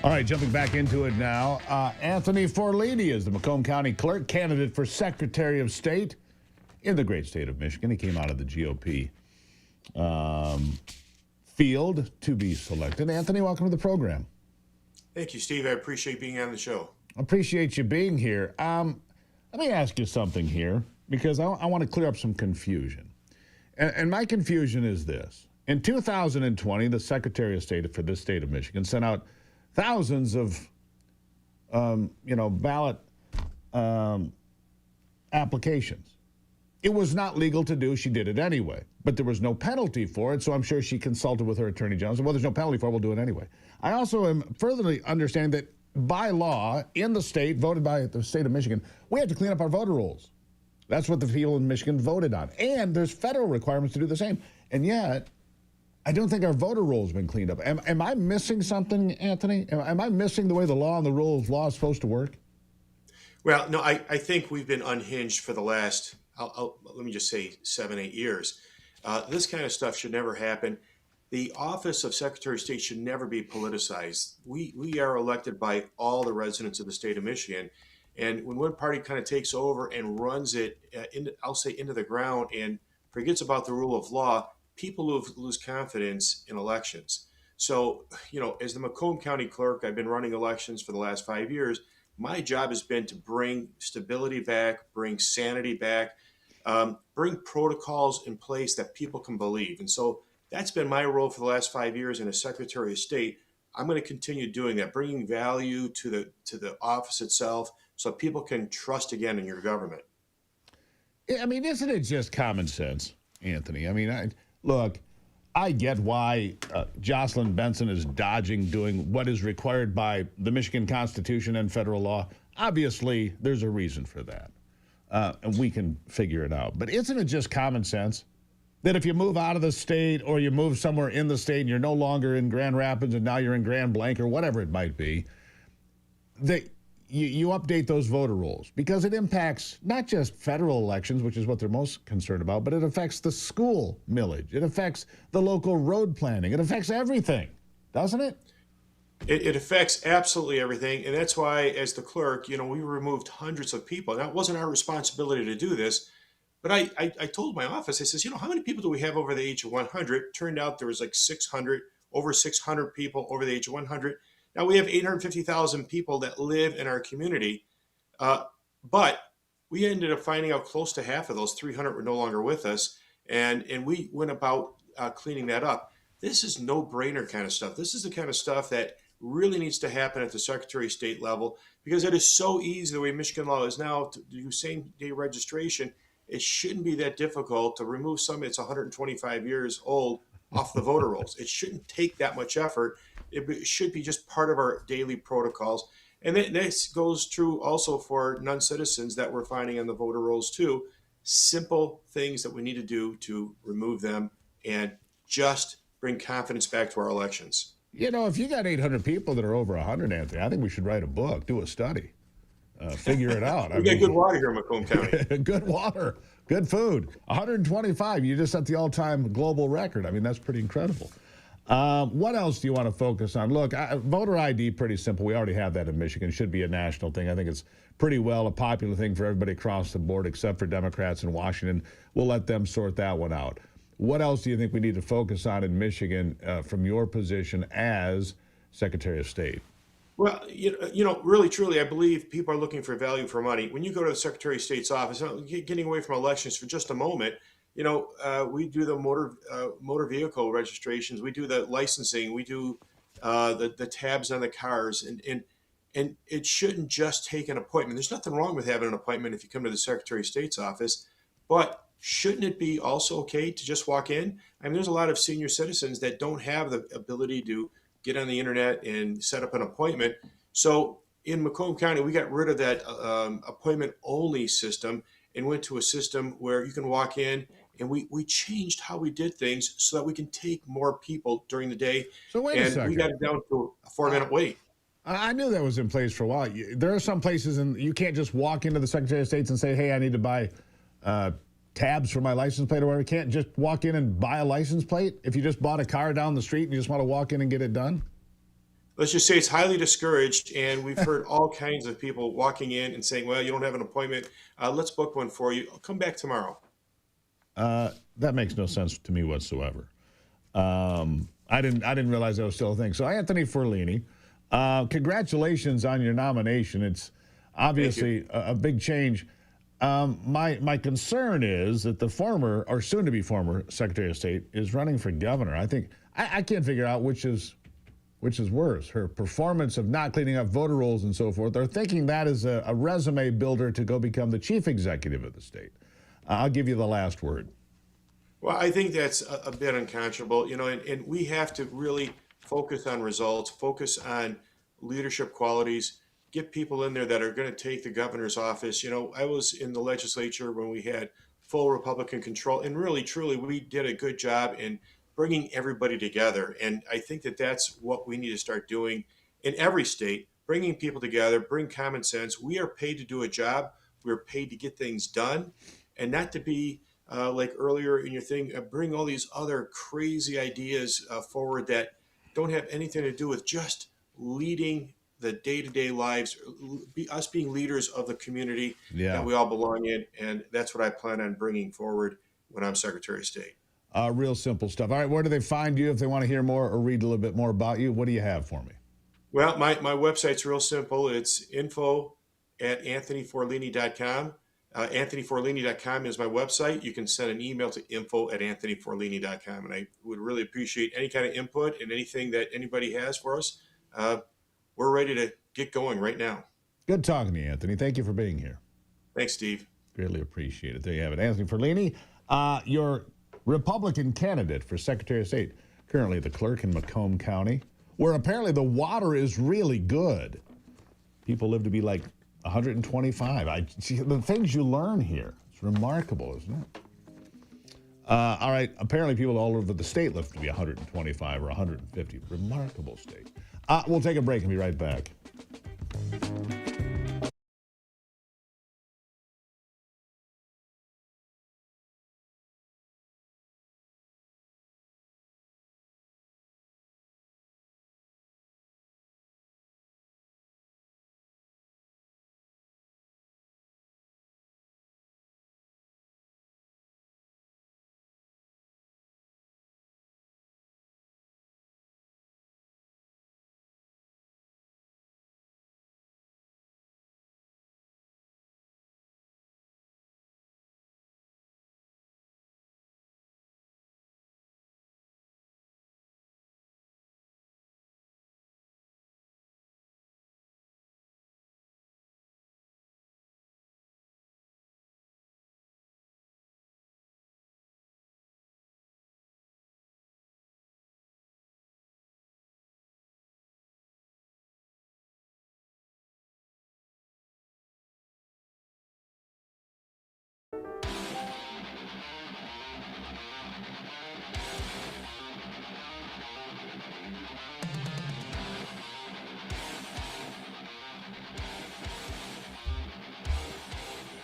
All right, jumping back into it now. Anthony Forlini is the Macomb County Clerk, candidate for Secretary of State in the great state of Michigan. He came out of the GOP field to be selected. Anthony, welcome to the program. Thank you, Steve. I appreciate being on the show. Appreciate you being here. Let me ask you something here, because I want to clear up some confusion. And my confusion is this. In 2020, the Secretary of State for this state of Michigan sent out thousands of, ballot applications. It was not legal to do. She did it anyway. But there was no penalty for it, so I'm sure she consulted with her attorney general. Well, there's no penalty for it. We'll do it anyway. I also am furtherly understanding that by law, in the state, voted by the state of Michigan, we have to clean up our voter rolls. That's what the people in Michigan voted on. And there's federal requirements to do the same. And yet, I don't think our voter roll has been cleaned up. Am I missing something, Anthony? Am I missing the way the law and the rules law is supposed to work? Well, no, I think we've been unhinged for the last, let me just say, 7-8 years. This kind of stuff should never happen. The office of Secretary of State should never be politicized. We are elected by all the residents of the state of Michigan. And when one party kind of takes over and runs it, into the ground and forgets about the rule of law, people lose confidence in elections. So, as the Macomb County Clerk, I've been running elections for the last 5 years. My job has been to bring stability back, bring sanity back, bring protocols in place that people can believe. And so that's been my role for the last 5 years in as Secretary of State. I'm going to continue doing that, bringing value to the office itself so people can trust again in your government. I mean, isn't it just common sense, Anthony? I mean, look, I get why Jocelyn Benson is dodging doing what is required by the Michigan Constitution and federal law. Obviously, there's a reason for that, and we can figure it out. But isn't it just common sense that if you move out of the state or you move somewhere in the state and you're no longer in Grand Rapids and now you're in Grand Blanc or whatever it might be, that you update those voter rolls, because it impacts not just federal elections, which is what they're most concerned about, but it affects the school millage. It affects the local road planning. It affects everything, doesn't it? It affects absolutely everything. And that's why, as the clerk, we removed hundreds of people. Now, it wasn't our responsibility to do this, but I told my office, I says, how many people do we have over the age of 100? Turned out there was like over 600 people over the age of 100. Now, we have 850,000 people that live in our community, but we ended up finding out close to half of those 300 were no longer with us, and we went about cleaning that up. This is no-brainer kind of stuff. This is the kind of stuff that really needs to happen at the Secretary of State level, because it is so easy the way Michigan law is now to do same-day registration. It shouldn't be that difficult to remove somebody that's 125 years old off the voter rolls. It shouldn't take that much effort. It should be just part of our daily protocols. And this goes true also for non-citizens that we're finding on the voter rolls too. Simple things that we need to do to remove them and just bring confidence back to our elections. If you got 800 people that are over 100, Anthony, I think we should write a book, do a study, figure it out. We got good water here in Macomb County. Good water, good food. 125, you just set the all-time global record. I mean, that's pretty incredible. What else do you want to focus on? Look, voter ID, pretty simple. We already have that in Michigan. It should be a national thing. I think it's pretty well a popular thing for everybody across the board, except for Democrats in Washington. We'll let them sort that one out. What else do you think we need to focus on in Michigan from your position as Secretary of State? Well, really, truly, I believe people are looking for value for money. When you go to the Secretary of State's office, getting away from elections for just a moment, we do the motor vehicle registrations, we do the licensing, we do the tabs on the cars, and it shouldn't just take an appointment. There's nothing wrong with having an appointment if you come to the Secretary of State's office, but shouldn't it be also okay to just walk in? I mean, there's a lot of senior citizens that don't have the ability to get on the internet and set up an appointment. So in Macomb County, we got rid of that appointment-only system and went to a system where you can walk in, and we changed how we did things so that we can take more people during the day. So wait a second. We got it down to a 4-minute wait. I knew that was in place for a while. There are some places, and you can't just walk into the Secretary of State and say, hey, I need to buy tabs for my license plate or whatever. You can't just walk in and buy a license plate if you just bought a car down the street and you just want to walk in and get it done? let's just say it's highly discouraged, and we've heard all kinds of people walking in and saying, well, you don't have an appointment. Let's book one for you. I'll come back tomorrow. That makes no sense to me whatsoever. I didn't realize that was still a thing. So Anthony Forlini, congratulations on your nomination. It's obviously a big change. My concern is that the former, or soon-to-be former, Secretary of State is running for governor. I think I can't figure out which is worse, her performance of not cleaning up voter rolls and so forth, or thinking that is a resume builder to go become the chief executive of the state. I'll give you the last word. Well, I think that's a bit unconscionable, and we have to really focus on results, focus on leadership qualities, get people in there that are going to take the governor's office. I was in the legislature when we had full Republican control, and really, truly, we did a good job in bringing everybody together. And I think that that's what we need to start doing in every state, bringing people together, bring common sense. We are paid to do a job. We're paid to get things done, and not to be like earlier in your thing, bring all these other crazy ideas forward that don't have anything to do with just leading the day-to-day lives, us being leaders of the community that we all belong in. And that's what I plan on bringing forward when I'm Secretary of State. Real simple stuff. All right, where do they find you if they want to hear more or read a little bit more about you? What do you have for me? Well, my website's real simple. It's info@anthonyforlini.com. AnthonyForlini.com is my website. You can send an email to info@anthonyforlini.com. And I would really appreciate any kind of input and anything that anybody has for us. We're ready to get going right now. Good talking to you, Anthony. Thank you for being here. Thanks, Steve. Greatly appreciate it. There you have it. Anthony Forlini, your Republican candidate for Secretary of State, currently the clerk in Macomb County, where apparently the water is really good. People live to be like 125. The things you learn here, it's remarkable, isn't it? All right, apparently people all over the state live to be 125 or 150. Remarkable state. We'll take a break and be right back.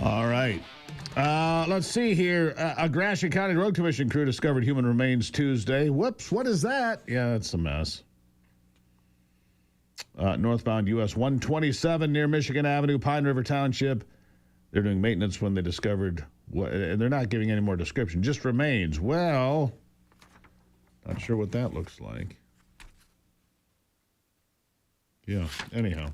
All right. Let's see here. A Gratiot County Road Commission crew discovered human remains Tuesday. Whoops, what is that? Yeah, it's a mess. Northbound US 127 near Michigan Avenue, Pine River Township. They're doing maintenance when they discovered, and they're not giving any more description, just remains. Well, not sure what that looks like. Yeah, anyhow.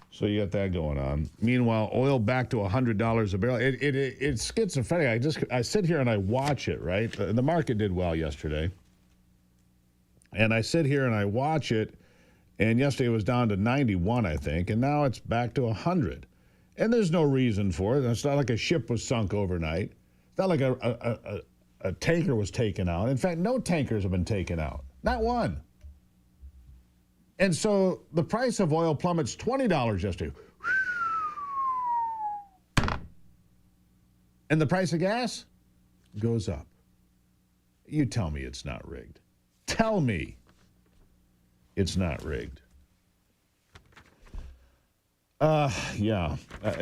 So you got that going on. Meanwhile, oil back to $100 a barrel. It's schizophrenic. I sit here and I watch it, right? The market did well yesterday. And I sit here and I watch it, and yesterday it was down to 91, I think, and now it's back to 100. And there's no reason for it. It's not like a ship was sunk overnight. It's not like a tanker was taken out. In fact, no tankers have been taken out. Not one. And so the price of oil plummets $20 yesterday. And the price of gas goes up. You tell me it's not rigged. Tell me it's not rigged. Yeah.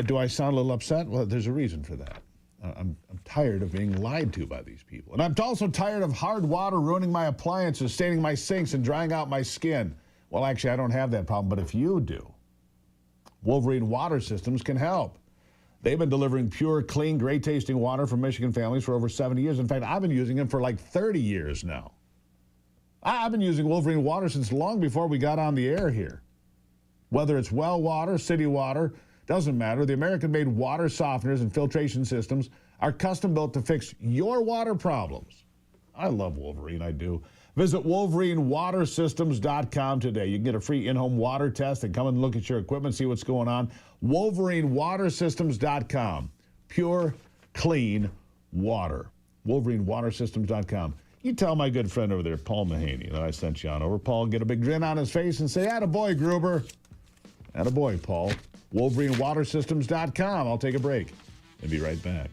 Do I sound a little upset? Well, there's a reason for that. I'm tired of being lied to by these people. And I'm also tired of hard water ruining my appliances, staining my sinks, and drying out my skin. Well, actually, I don't have that problem, but if you do, Wolverine Water Systems can help. They've been delivering pure, clean, great-tasting water for Michigan families for over 70 years. In fact, I've been using them for like 30 years now. I've been using Wolverine Water since long before we got on the air here. Whether it's well water, city water, doesn't matter. The American-made water softeners and filtration systems are custom-built to fix your water problems. I love Wolverine, I do. Visit WolverineWaterSystems.com today. You can get a free in-home water test and come and look at your equipment, see what's going on. WolverineWaterSystems.com. Pure, clean water. WolverineWaterSystems.com. You tell my good friend over there, Paul Mahaney, that I sent you on over. Paul, get a big grin on his face and say, attaboy, Gruber. Attaboy, Paul. WolverineWaterSystems.com. I'll take a break and be right back.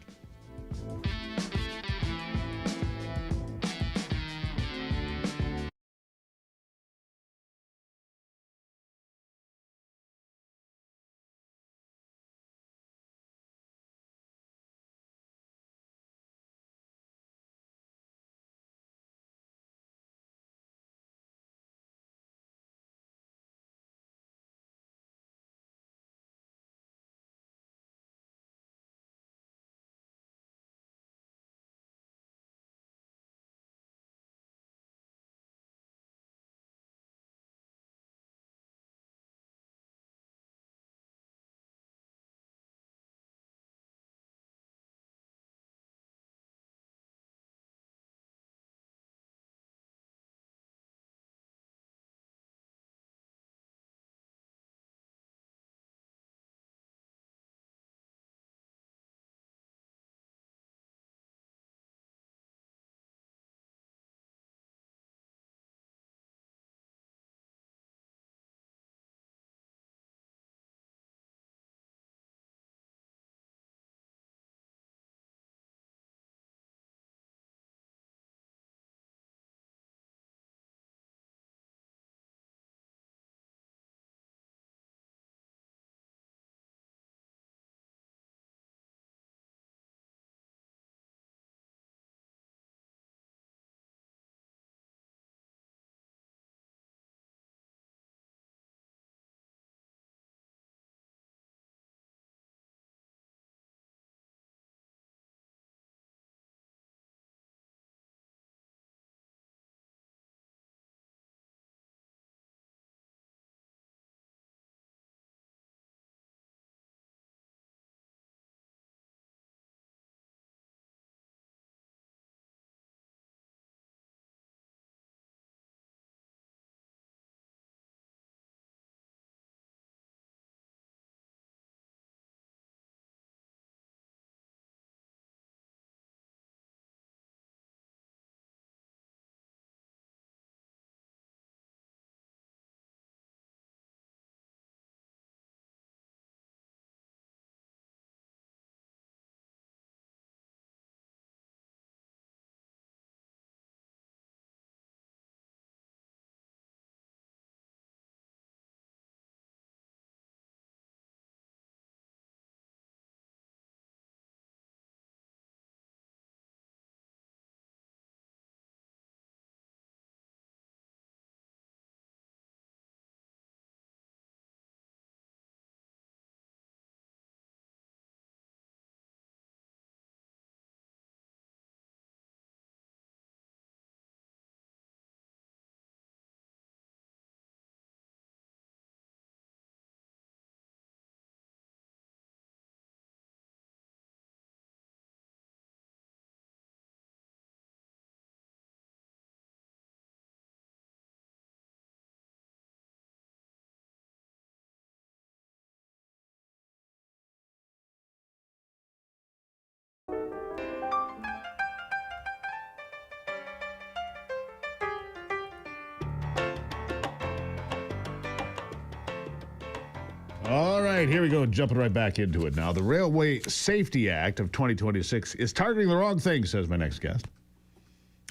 All right, here we go, jumping right back into it now. The Railway Safety Act of 2026 is targeting the wrong thing, says my next guest.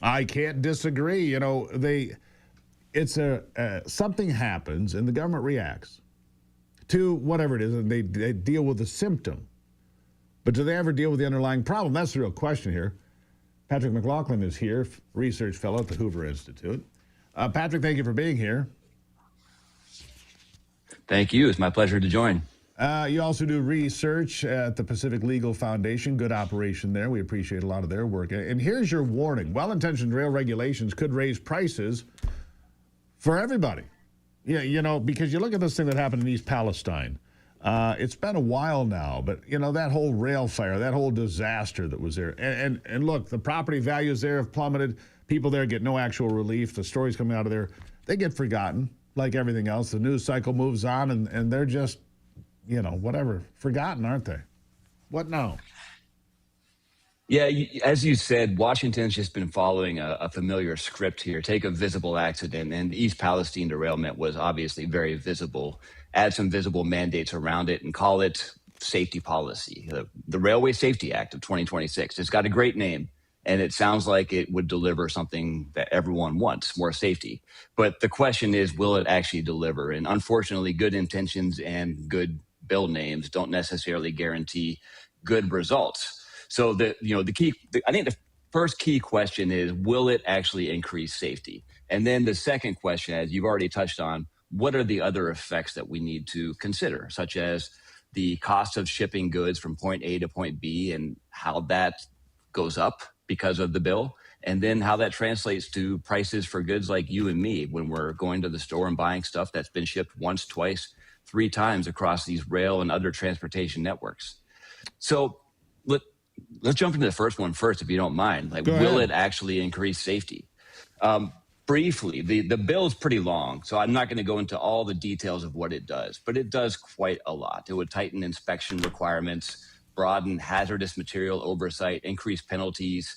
I can't disagree. You know, something happens and the government reacts to whatever it is, and they deal with the symptom. But do they ever deal with the underlying problem? That's the real question here. Patrick McLaughlin is here, research fellow at the Hoover Institute. Patrick, thank you for being here. Thank you. It's my pleasure to join. You also do research at the Pacific Legal Foundation. Good operation there. We appreciate a lot of their work. And here's your warning. Well-intentioned rail regulations could raise prices for everybody. Yeah, you know, because you look at this thing that happened in East Palestine. It's been a while now, but, you know, that whole rail fire, that whole disaster that was there. And look, the property values there have plummeted. People there get no actual relief. The stories coming out of there, they get forgotten like everything else. The news cycle moves on, and they're just, you know, whatever, forgotten, aren't they? What now? Yeah, as you said, Washington's just been following a familiar script here. Take a visible accident, and the East Palestine derailment was obviously very visible. Add some visible mandates around it and call it safety policy. The Railway Safety Act of 2026. It's got a great name, and it sounds like it would deliver something that everyone wants, more safety. But the question is, will it actually deliver? And unfortunately, good intentions and good bill names don't necessarily guarantee good results. So I think the first key question is, will it actually increase safety? And then the second question, as you've already touched on, what are the other effects that we need to consider, such as the cost of shipping goods from point A to point B and how that goes up because of the bill, and then how that translates to prices for goods like you and me when we're going to the store and buying stuff that's been shipped once, twice, 3 times across these rail and other transportation networks. So let's jump into the first one first, if you don't mind. Like, will it actually increase safety? Briefly, the bill is pretty long, so I'm not going to go into all the details of what it does, but it does quite a lot. It would tighten inspection requirements, broaden hazardous material oversight, increase penalties,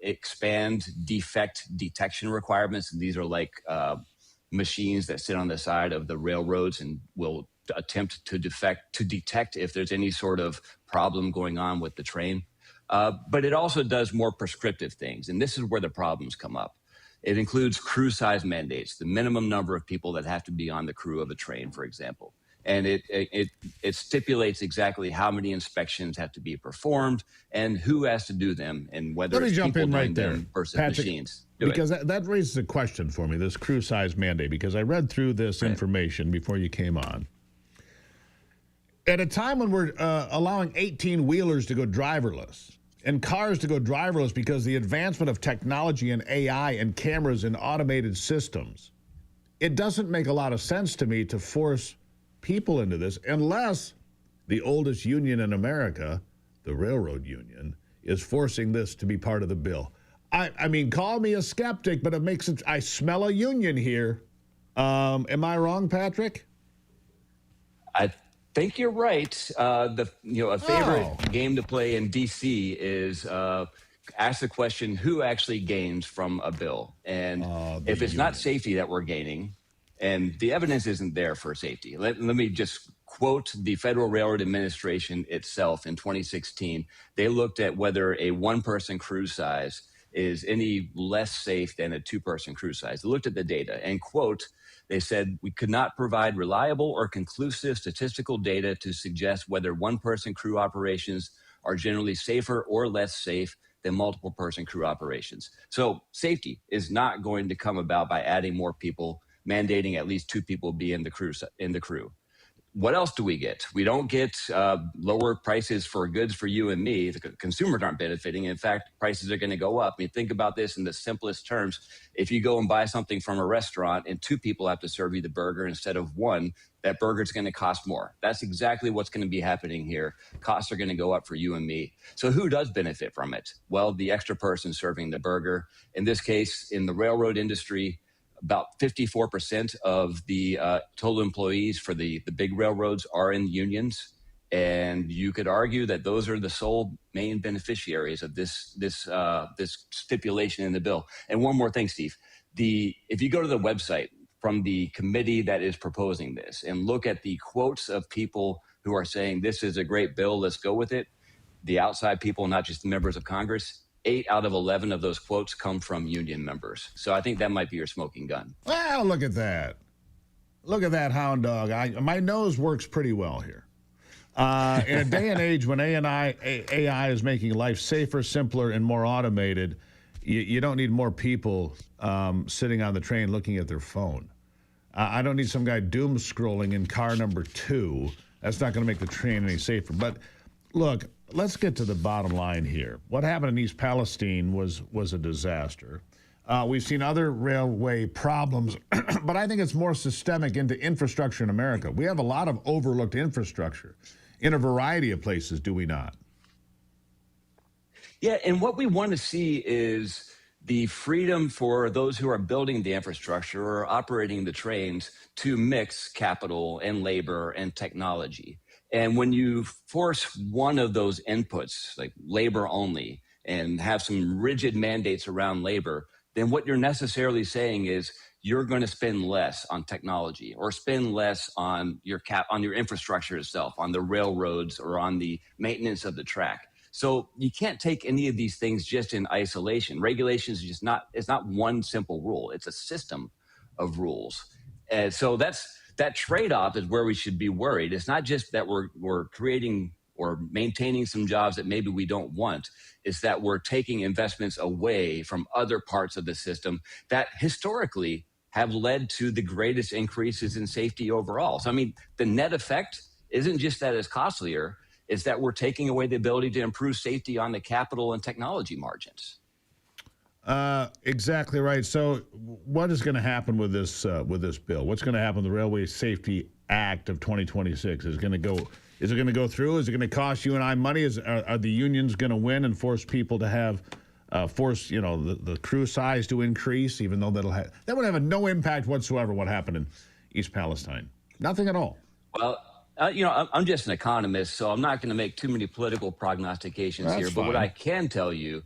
expand defect detection requirements. And these are like machines that sit on the side of the railroads and will attempt to detect if there's any sort of problem going on with the train. But it also does more prescriptive things, and this is where the problems come up. It includes crew size mandates, the minimum number of people that have to be on the crew of a train, for example. And it stipulates exactly how many inspections have to be performed and who has to do them, and whether Let me it's jump people in doing right there, them versus Patrick, machines. Because that raises a question for me, this crew size mandate, because I read through this information before you came on. At a time when we're allowing 18-wheelers to go driverless and cars to go driverless because the advancement of technology and AI and cameras and automated systems, it doesn't make a lot of sense to me to force people into this unless the oldest union in America, the railroad union, is forcing this to be part of the bill. I mean, call me a skeptic, but it makes it, I smell a union here. Am I wrong, Patrick? I think you're right. A favorite game to play in DC is ask the question, who actually gains from a bill? And if it's not safety that we're gaining, and the evidence isn't there for safety. Let me just quote the Federal Railroad Administration itself in 2016. They looked at whether a 1-person crew size is any less safe than a 2-person crew size. They looked at the data and, quote, they said, we could not provide reliable or conclusive statistical data to suggest whether 1-person crew operations are generally safer or less safe than multiple-person crew operations. So safety is not going to come about by adding more people, mandating at least 2 people be in the crew. What else do we get? We don't get lower prices for goods for you and me. The consumers aren't benefiting. In fact, prices are going to go up. I mean, think about this in the simplest terms. If you go and buy something from a restaurant and 2 people have to serve you the burger instead of 1, that burger's going to cost more. That's exactly what's going to be happening here. Costs are going to go up for you and me. So who does benefit from it? Well, the extra person serving the burger. In this case, in the railroad industry, about 54% of the total employees for the big railroads are in unions. And you could argue that those are the sole main beneficiaries of this stipulation in the bill. And one more thing, Steve, if you go to the website from the committee that is proposing this and look at the quotes of people who are saying this is a great bill, let's go with it, the outside people, not just the members of Congress, 8 out of 11 of those quotes come from union members. So I think that might be your smoking gun. Well, look at that. Look at that hound dog. My nose works pretty well here. In a day and age when AI is making life safer, simpler, and more automated, you don't need more people sitting on the train looking at their phone. I don't need some guy doom scrolling in car number 2. That's not going to make the train any safer. But look, let's get to the bottom line here. What happened in East Palestine was a disaster. We've seen other railway problems, but I think it's more systemic into infrastructure in America. We have a lot of overlooked infrastructure in a variety of places, do we not? Yeah, and what we want to see is the freedom for those who are building the infrastructure or operating the trains to mix capital and labor and technology. And when you force one of those inputs, like labor only, and have some rigid mandates around labor, then what you're necessarily saying is you're going to spend less on technology or spend less on your infrastructure itself, on the railroads or on the maintenance of the track. So you can't take any of these things just in isolation. Regulations is just not, it's not one simple rule. It's a system of rules. And so that trade-off is where we should be worried. It's not just that we're creating or maintaining some jobs that maybe we don't want. It's that we're taking investments away from other parts of the system that historically have led to the greatest increases in safety overall. So, I mean, the net effect isn't just that it's costlier, it's that we're taking away the ability to improve safety on the capital and technology margins. Exactly right. So what is going to happen with this bill? What's going to happen with the Railway Safety Act of 2026? Is it going to go through? Is it going to cost you and I money? Are the unions going to win and force people to have the crew size to increase, even though that would have no impact whatsoever what happened in East Palestine? Nothing at all. Well, I'm just an economist, so I'm not going to make too many political prognostications here. But what I can tell you,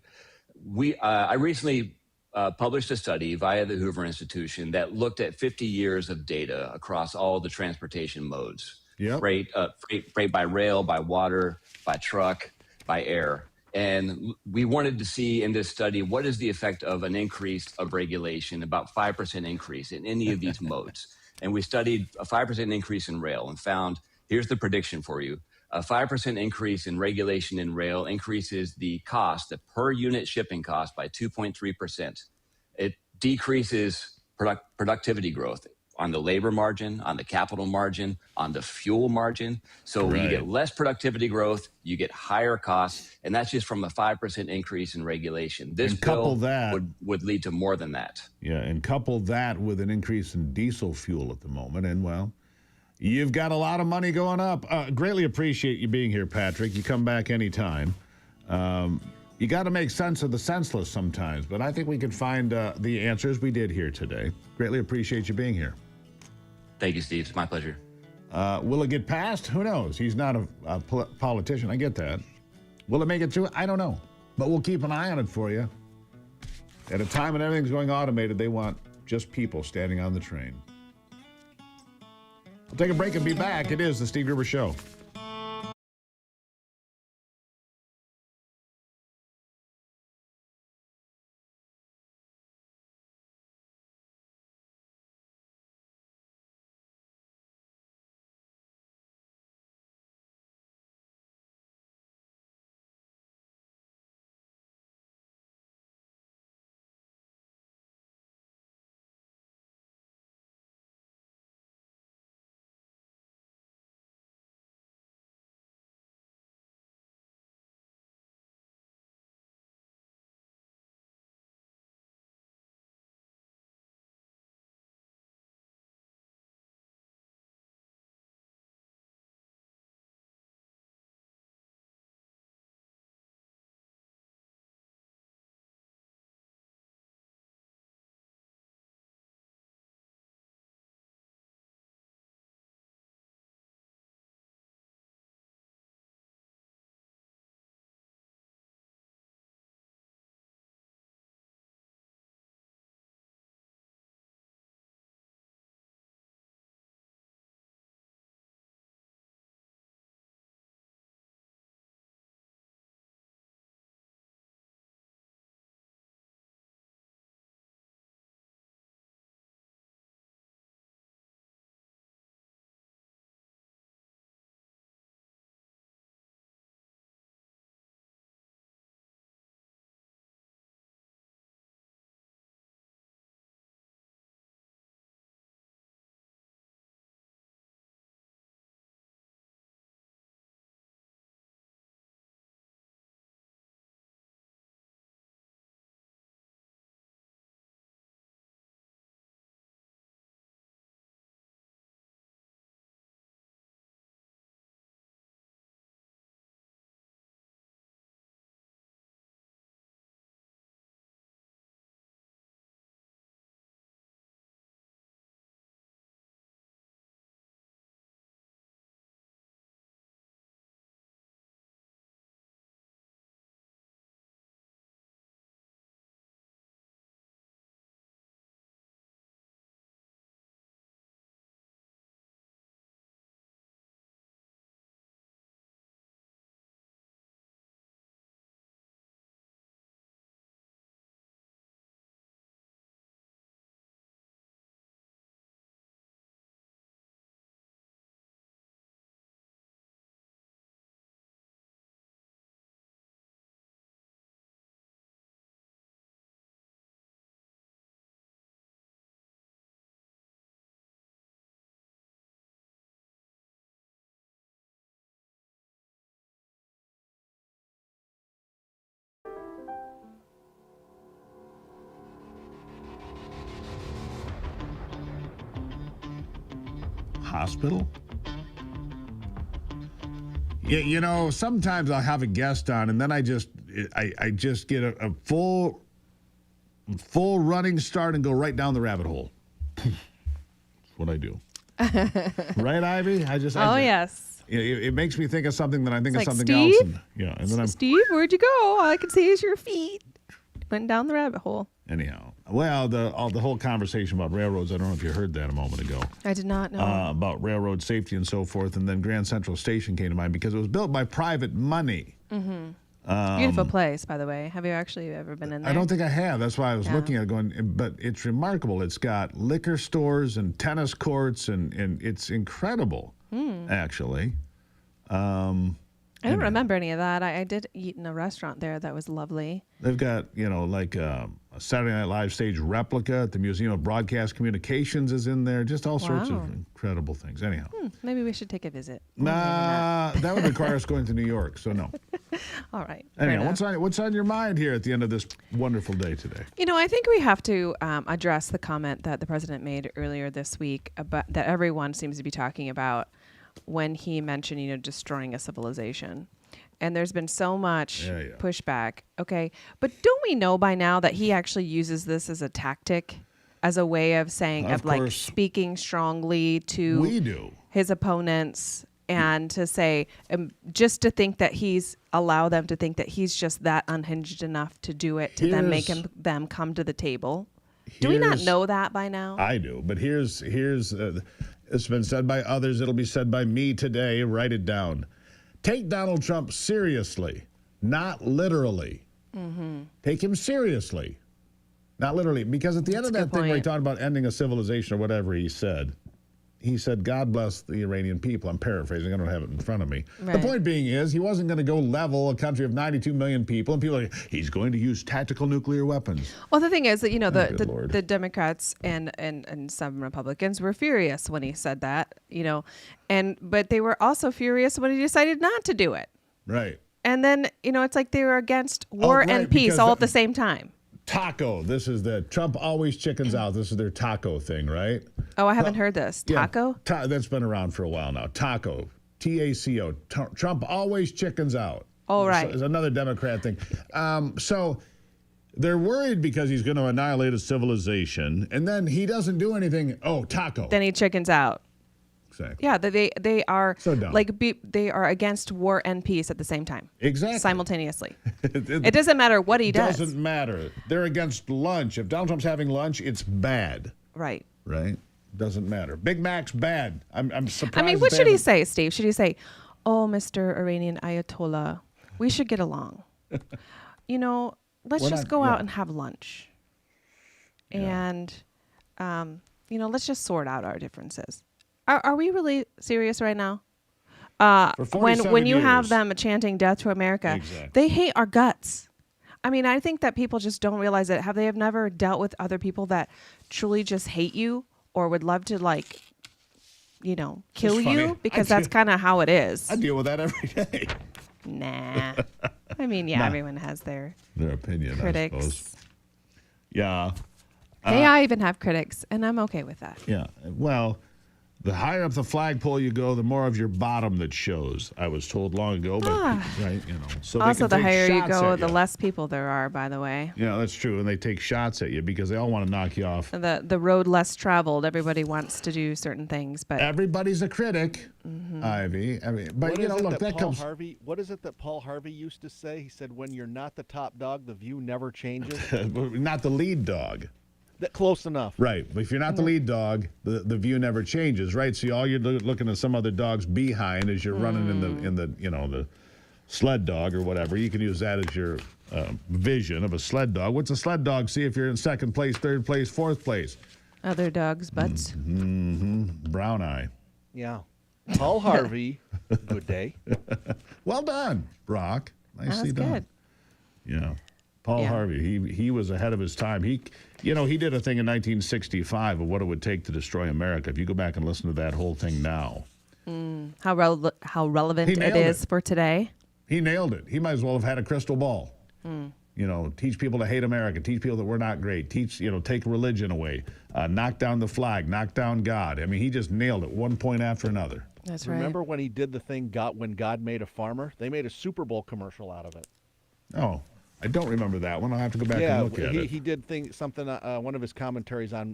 I recently published a study via the Hoover Institution that looked at 50 years of data across all the transportation modes. Yep. Freight by rail, by water, by truck, by air. And we wanted to see in this study, what is the effect of an increase of regulation, about 5% increase in any of these modes. And we studied a 5% increase in rail and found, here's the prediction for you. A 5% increase in regulation in rail increases the cost, the per unit shipping cost, by 2.3%. It decreases productivity growth on the labor margin, on the capital margin, on the fuel margin. So you get less productivity growth, you get higher costs, and that's just from a 5% increase in regulation. This bill would lead to more than that. Yeah, and couple that with an increase in diesel fuel at the moment, and well, you've got a lot of money going up. Greatly appreciate you being here, Patrick. You come back anytime. You got to make sense of the senseless sometimes, but I think we can find the answers we did here today. Greatly appreciate you being here. Thank you, Steve. It's my pleasure. Will it get passed? Who knows? He's not a politician. I get that. Will it make it through? I don't know. But we'll keep an eye on it for you. At a time when everything's going automated, they want just people standing on the train. We'll take a break and be back. It is the Steve Gruber Show. hospital? Yeah, you know, sometimes I'll have a guest on, and then I just get a full running start and go right down the rabbit hole. That's what I do. Right, Ivy? Yes. It makes me think of something that I think It's of like, something Steve? else. And then I'm Steve, where'd you go? All I can see is your feet. Went down the rabbit hole. anyhow. Well, the whole conversation about railroads. I don't know if you heard that a moment ago. I did not know. About railroad safety and so forth, and then Grand Central Station came to mind because it was built by private money. Mm-hmm. Beautiful place, by the way. Have you actually ever been in there? I don't think I have. That's why I was looking at it going, but it's remarkable. It's got liquor stores and tennis courts, and it's incredible, actually. I don't remember any of that. I did eat in a restaurant there that was lovely. They've got, like a Saturday Night Live stage replica at the Museum of Broadcast Communications is in there. Just all sorts of incredible things. Anyhow. Maybe we should take a visit. That would require us going to New York, so no. All right. Anyhow, what's on your mind here at the end of this wonderful day today? I think we have to address the comment that the president made earlier this week about that everyone seems to be talking about when he mentioned, destroying a civilization. And there's been so much pushback. Okay. But don't we know by now that he actually uses this as a tactic, as a way of saying, like speaking strongly to his opponents, and to say, just to think that allow them to think that he's just that unhinged enough to do it, to then make them come to the table. Do we not know that by now? I do. But here's it's been said by others. It'll be said by me today. Write it down. Take Donald Trump seriously, not literally. Mm-hmm. Take him seriously, not literally. Because at the end of that thing where he talked about ending a civilization or whatever he said, God bless the Iranian people. I'm paraphrasing. I don't have it in front of me. Right. The point being is he wasn't going to go level a country of 92 million people. And people are like, he's going to use tactical nuclear weapons. Well, the thing is that, the Democrats and some Republicans were furious when he said that, but they were also furious when he decided not to do it. Right. And then, it's like they were against war and peace all at the same time. Taco. This is the Trump always chickens out. This is their taco thing, right? Oh, I haven't heard this. Taco? Yeah, that's been around for a while now. Taco. TACO. Trump always chickens out. Oh, right. It's another Democrat thing. So they're worried because he's going to annihilate a civilization, and then he doesn't do anything. Oh, taco. Then he chickens out. Exactly. Yeah, they are so dumb. They are against war and peace at the same time. Exactly. Simultaneously. It doesn't matter what he does. It doesn't matter. They're against lunch. If Donald Trump's having lunch, it's bad. Right. Right? Doesn't matter. Big Mac's bad. I'm surprised. What should he say, Steve? Should he say, "Oh, Mr. Iranian Ayatollah, we should get along. Let's just go out and have lunch. And let's just sort out our differences." Are we really serious right now? When you have them chanting "Death to America," they hate our guts. I mean, I think that people just don't realize it. Have they never dealt with other people that truly just hate you or would love to kill you? Because that's kind of how it is. I deal with that every day. Nah. I mean, everyone has their opinion, critics. I suppose. Yeah. Hey, I even have critics, and I'm okay with that. Yeah. Well, the higher up the flagpole you go, the more of your bottom that shows. I was told long ago, but right, So also, the higher you go, the less people there are. By the way. Yeah, that's true, and they take shots at you because they all want to knock you off. The road less traveled. Everybody wants to do certain things, but everybody's a critic. Ivy. I mean, but look, that comes. What is it that Paul Harvey used to say? He said, "When you're not the top dog, the view never changes." Not the lead dog. Close enough. Right. But if you're not the lead dog, the view never changes, right? So all you're looking at some other dog's behind as you're running in the sled dog or whatever. You can use that as your vision of a sled dog. What's a sled dog see if you're in second place, third place, fourth place? Other dogs' butts. Brown eye. Yeah. Paul Harvey. Good day. Well done, Brock. Nicely done. Good. Yeah. Paul Harvey, he was ahead of his time. He did a thing in 1965 of what it would take to destroy America. If you go back and listen to that whole thing now. How relevant it is for today. He nailed it. He might as well have had a crystal ball. teach people to hate America, teach people that we're not great, take religion away, knock down the flag, knock down God. I mean, he just nailed it one point after another. That's Remember when he did the thing when God made a farmer? They made a Super Bowl commercial out of it. Oh, I don't remember that one. I'll have to go back and look at it. He did something, one of his commentaries on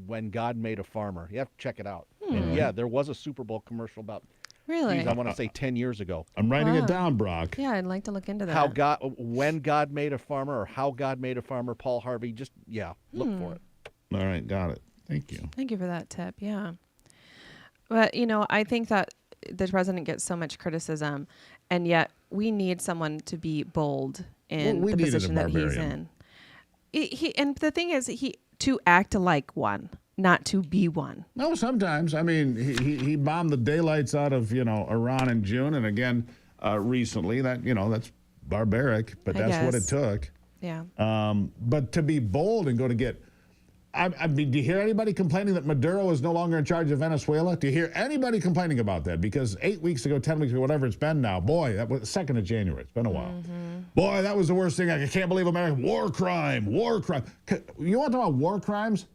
when God made a farmer. You have to check it out. And yeah, there was a Super Bowl commercial about, Really? I want to say 10 years ago. I'm writing it down, Brock. Yeah, I'd like to look into that. When God made a farmer, or How God Made a Farmer, Paul Harvey. Look for it. All right, got it. Thank you. Thank you for that tip. Yeah. But, I think that the president gets so much criticism, and yet we need someone to be bold in the position that he's in. And the thing is, to act like one, not to be one. No, sometimes. I mean, he bombed the daylights out of, Iran in June, and again recently. That's barbaric, but that's what it took. Yeah. But to be bold and go to get... I mean, do you hear anybody complaining that Maduro is no longer in charge of Venezuela? Do you hear anybody complaining about that? Because 8 weeks ago, 10 weeks ago, whatever it's been now, boy, that was 2nd of January. It's been a while. Boy, that was the worst thing. I can't believe America. War crime. You want to talk about war crimes?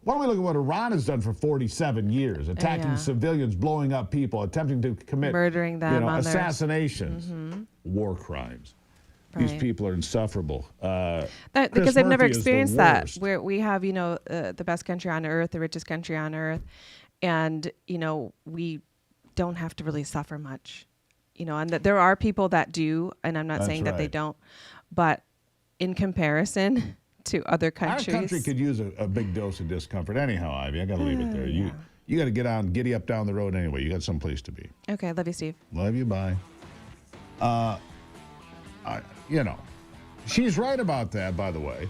Why don't we look at what Iran has done for 47 years, attacking civilians, blowing up people, attempting to commit murdering them, assassinations, war crimes. Right. These people are insufferable. Because they've never experienced that. Where we have, the best country on earth, the richest country on earth, and we don't have to really suffer much. And that there are people that do, and I'm not saying that they don't, but in comparison to other countries, our country could use a big dose of discomfort. Anyhow, Ivy, I got to leave it there. You got to giddy up down the road anyway. You got someplace to be. Okay, love you, Steve. Love you. Bye. She's right about that, by the way.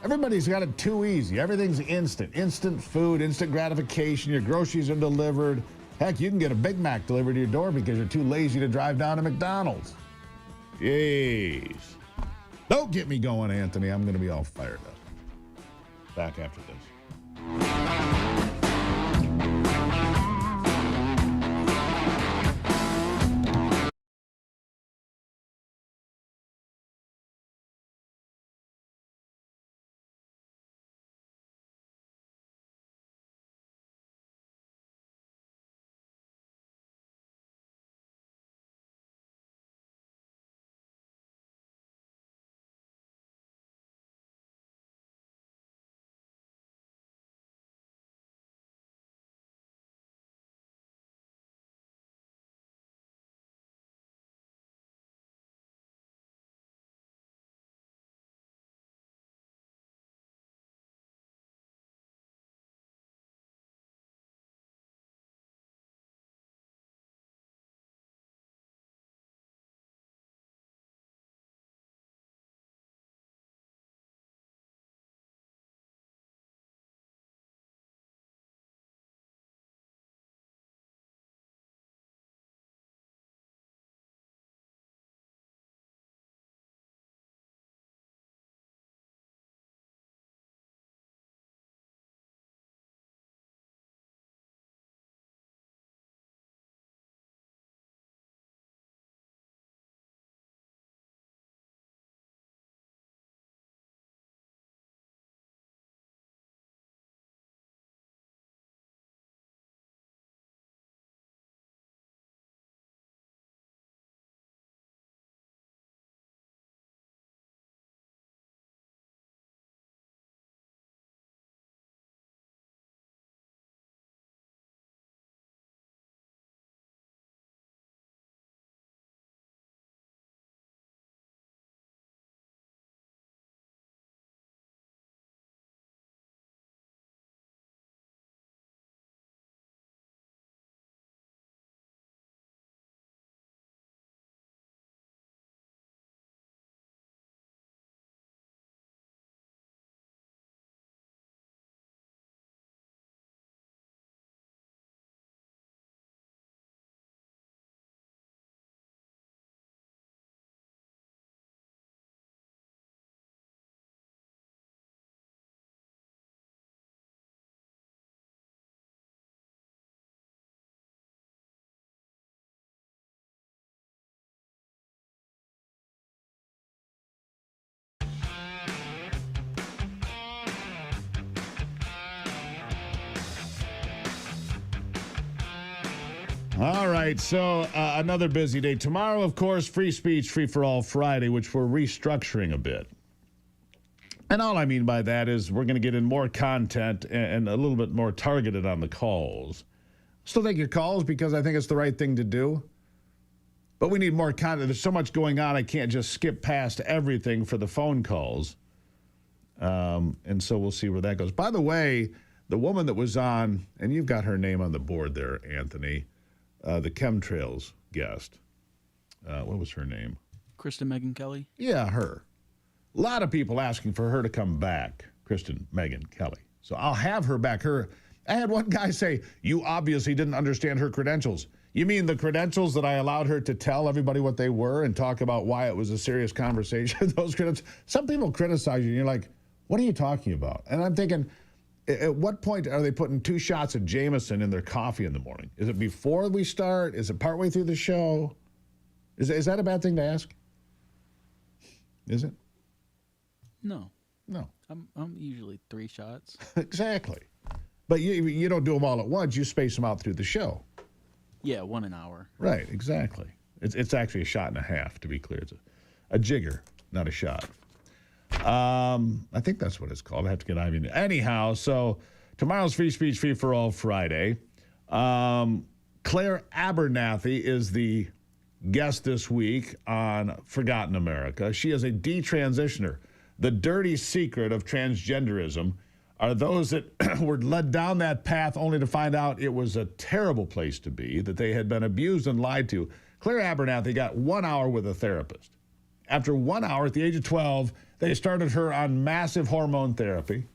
Everybody's got it too easy. Everything's instant. Instant food, instant gratification. Your groceries are delivered. Heck, you can get a Big Mac delivered to your door because you're too lazy to drive down to McDonald's. Jeez. Don't get me going, Anthony. I'm going to be all fired up. Back after this. All right, so another busy day. Tomorrow, of course, Free Speech, Free for All Friday, which we're restructuring a bit. And all I mean by that is we're going to get in more content and a little bit more targeted on the calls. Still take your calls because I think it's the right thing to do. But we need more content. There's so much going on, I can't just skip past everything for the phone calls. And so we'll see where that goes. By the way, the woman that was on, and you've got her name on the board there, Anthony, the chemtrails guest. What was her name? Kristen Megan Kelly? Yeah, her. A lot of people asking for her to come back, Kristen Megan Kelly. So I'll have her back. I had one guy say, you obviously didn't understand her credentials. You mean the credentials that I allowed her to tell everybody what they were and talk about why it was a serious conversation? Those credentials. Some people criticize you, and you're like, what are you talking about? And I'm thinking, at what point are they putting 2 shots of Jameson in their coffee in the morning? Is it before we start? Is it partway through the show? Is that a bad thing to ask? Is it? No. No. I'm usually 3 shots. Exactly. But you don't do them all at once. You space them out through the show. Yeah, 1 an hour. Right, exactly. It's actually a shot and a half, to be clear. It's a jigger, not a shot. I think that's what it's called. I have to get Ivy. Anyhow, so tomorrow's Free Speech, Free for All Friday. Claire Abernathy is the guest this week on Forgotten America. She is a detransitioner. The dirty secret of transgenderism are those that were led down that path only to find out it was a terrible place to be, that they had been abused and lied to. Claire Abernathy got 1 hour with a therapist. After 1 hour, at the age of 12, they started her on massive hormone therapy.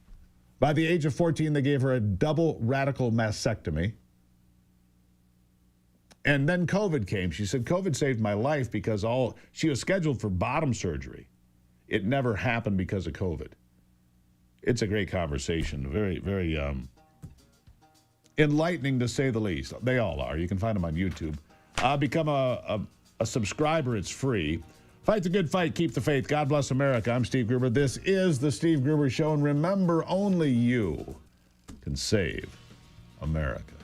By the age of 14, they gave her a double radical mastectomy. And then COVID came. She said, COVID saved my life because she was scheduled for bottom surgery. It never happened because of COVID. It's a great conversation. Very, very enlightening, to say the least. They all are. You can find them on YouTube. Become a subscriber. It's free. Fight the good fight. Keep the faith. God bless America. I'm Steve Gruber. This is the Steve Gruber Show. And remember, only you can save America.